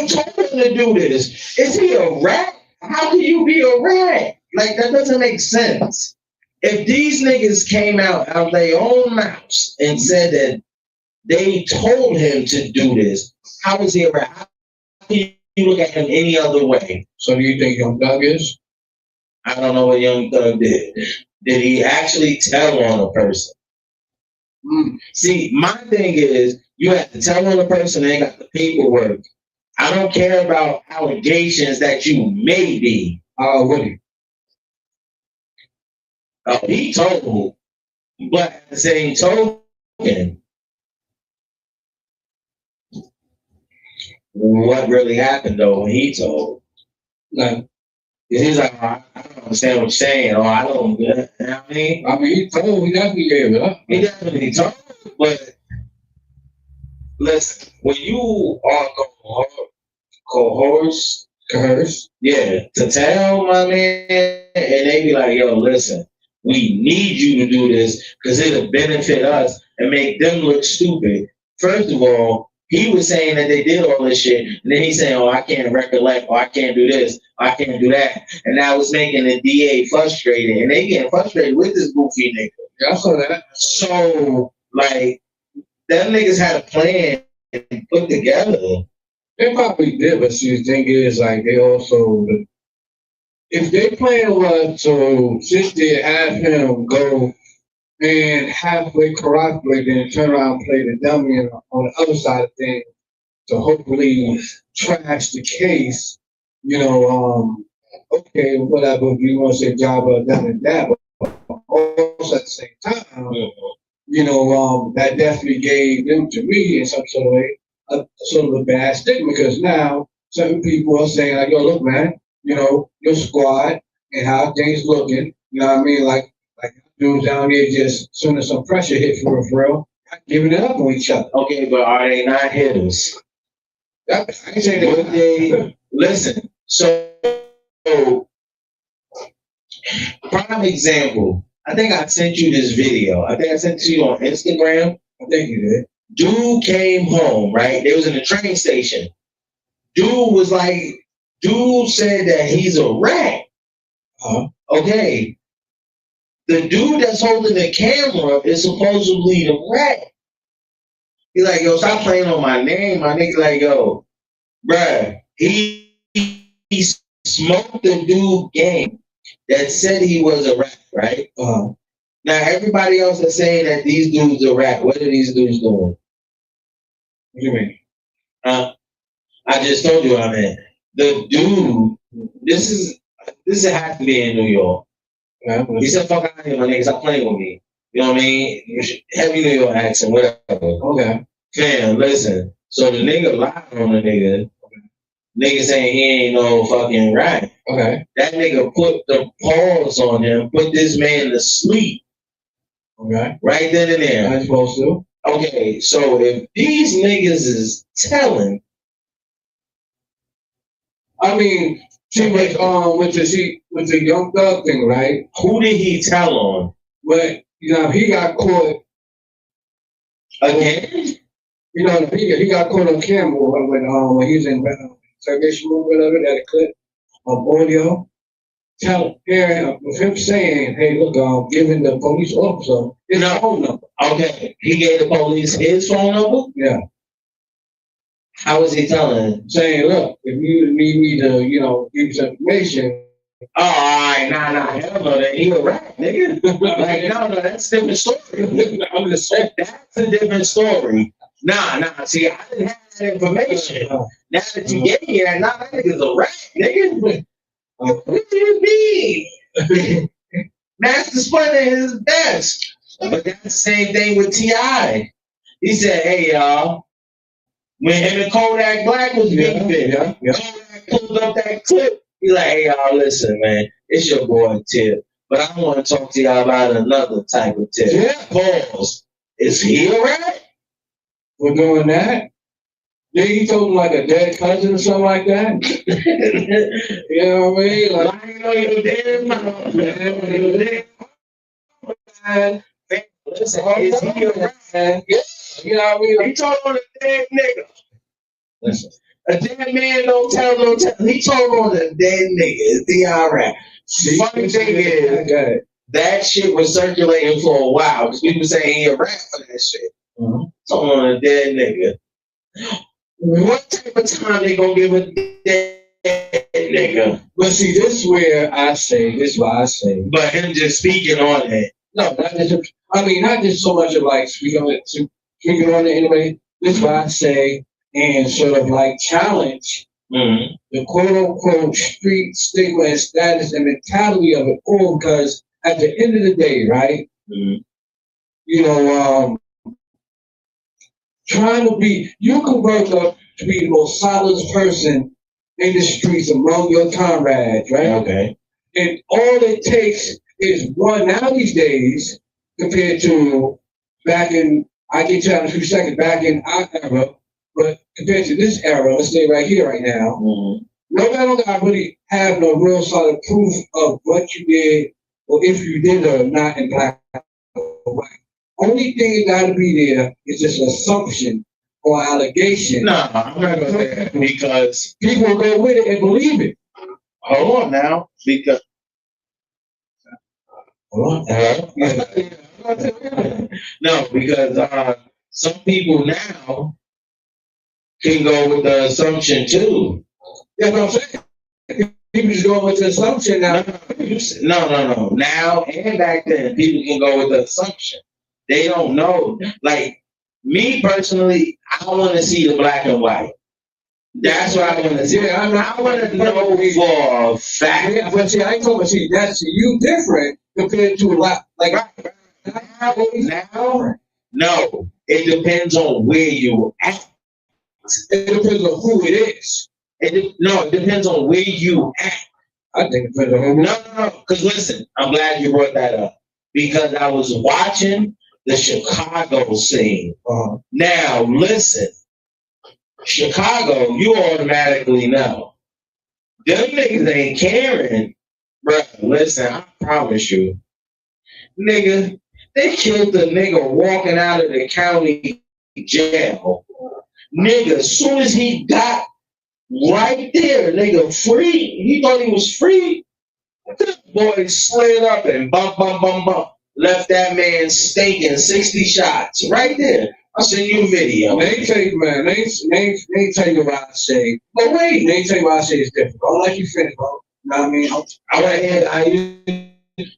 told him to do this. Is he a rat? How can you be a rat? Like, that doesn't make sense. If these niggas came out of their own mouths and said that they told him to do this, how is he a rat? How can you look at him any other way? So do you think Young Thug is? I don't know what Young Thug did. Did he actually tell on a person? See, my thing is, you have to tell on a person and they got the paperwork. I don't care about allegations that you may be. What he? He told, but at the same token, what really happened though when he told? Like, He's like, oh, I don't understand what you're saying, or I don't, you know what I mean? he told, he definitely gave it up. He definitely told, but listen, when you are coerced, yeah, to tell my man, and they be like, yo, listen, we need you to do this because it'll benefit us and make them look stupid. First of all, he was saying that they did all this shit, and then he's saying, oh, I can't recollect, or I can't do this, or I can't do that. And that was making the DA frustrated, and they getting frustrated with this goofy nigga. Yeah, I saw that. So, like, them niggas had a plan put together. They probably did, but see, the thing is, like, they also, if their plan was to sit there, have him go and halfway corroborate and turn around and play the dummy on the other side of things to hopefully trash the case, okay, whatever, you want to say job well done and that, but also at the same time, that definitely gave them, to me, in some sort of way, a sort of a bad stigma, because now certain people are saying, like, yo, look, man, your squad and how things looking, you know what I mean? Like dudes down there just as soon as some pressure hit for real, giving it up on each other. Okay, but are they not hitters? I ain't saying that. They listen. So, prime example. I think I sent you this video. I think I sent it to you on Instagram. I think you did. Dude came home, right? They was in the train station. Dude said that he's a rat. Okay. The dude that's holding the camera is supposedly the rat. He's like, yo, stop playing on my name. My nigga like, yo, bruh, he smoked the dude game that said he was a rat, right? Now everybody else is saying that these dudes are rat. What are these dudes doing? What do you mean? I just told you what I meant. The dude, this has to be in New York. Yeah, he said, fuck out of here, my nigga, stop playing with me. You know what I mean? Heavy New York accent, whatever. Okay. Fam, listen. So the nigga lied on the nigga. Nigga saying he ain't no fucking rat. Okay. That nigga put the pause on him, put this man to sleep. Okay. Right then and there. I'm supposed to. Okay, so if these niggas is telling, I mean, she was with the Young Thug thing, right? Who did he tell on? But he got caught again. He got caught on camera when he was in interrogation room, whatever, that clip of audio. With him saying, "Hey, look, giving the police officer his phone number." Okay, he gave the police his phone number. Yeah. How was he telling him? Saying, "Look, if you need me to, give you some information." Oh, all right, nah, hell no, that he a rat, nigga. Like, no, that's a different story. I'm just saying, that's a different story. Nah, see, I didn't have that information. Now that you gave me that, that nigga's a rat, nigga. What do you mean? Master Splinter is best. But that's the same thing with T.I. He said, hey, y'all, when him and Kodak Black was beefing, Kodak pulled up that clip. He like, hey, y'all, listen, man, it's your boy Tip. But I want to talk to y'all about another type of Tip. Yeah. Pause. Is he a rat? For doing that? Then he told him like a dead cousin or something like that. You know what I mean? Like, I ain't know your damn mouth, man. Man, listen, is he a rat? yeah. You know what I mean? He told on a dead nigga. Listen, a dead man don't tell no tell. He told on a dead nigga. It's the rat. Funny thing is, that shit was circulating for a while because people saying he a rat for that shit. Told on a dead nigga. What type of time they gonna give a dead nigga? But see, this is where I say, this is why I say. But him just speaking on it. No, not just, I mean, not just so much of like speaking on it anyway. This is why I say, and sort of like challenge the quote unquote street stigma and status and mentality of it all, because at the end of the day, right? You know, trying to be, you can work up to be the most solid person in the streets among your comrades, right? Okay. And all it takes is one now these days compared to back in, I can tell in a few seconds, back in our era, but compared to this era, let's stay right here, right now, nobody don't got really have no real solid proof of what you did or if you did or not in black or white. Only thing that got to be there is just assumption or allegation. No, I'm not going to say that because people will go with it and believe it. Hold on now, because no, because some people now can go with the assumption too. That's what I'm saying. People just going with the assumption now. No. Now and back then, people can go with the assumption. They don't know. Like me personally, I want to see the black and white. That's what I want to see. Yeah, I want to know for a fact. Yeah, but see, I ain't talking about, see, that's you different compared to a lot. Like, now, no, it depends on where you at. It depends on who it is. It depends on where you at. I think it depends on who. No. Because listen, I'm glad you brought that up because I was watching the Chicago scene. Now, listen, Chicago, you automatically know. Them niggas ain't caring. Bro, listen, I promise you. Nigga, they killed the nigga walking out of the county jail. Nigga, as soon as he got right there, nigga, free, he thought he was free. The boy slid up and bump. Left that man stinking 60 shots right there. I'll send you a video. They ain't tell you, man. They ain't tell you what I say. But wait, they ain't tell you what I say is different. I'll let you finish, bro. You know what I mean? I want to hear.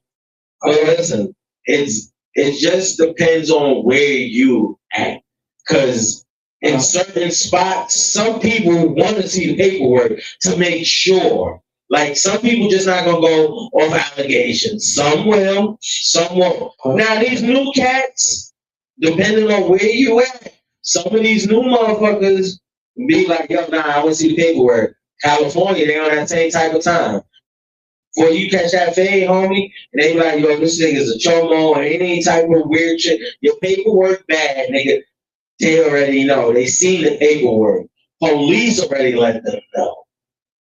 But listen, it just depends on where you at. Because in certain spots, some people want to see the paperwork to make sure. Like, some people just not going to go off allegations. Some will, some won't. Now, these new cats, depending on where you at, some of these new motherfuckers be like, yo, nah, I want to see the paperwork. California, they on that same type of time. Before you catch that fade, homie, and they be like, yo, this nigga's a chomo or any type of weird shit. Your paperwork bad, nigga. They already know. They seen the paperwork. Police already let them know.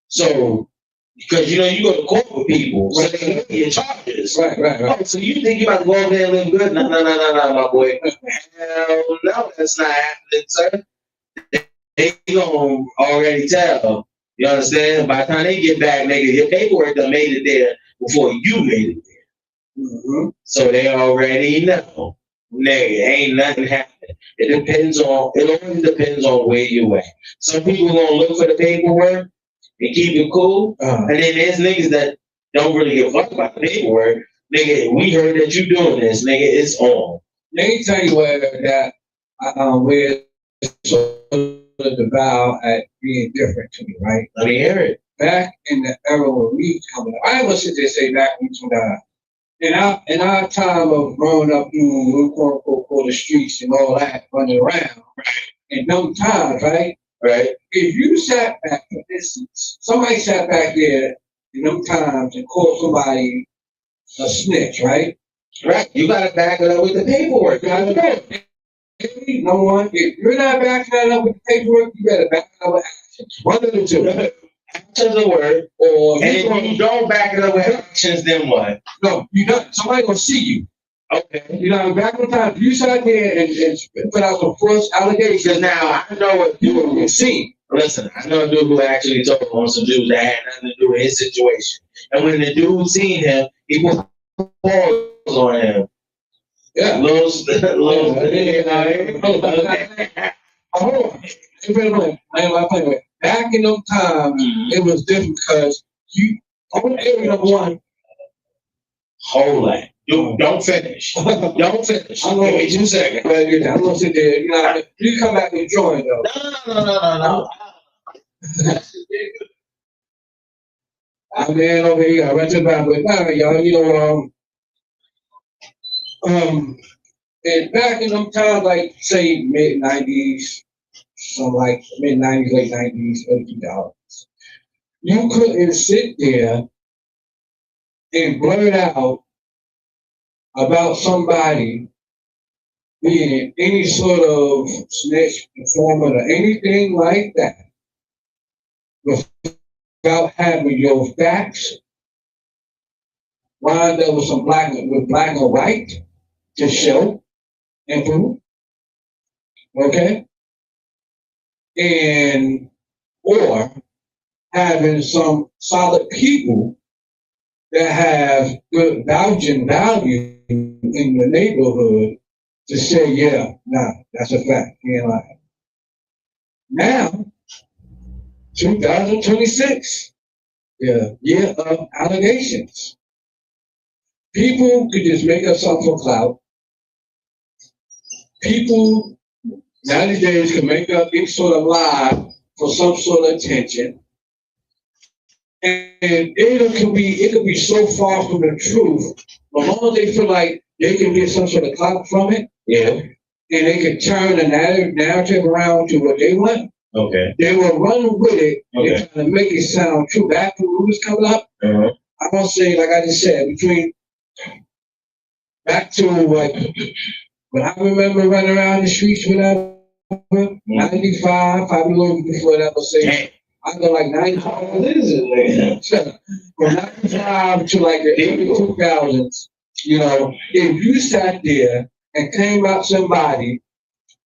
So, because, you know, you go to court with people, so they look at your charges. Right. Oh, so you think you about to go over there and live good? No, my boy. Hell no, that's not happening, sir. They gonna already tell. You understand? By the time they get back, nigga, your paperwork done made it there before you made it there. So they already know. Nigga, ain't nothing happening. It only depends on where you at. Some people gonna look for the paperwork and keep it cool. And then there's niggas that don't really give a fuck about the paperwork. Nigga, we heard that you doing this, nigga, it's on. Let me tell you where it's the vow at being different to me, right? Let me hear it. back in the era when we was coming up, I ain't gonna sit there and say back when we was coming up. In our time of growing up through quote unquote for the streets and all that, running around, in them times, right? Right. If you sat back, for instance, somebody sat back there in them times and called somebody a snitch, right? Right. You gotta back it up with the paperwork. No one, if you're not backing that up with the paperwork, you better back it up with actions. One of the two. Actions a word. Or And if you don't back it up with actions, then what? no, you don't. Somebody gonna see you. Okay. You know, back in the time, if you sat there and put out some false allegations, Because now I know what you will be seen. Listen, I know a dude who actually told on some dudes that had nothing to do with his situation. And when the dude seen him, he put balls on him. Yeah. Little, Hold on. Back in them times, it was different because you on area number one. Hold on. Don't finish. Don't finish. I'm Give gonna me 2 seconds. I'm gonna sit there. You know, you come back and join though. No. I mean, over here, I went to the back, but nah, y'all, you know, and back in them times, like say mid '90s, some like mid '90s, late '90s, early 2000s, you couldn't sit there and blurt out about somebody being any sort of snitch, informant, or anything like that without having your facts lined up with some black and white to show and prove. Okay? And or having some solid people that have good vouching value in the neighborhood to say, yeah, nah, that's a fact. You ain't lying. Now, 2026, the year of allegations. People could just make up something for clout. People nowadays can make up any sort of lie for some sort of attention. And it could be so far from the truth, but as long as they feel like they can get some sort of clout from it, Yeah. and they can turn the narrative around to what they want, Okay. they will run with it Okay. and try to make it sound true. Back when we was coming up, Uh-huh. I want to say, like I just said, back to like when I remember running around the streets, whatever, 95, probably a little before that, but say, I go like 95. What is it, man? From 95 to like the early 2000s, you know, if you sat there and came out somebody,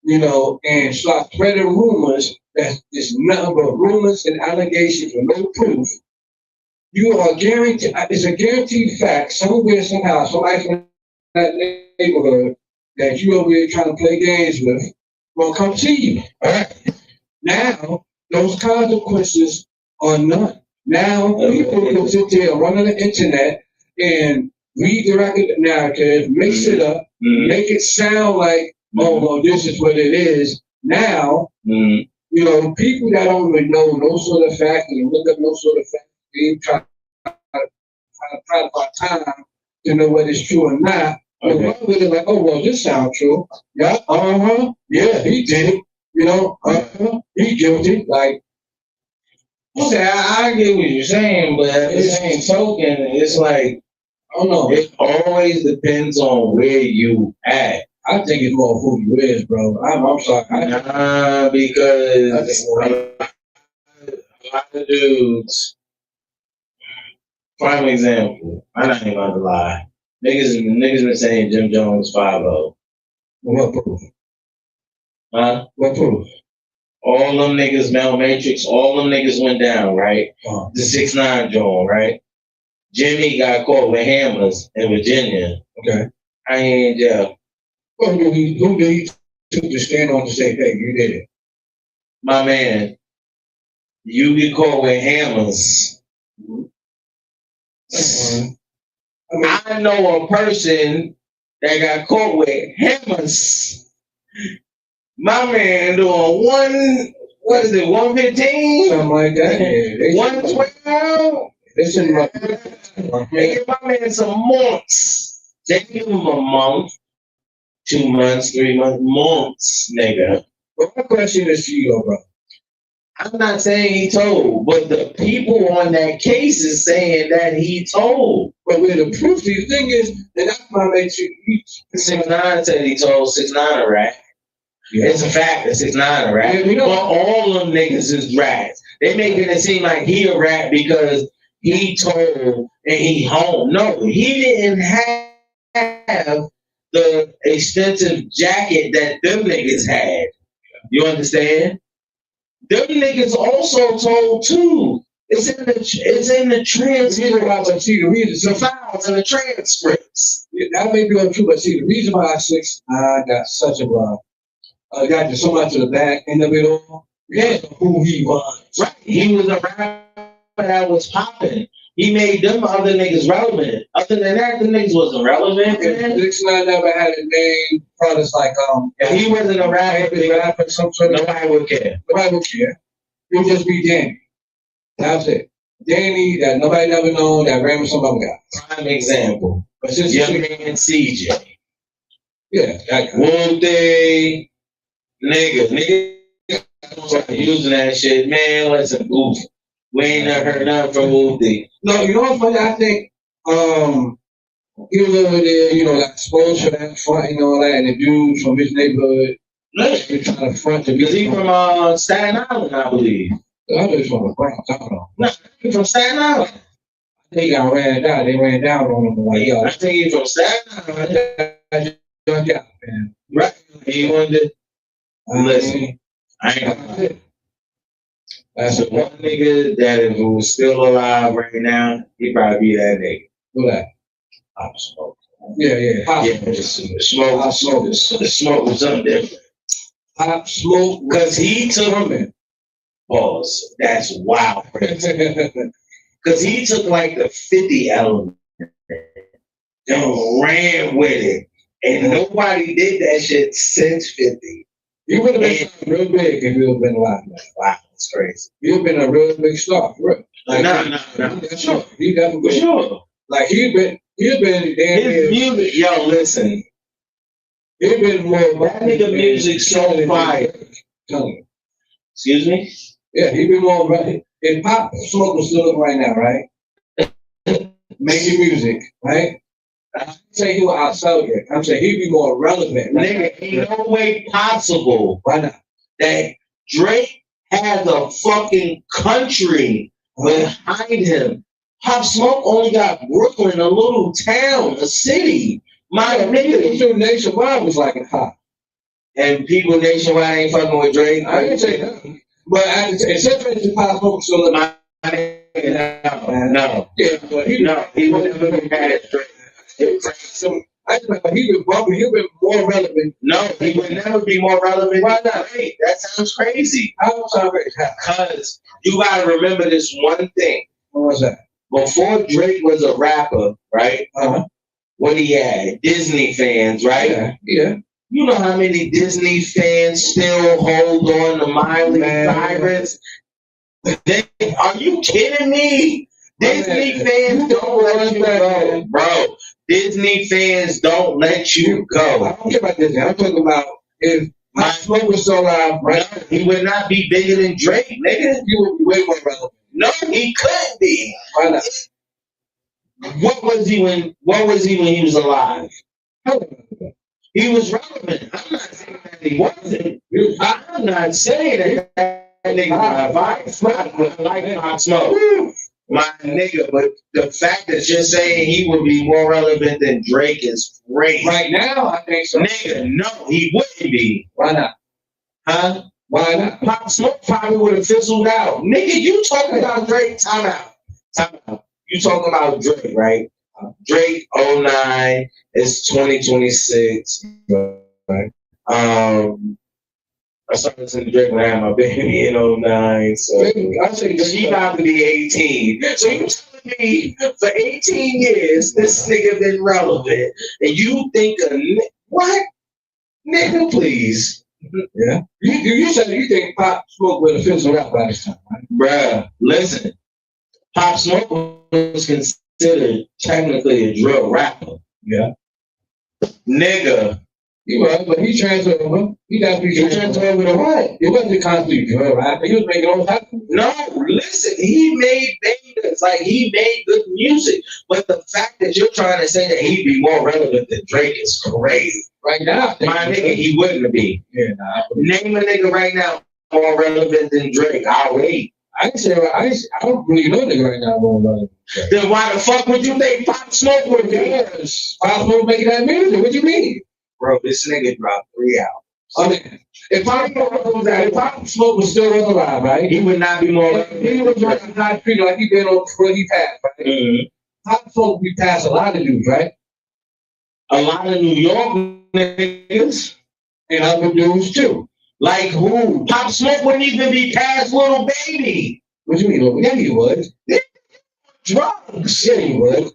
you know, and start spreading rumors that is nothing but rumors and allegations with no proof, you are guaranteed, it's a guaranteed fact, somewhere, somehow, somebody from that neighborhood that you over here trying to play games with will come see you. All right. Now, those consequences are none. Now, people can sit there and run on the internet and redirect the narrative, mix it up, make it sound like, oh, well, this is what it is. Now, you know, people that don't even know no sort of fact and look up no sort of fact, they try to find time to know whether it's true or not. Okay. But with it like, oh, well, this sounds true. Yeah, yeah, he did it. You know, he guilty. Like, Okay, I get what you're saying, but at the same token, it's like, I don't know, it always depends on where you at. I think it's more who you is, bro. I'm sorry. Nah, because a lot of dudes, prime example, I'm not even gonna lie. Niggas been saying Jim Jones 5-0. What proof? Huh? What proof? All them niggas, Mel Matrix, all them niggas went down, right? The 6ix9ine Joint, right? Jimmy got caught with hammers in Virginia. Okay. I ain't in jail. Well, who did he took to stand on to say, hey, you did it? My man, you get caught with hammers. I know a person that got caught with hammers. My man doing What is it, 115? Something like that. Yeah, they 112? Listen, They give my man some months. They give him a month, 2 months, 3 months, months, nigga. but my question is to you, bro. I'm not saying he told, but the people on that case is saying that he told. But with the proof, the thing is, and that's my make you. 6ix9ine said he told 6ix9ine a rat. Yeah. It's a fact that 6ix9ine a rat. Yeah, we know. But all them niggas is rats. They making it seem like he a rat because he told and he home. No, he didn't have the extensive jacket that them niggas had. You understand? Them niggas also told too. It's in the transcripts. See, the reason, The files and the transcripts. that may be untrue, but see, the reason why 6ix9ine got such a got so much of the back end of it all, because of who he was. Right. He was a rapper that was popping. He made them other niggas relevant. Other than that, the niggas wasn't relevant. Man. 6ix9ine never had a name, products like If he wasn't a rapper, some sort of nobody would care. nobody would care. It would just be Danny. That's it. Danny that nobody never known that ran with some other guy. Prime example. But since Young man CJ. yeah, that guy. One day, nigga using that shit, man. Listen, oof. We ain't never heard nothing from Woody. No, you know what's funny? I think he was over there, got exposed for that front and all that, and the dudes from his neighborhood they trying to front to Because he from Staten Island, I believe. I know he's from the Bronx. I don't know. No, he from Staten Island. They got ran down. They ran down on him like, yo, I think he from Staten Island. yeah, man. Right. He wanted to listen. I ain't gonna lie. That's So a one nigga that if was still alive right now, he'd probably be that nigga. Who that? Pop Smoke. Yeah. Pop Yeah, just smoke was something different. Pop Smoke. Because he took Coming. pause. That's wild. Because he took like the 50 element and ran with it. And nobody did that shit since 50. He would have been real big if he would have been alive. Wow, it's crazy. He would have been a real big star. Real. Like, No. For sure. He definitely For sure. Like he'd been damn His near. music, yo, listen. He'd been more. That nigga music so fire. Excuse me? Yeah, he'd been more. If Pop Smoke was still up right now, right? Making music, right? I'm saying he was outside yet. I'm saying he'd be more relevant. Right? Nigga, ain't no way possible Why not? that Drake has a fucking country behind him. Pop Smoke only got Brooklyn, a little town, a city. My nigga. So Nationwide was like a hot. And people nationwide ain't fucking with Drake. I didn't say nothing. But except for the Pop Smoke still in my No. Yeah, but he would never be mad at Drake. So I just remember he was more relevant. No, he would never be more relevant. Why not? Drake. That sounds crazy. I don't sound very Because you gotta remember this one thing. What was that? Before Drake was a rapper, right? What he had? Disney fans, right? Yeah. You know how many Disney fans still hold on to Miley Cyrus? Are you kidding me? Disney fans don't let you go, bro. Disney fans don't let you go. I don't care about Disney. I'm talking about if Pop Smoke was so loud, right? No, he would not be bigger than Drake, nigga. He would be way more relevant. No, he couldn't be. Why not? What was he when he was alive? He was relevant. I'm not saying that he wasn't. I'm not saying that nigga like Pop Smoke. My nigga, but the fact that you're saying he would be more relevant than Drake is crazy. Right now, I think so. Nigga, no, he wouldn't be. Why not? Huh? Why not? Pop Smoke probably would have fizzled out. Nigga, you talking about Drake? Time out. You talking about Drake, right? Drake 09 is 2026. Right? I started listening to Drake when I had my baby in 09. So I say she about to be 18. So you telling me for 18 years this nigga been relevant, and you think what? Nigga, please. Yeah. You said you think Pop Smoke would have fizzled out by this time, right? Bruh, listen. Pop Smoke was considered technically a drill rapper. Yeah. Nigga. He was, but he transferred over. He definitely He transferred over to what? It wasn't constantly drill rapper. He was making all types of. No, listen, he made bangers, like he made good music. But the fact that you're trying to say that he'd be more relevant than Drake is crazy. Right now, I think My nigga, he wouldn't be. Yeah, nah. Name a nigga right now more relevant than Drake. I'll wait. I don't really know nigga right now more relevant. Then why the fuck would you think Pop Smoke would be? Yes. Pop Smoke making that music. What you mean? Bro, this nigga dropped 3 albums. I mean, if Pop Smoke was still alive, right? He would not be more If he was running high street like he been on where he passed, right? Mm-hmm. Pop Smoke we passed a lot of dudes, right? A lot of New York niggas and other dudes too. Like who? Pop Smoke wouldn't even be past Little Baby. What you mean? Yeah, he would. Drugs. Yeah, he would.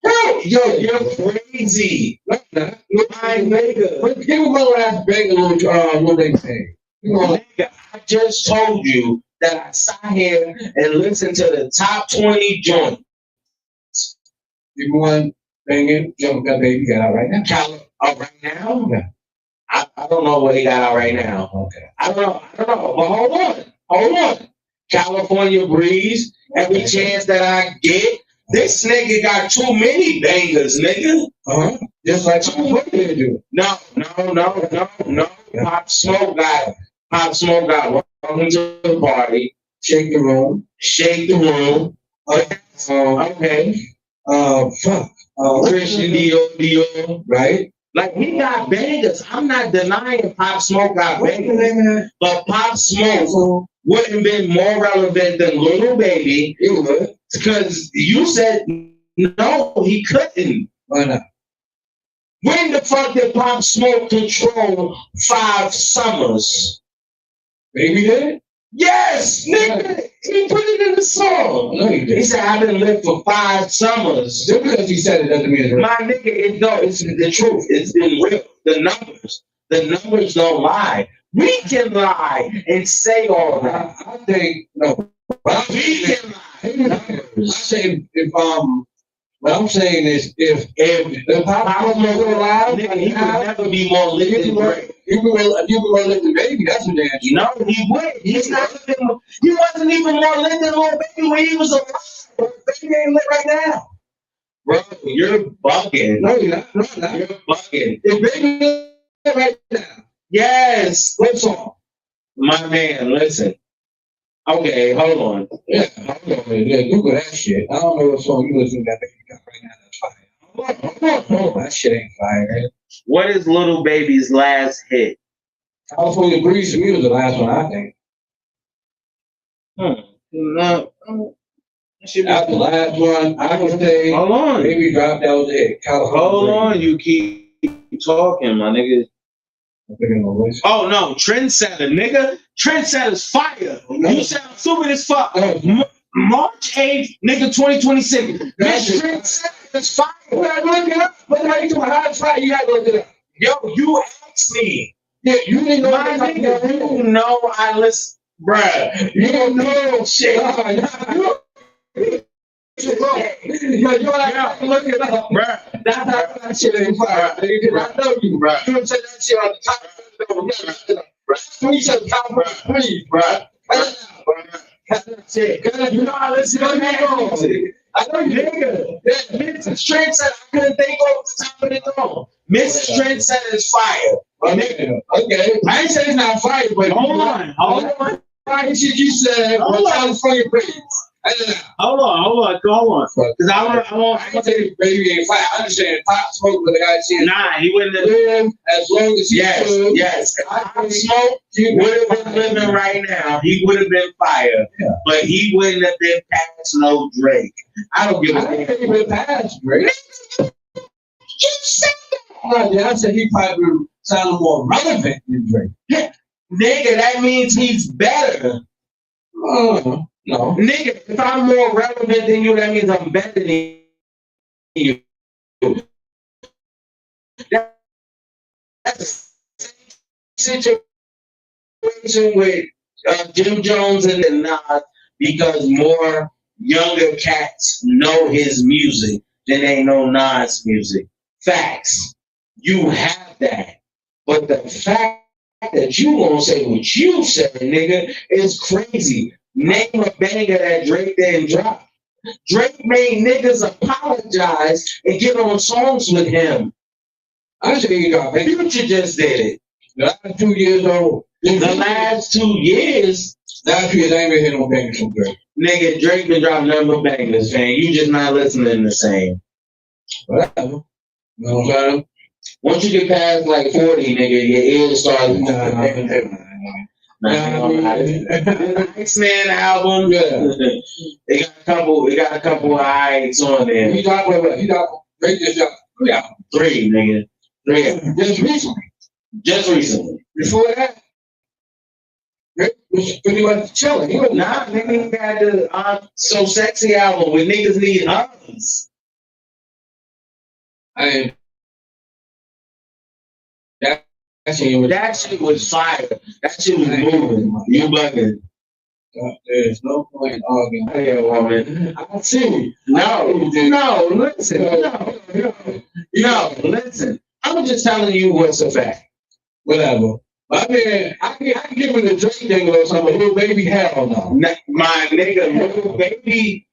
Bro, yo, you're crazy. No, not. My nigga. But give him one last bang a little bit thing. Nigga, I just told you that I sat here and listened to the top 20 joints. Give me one banging jump that baby got out right now. Right now? Yeah. I don't know what he got out right now. Okay. I don't know. But hold on. California Breeze. Every chance that I get. This nigga got too many bangers, nigga. Just like what did he do? No. Pop Smoke got Welcome to the Party. Shake the Room. Okay. Fuck. Christian Dior. Right? Like, he got bangers. I'm not denying Pop Smoke got bangers. But Pop Smoke wouldn't have been more relevant than Little Baby. It would. Because you said, no, he couldn't. Why not? When the fuck did Pop Smoke control 5 Summers? Baby did? Yes, nigga. He put it in the song. No, he did. He said, I've been lit for 5 summers. Just because he said it doesn't mean it's real. My nigga, it's the truth. It's been real. The numbers don't lie. We can lie and say all that. I think, no. We can lie. I say, what I'm saying is, if Pop Smoke was alive, nigga, he would never be more lit than Drake. You can more lit than Baby. That's what they're No, he wouldn't. He's not living. He wasn't even more lit than Lil Baby when he was alive. Baby ain't lit right now. Bro, you're bugging. No, you're not. No, you're not. You're bugging. If Baby lit right now. Yes. What song? My man, listen. Okay, hold on. Yeah, hold on. Yeah, Google that shit. I don't know what song you listen to that Baby got right now that's fire. That shit ain't fire, man. What is Little Baby's last hit? California Breeze to me was the last one, I think. No. That's the last one. I can say. Hold on. Baby dropped, that was it. California Hold Breeze. on. You keep talking, my nigga. Oh, no. Trendsetter, nigga. Trendsetter's fire. You sound stupid as fuck. March 8th, nigga, 2026. This Trendsetter's fire. You gotta look it up. But how you doing? How it's fire? You gotta look it up. Yo, you asked me. Yeah, you didn't know. My nigga, you know I listen. Bruh, you don't know shit. Yo, you gotta look it up, bruh. That's how that shit ain't fire. I know you, bruh. You don't say that shit on the top of the bruh. You said top of the three, bruh. You know I listen to that. I know you, nigga. Mrs. Trendsetter, I couldn't think over the top of the dome. Mrs. Trendsetter is fire. Okay. I ain't saying it's not fire, but Hold on. Fire shit you said was California Breeze. Hold on. Because I want to say Baby ain't fire. I understand Pop Smoke with the guy saying. Nah, he wouldn't have lived as long as he could. Yes. Pop Smoke would have been living right now. He would have been fire. Yeah. But he wouldn't have been past no Drake. I don't give a damn. I ain't been past Drake. You said that. I said he probably sounded more relevant than Drake. Yeah. Nigga, that means he's better. No. Nigga, if I'm more relevant than you, that means I'm better than you. That's the same situation situation with Jim Jones and Nas because more younger cats know his music than they know Nas music. Facts. You have that. But the fact that you gonna say what you said, nigga, is crazy. Name a banger that Drake didn't drop. Drake made niggas apologize and get on songs with him. I say you got baby. Future just did it. The last 2 years old. The last 2 years, Last 2 years I ain't been hitting no bangers from Drake. nigga, Drake been dropping nothing but bangers, man. You just not listening the same. Whatever. You know what I'm saying? Once you get past like 40, nigga, your ears start. The Iceman album, Yeah. it got a couple of highs on there. He dropped what? He dropped Drake just dropped 3 albums. 3, nigga. 3. Just recently. Just recently. Before that, Drake was pretty much chilling. He was Nah, nigga, he had the So Sexy album where niggas need hugs. And that shit was fire. That shit was moving. You bugging. There's no point in arguing. Hey, woman. I see. No, listen. No, listen. I'm just telling you what's a fact. Whatever. I mean, I can give him the Drake thing or something. Little baby, hell no. My nigga, little baby,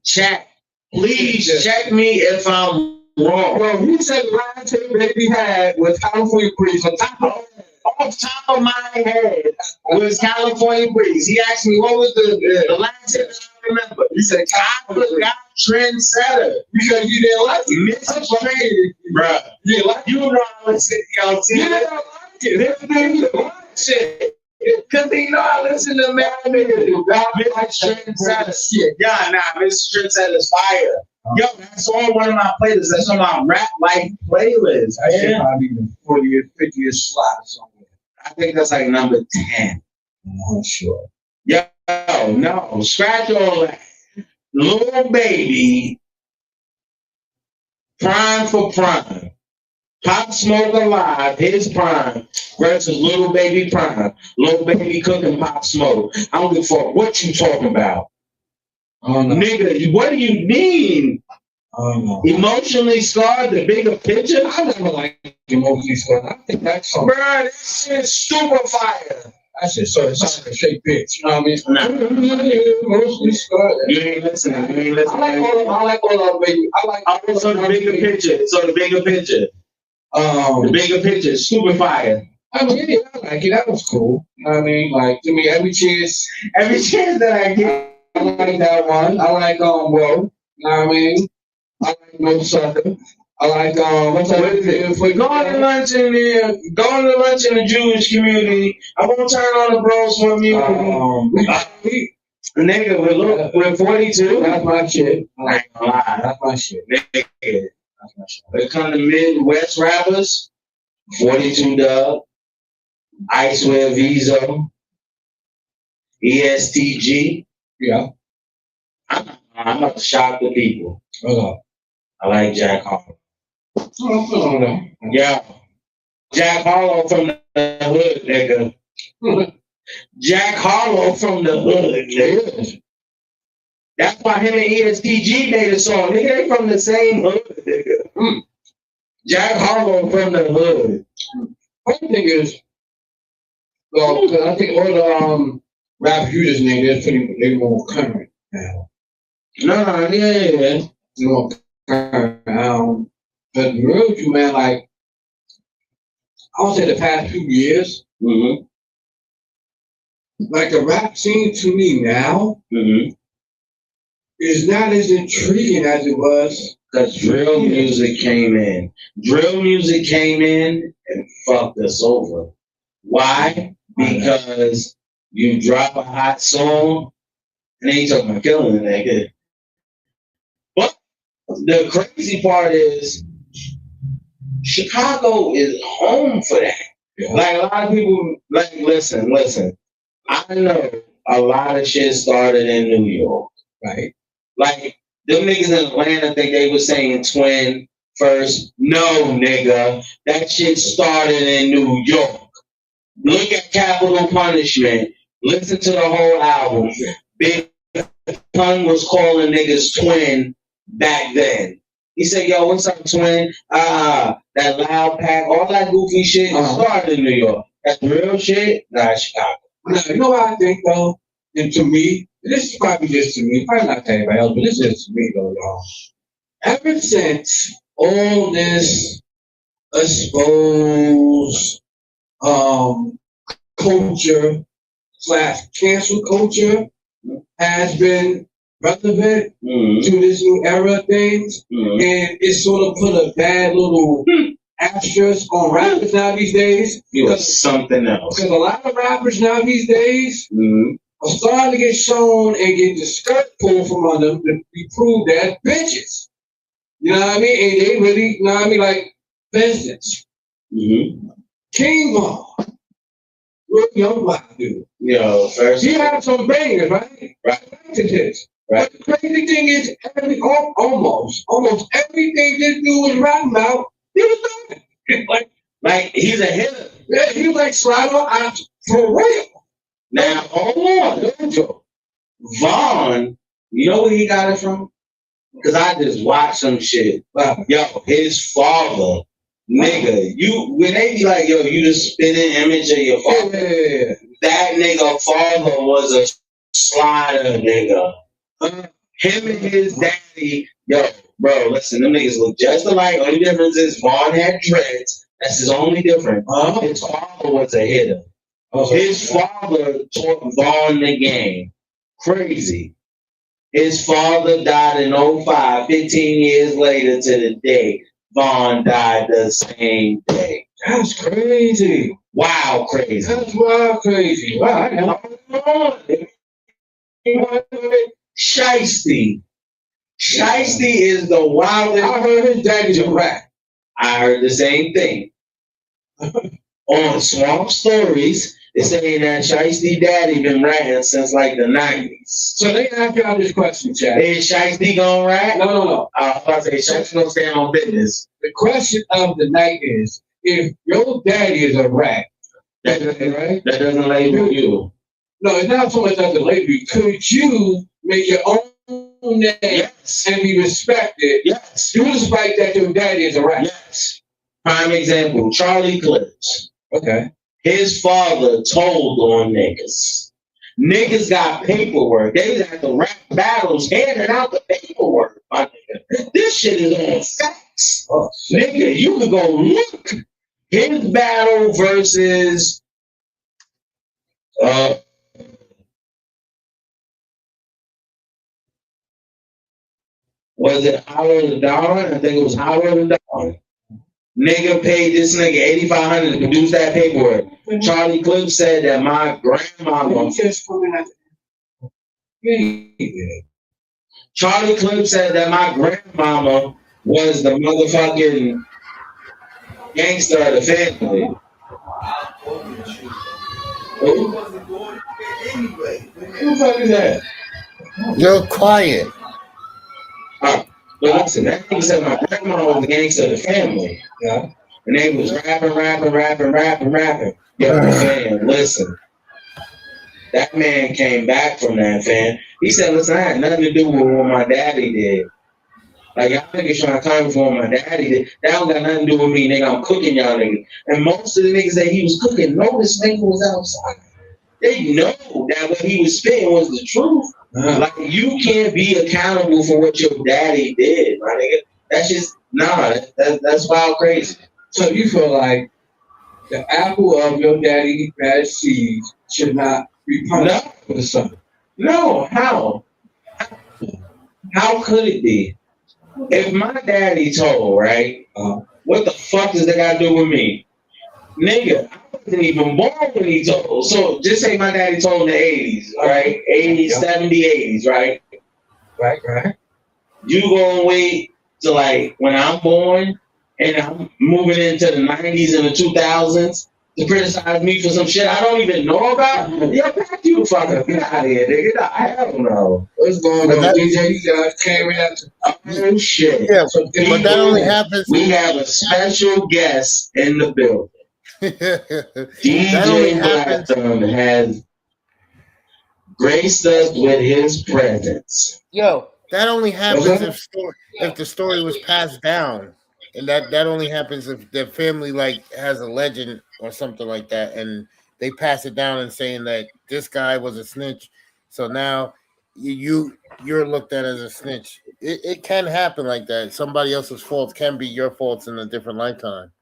chat. Please check me if I'm wrong. Well, he said last hit baby had was California Breeze. Off top of my head was California Breeze. He asked me what was the last hit that I remember. He said, I forgot Trendsetter. Because you didn't like it. Mrs. Trade, bruh. You didn't like it. You know I listen to y'all too. You didn't like it. This nigga Shit. Cause you know I listen to man niggas. Mrs. Trendsetter shit. Yeah, nah, Mrs. Trendsetter's fire. Yo, that's on one of my playlists. That's on my rap life playlist. I should probably be the 40th, 50th slot or somewhere. I think that's like number 10. I'm sure. Yo, no, scratch all that. Lil Baby, prime for prime. Pop Smoke Alive, his prime, versus Lil Baby prime. Lil Baby cooking Pop Smoke. I don't give a fuck what you talking about. Oh, no. Nigga, what do you mean? Oh, no. Emotionally scarred, the bigger picture? I never liked emotionally scarred. I think that's something. Bruh, this shit's super fire. That shit so it's like a straight bitch. You know what I mean? Nah. Emotionally scarred. You ain't listening. You ain't listening. I like all of baby. So the bigger picture. The bigger picture is super fire. I mean, yeah, I like it. That was cool. I mean, like, to me, every chance that I get, I like that one. I like, whoa. You know what I mean? I like No Sucker. I like, what's that? Going to lunch in the Jewish community. I'm going to turn on the bros for me. Nigga, we're 42. That's my shit. I ain't gonna lie. That's my shit. Nigga. When it comes to Midwest rappers, 42 Dub, Icewear Vizo, ESTG. Yeah. I'm about to shock the people. Hold I like Jack Harlow. on. Yeah. Jack Harlow from the hood, nigga. Jack Harlow from the hood, nigga. That's why him and ESTG made a song. Nigga, they from the same hood, nigga. Jack Harlow from the hood. One thing is, well, I think all the rappers you just named, they're more current now. No, yeah. More current. But real you, man, like, I would say the past 2 years, Mm-hmm. like the rap scene to me now Mm-hmm. is not as intriguing as it was. Because drill music came in. Drill music came in and fucked us over. Why? Because you drop a hot song and they talking about killing a nigga. But the crazy part is Chicago is home for that. Yeah. Like a lot of people, like listen. I know a lot of shit started in New York. Right. Like them niggas in Atlanta think they was saying twin first. No, nigga. That shit started in New York. Look at Capital Punishment. Listen to the whole album. Big Pun was calling niggas twin back then. He said, yo, what's up, twin? That loud pack, all that goofy shit started in New York. That's real shit? Nah, Chicago. Now, you know what I think, though? And to me, this is probably just to me, probably not to anybody else, but this is to me, though, y'all. Ever since all this exposed culture / cancel culture has been relevant to this new era of things, and it sort of put a bad little asterisk on rappers now these days. It was something else. Because a lot of rappers now these days are starting to get shown and get the skirt pulled from under them to be proved as bitches. You know what I mean? And they really, you know what I mean? Like, for instance, King Von, real young black dude. Yo, first. He had some bangers, right? Right. To this. Right. But the crazy thing is, almost everything this dude was rapping about, he was doing. Like he's a hitter. Yeah, he was like sliding on out for real. Now, hold on, Dojo. Vaughn, you know where he got it from? Because I just watched some shit. Yo, his father, nigga, when they be like, yo, you just spitting image of your father. Yeah. That nigga father was a slider, nigga. Him and his daddy, yo, bro, listen, them niggas look just alike. Only difference is Vaughn had dreads. That's his only difference. His father was a hitter. His father taught Vaughn the game. Crazy. His father died in 05, 15 years later to the day. Vaughn died the same day. That's crazy. Wow, crazy. That's wild crazy. Wow. Shiesty. Shiesty is the wildest. I heard his daddy's a rat. I heard the same thing. On Swamp Stories, they're saying that Shiesty daddy been ratting since like the 90s. So they ask y'all this question, Chad. Is Shiesty gonna rat? No. I was about to say, Shiesty gonna stand on business. The question of the night is, if your daddy is a rat, That doesn't label you. No, it's not so much as a label. Could you make your own name and be respected? Yes. Despite that your daddy is a rat. Yes. Prime example, Charlie Clips. Okay. His father told on niggas. Niggas got paperwork. They was at the rap battles handing out the paperwork, my nigga. This shit is on facts. Oh, nigga, you can go look. His battle versus was it Howard the Dollar? I think it was Howard the Dollar. Nigga paid this nigga $8,500 to produce that paperwork. Charlie Clips said that my grandmama. Charlie Clips said that my grandmama was the motherfucking gangster of the family. Who the fuck is that? You're quiet. But listen, that nigga said my grandma was the gangster of the family. Yeah. And they was rapping. Yo, man, listen. That man came back from that, fan. He said, listen, I had nothing to do with what my daddy did. Like, y'all niggas trying to come for what my daddy did. That don't got nothing to do with me, nigga. I'm cooking y'all niggas. And most of the niggas that he was cooking know this nigga was outside. They know that what he was spitting was the truth. Like, you can't be accountable for what your daddy did, my nigga. That's just, that's wild crazy. So you feel like the apple of your daddy's bad seeds should not be punished for the son? No, how? How could it be? If my daddy told, right, what the fuck does that got to do with me? Nigga, I wasn't even born when he told. So just say my daddy told in the 80s, right? 80s, 70s, 80s, right? Right. You gonna wait till like when I'm born and I'm moving into the 90s and the 2000s to criticize me for some shit I don't even know about? Yeah, back you fucker. Get out of here, nigga. Nah, hell no. What's going on, DJ? You guys came in after. Oh, shit. Yeah, but that only happens. We have a special guest in the building. That only DJ happens. Blackthorn has graced us with his presence. Yo, that only What's happens that? if the story was passed down, and that only happens if their family like has a legend or something like that, and they pass it down and saying that this guy was a snitch. So now you're looked at as a snitch. It can happen like that. Somebody else's faults can be your faults in a different lifetime.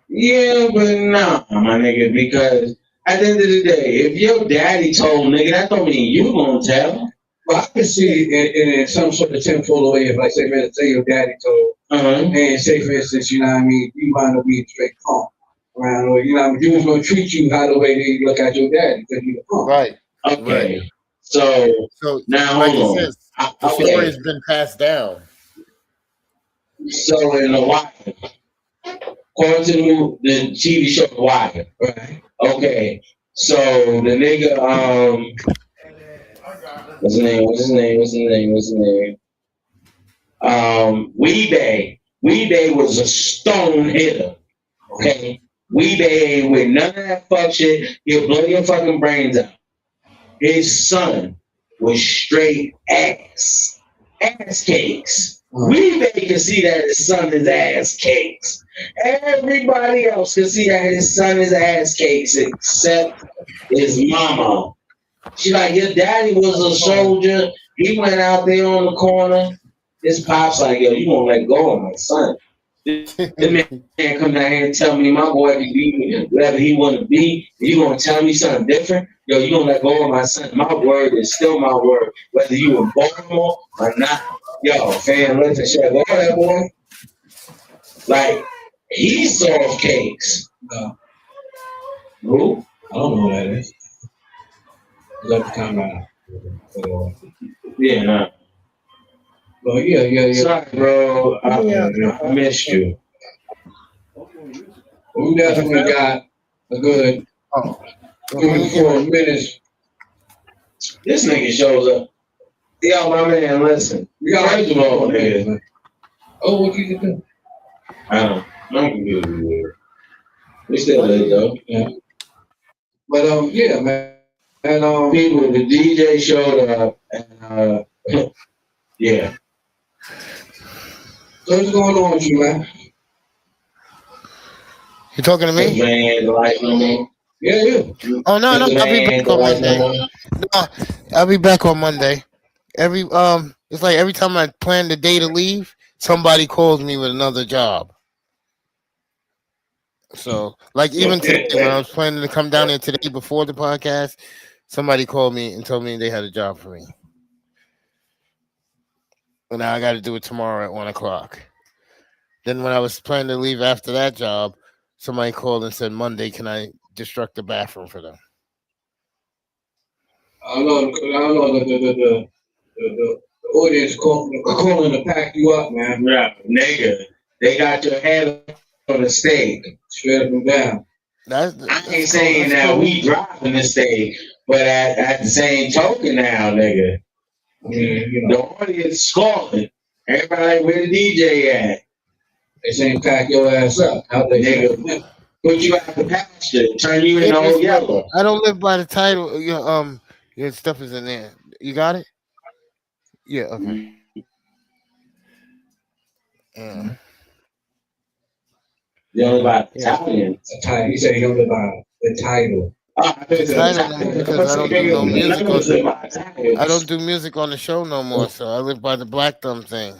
Yeah, but nah, my nigga, because at the end of the day, if your daddy told nigga, that don't mean you gonna tell. Well, I can see in some sort of tenfold way, if like say, man, say your daddy told, and say for instance, you know what I mean, you wind up being straight punk around, or you know what I mean, dude's gonna treat you how the way they look at your daddy because you're a punk. Right. Okay. Right. So So now like hold it on. says, the story Okay. has been passed down. So in the Wire, according to the TV show The Wire, Right. okay. So the nigga, what's his name? Weeday was a stone hitter. Okay. Weeday ain't with none of that fuck shit. He'll blow your fucking brains out. His son was straight ass cakes. Weeday can see that his son is ass cakes. Everybody else can see that his son is ass cakes except his mama. She like, your daddy was a soldier. He went out there on the corner. His pop's like, yo, you gonna let go of my son. This man come down here and tell me my boy can be whatever he want to be. You gonna tell me something different? Yo, you gonna let go of my son. My word is still my word, whether you in Baltimore or not. Yo, fam, listen, shit, go that boy. Like, he soft cakes. No, Who? I don't know what that is. Let the camera out. Yeah, nah. Well, yeah. Sorry, bro. I missed you. We definitely got a good Oh, 24 minutes. This nigga shows up. Yo, my man, listen. We got First of all, nigga, Oh, what you can do? I don't. My computer be weird. We still lit though. Yeah. But yeah, man. And People, the DJ showed up, and yeah. so what's going on with you, man? you talking to me? Man, the light no more. Yeah. Oh no, I'll be Man, back the on light no Monday. more. No, I'll be back on Monday. It's like every time I plan the day to leave, somebody calls me with another job. So, like even today, when I was planning to come down here today before the podcast, somebody called me and told me they had a job for me. And now I got to do it tomorrow at 1:00. Then when I was planning to leave after that job, somebody called and said Monday, can I destruct the bathroom for them? I don't know the audience calling to pack you up, man. Yeah, nigga. They got your head on the stake. Straight up and down. I ain't saying that we driving the stake, but at the same token now, nigga. I mean, you know, The audience scoring. Everybody like, where the DJ at? they saying pack your ass up. How they Nigga, put you out the pasture, turn you into old yellow. I don't live by the title. Your stuff is in there. You got it? Yeah. Okay. Yeah. You know about Italians. He said he don't live by the title. Because I don't do no music I don't do music on the show no more, so I live by the Black Thumb thing.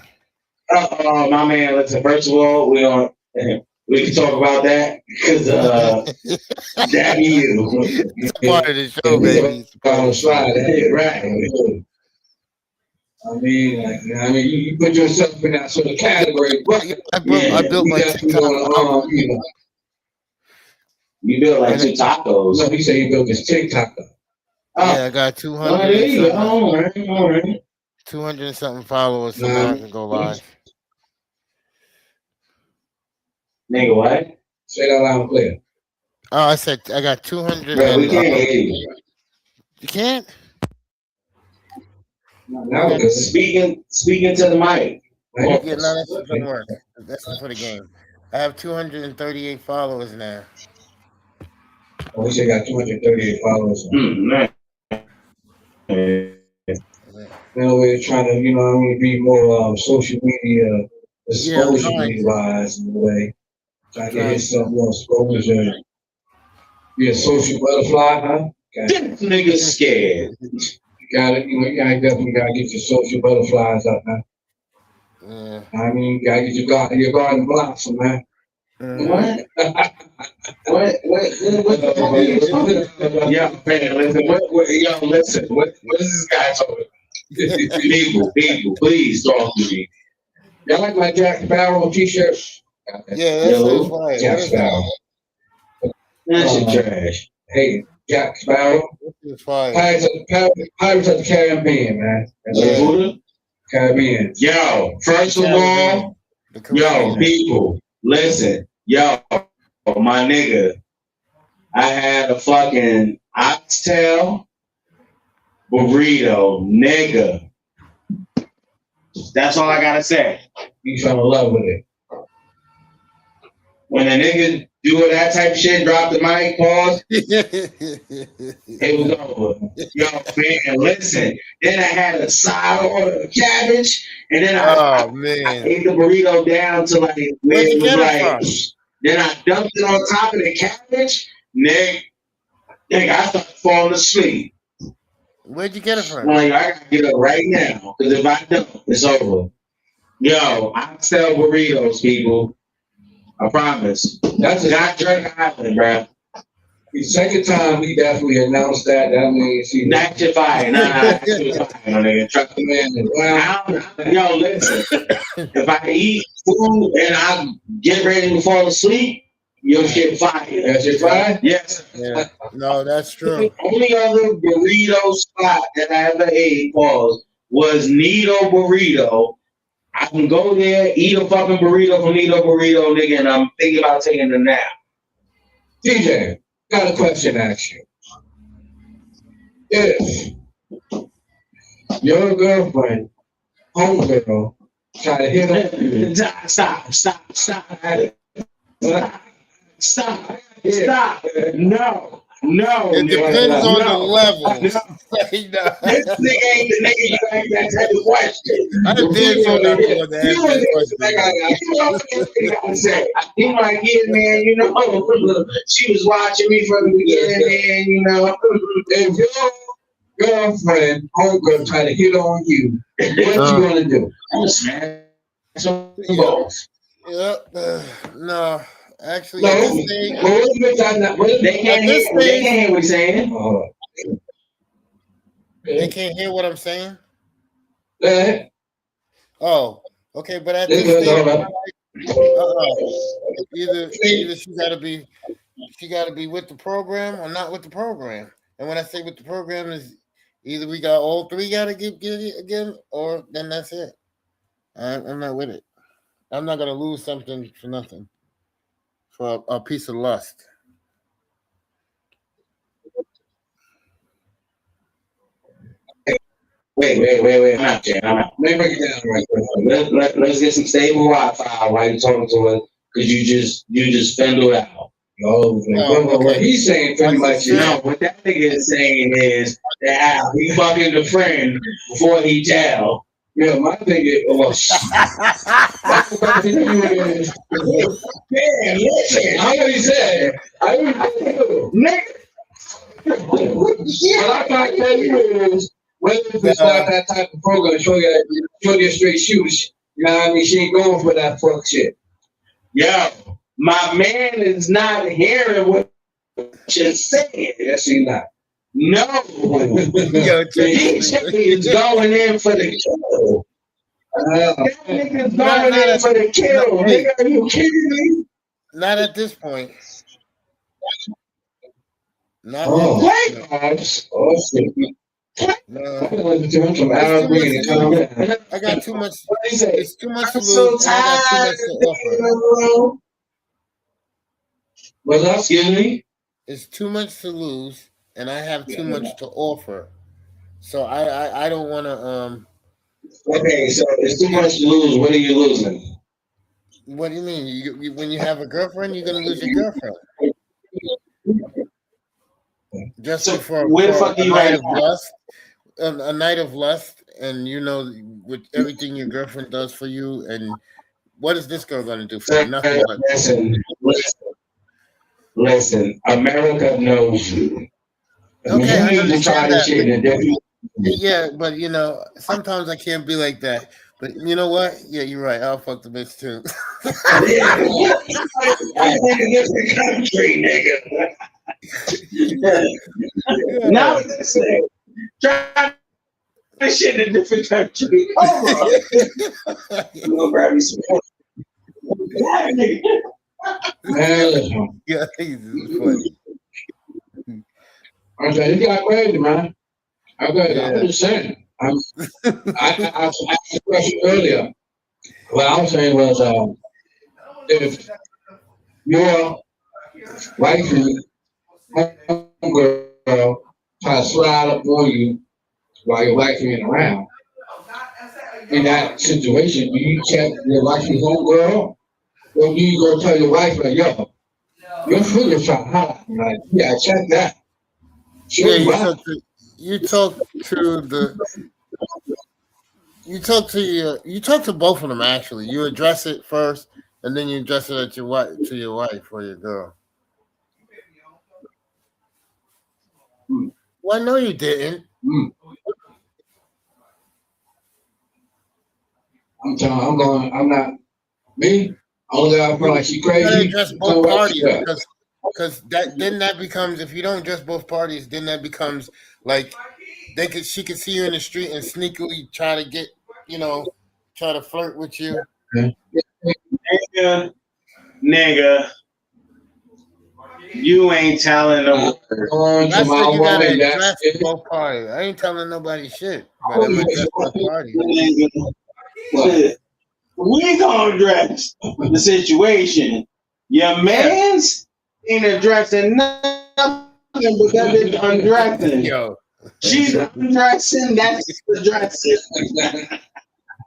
My man, listen, first of all, we can talk about that because that be you. It's part of the show, baby. On the slide, right? I mean, you put yourself in that sort of category. But I built my TikTok. You built like 2 tacos. No, he said he built his TikTok. Yeah, I got 200. There you go. All right. 200 and something followers, so now I can go live. Nigga, what? Say that loud and clear. Oh, I said I got 200. Bro, we can't hear you. You can't? Now Speaking to the mic. Yeah, no, that's doesn't work. That's for the game. I have 238 followers now. Oh, he said got 238 followers. Man. You know, we're trying to, you know what I mean, be more social media Yeah, I'm exposure trying to. wise in a way. Trying to get Trying his stuff more exposure. Be a social butterfly, huh? This nigga scared. You gotta, you know, you gotta definitely gotta get your social butterflies up, man. Yeah. I mean, you gotta get your garden blossom, man. What? What the fuck are you talking about? Yo, man, listen, what is this guy talking about? People, please talk to me. Y'all like my Jack Sparrow t-shirt? Yeah, that's Yo, fire. Jack Where's Sparrow. That shit trash. Hey, Jack Sparrow. That's fire. Pirates of the Caribbean, man. That's Like, it. who Caribbean. Yo, first of all, The yo, Caribbean. people, listen, yo, my nigga, I had a fucking oxtail burrito, nigga. That's all I gotta say. You fell in love with it. When a nigga do that type of shit, drop the mic, pause, it was over. Yo, man, listen. Then I had a side order of cabbage, and then I Oh man. ate the burrito down to like where Where'd you it was get it like. from? Then I dumped it on top of the cabbage. Nigga, I started falling asleep. Where'd you get it I'm from? like, I gotta get up right now, because if I don't, it's over. Yo, I sell burritos, people. I promise. That's Not Drake Island, bro. the second time he definitely announced that. That means he Not your fire. Nah, that's your fire, my nigga. Trust me. man. Well, Yo, listen. If I eat food and I get ready to fall asleep, your shit fire. that's your fire? Yes. Yeah. No, that's true. Only other burrito spot that I ever ate was Nido Burrito. I can go there, eat a fucking burrito from Nido Burrito, nigga, and I'm thinking about taking a nap. DJ, got a question to ask you. If your girlfriend, homegirl, try to hit on you, Stop. No. It depends on the level. No. This nigga ain't the nigga you ask that type of question. I done damn sure not the one to ask that question. He like, yeah, man, you know, she was watching me from the beginning, man, you know. if your girlfriend, homegirl, try to hit on you, what you gonna do? I'm a smash some balls. Yep. No, actually, No, at this stage, They can't hear what we're saying. they can't hear what I'm saying. Go ahead. Oh, okay, but at They this good, stage, all either she got to be with the program or not with the program. And when I say with the program, is either we got all three got to get it again, or then that's it. I'm not with it. I'm not gonna lose something for nothing, for a piece of lust. Wait. I'm not there. Let me break it down right quick. Let's get some stable Wi-Fi while you're talking to us, because you just fendled out. What he's saying pretty much is, No, what that nigga is saying is that he fucking the friend before he tell. yeah, my thing is, well, Man, listen, I already said, I already said, nigga. what I'm trying to tell you is, whether if it's not that type of program, show you a straight shooter, you know what I mean? She ain't going for that fuck shit. Yo, my man is not hearing what you're saying. Yes, he not. No. Yo, DJ is going in for the kill. That nigga's going in for the kill. Nigga, are you kidding me? Not at this point. Not Playoffs. Oh, shit. no. From Al Green and calm down. I got too much. What do you say? It's too much to I'm so lose. And I got too tired much to offer. What's up? Excuse me? It's too much to lose, and I have too much to offer. So I don't want to Okay, so it's too much to lose. What are you losing? What do you mean? When you have a girlfriend, you're gonna lose your girlfriend. Just So for where the fuck a you night at of now? lust, a night of lust, and you know, with everything your girlfriend does for you, and what is this girl gonna do for you? Nothing but Listen. America knows you. okay. You I need to try understand this that, shit but in a different. yeah, but you know, sometimes I can't be like that. But you know what? Yeah, you're right. I'll fuck the bitch too. I'm in a different country, nigga. Now Yeah. listen. Try this shit in a different country. Hold on. I'm gonna grab you some. Yeah, nigga. Man, listen. Yeah, he's funny. I'm saying, you got crazy, man. I'm Yeah. just saying. I asked the question earlier. What I was saying was, if your wifey, homegirl, try to slide up on you while your wife ain't around, in that situation, do you check your wifey's homegirl? Or do you go tell your wife, like, yo, your figure's trying to hot? Like, yeah, check that. Yeah, She'll right. you talk to the you talk to both of them actually. You address it first, and then you address it at your wife or your girl. Mm, Well, no, you didn't. mm. I'm going, I'm not, me, only I feel like she You gotta crazy. address So both what? parties Yeah. because that becomes if you don't address both parties, then that becomes like she could see you in the street and sneakily try to get you know try to flirt with you. Nigga, you ain't telling them. On to I said my you gotta woman, that's address it. both parties. I ain't telling nobody shit, but I'm addressing both parties. Nigga, we gonna address the situation. Your man's ain't addressing nothing but that bitch undressing. Yo, She's undressing, that's addressing.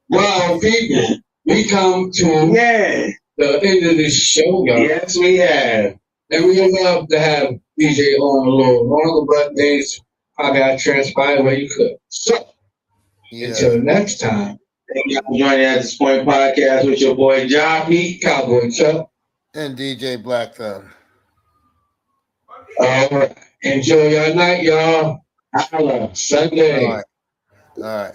Well, people, we come to Yeah. the end of this show, y'all. Yes, we have. And we would love to have DJ on a little longer, but things probably got transpired the way you could. So, yeah. until next time, Thank you for joining At This Point podcast with your boy Joppy. Cowboy Chuck. And DJ Black Thumb. All right. Enjoy your night, y'all. Holla. Sunday. All right.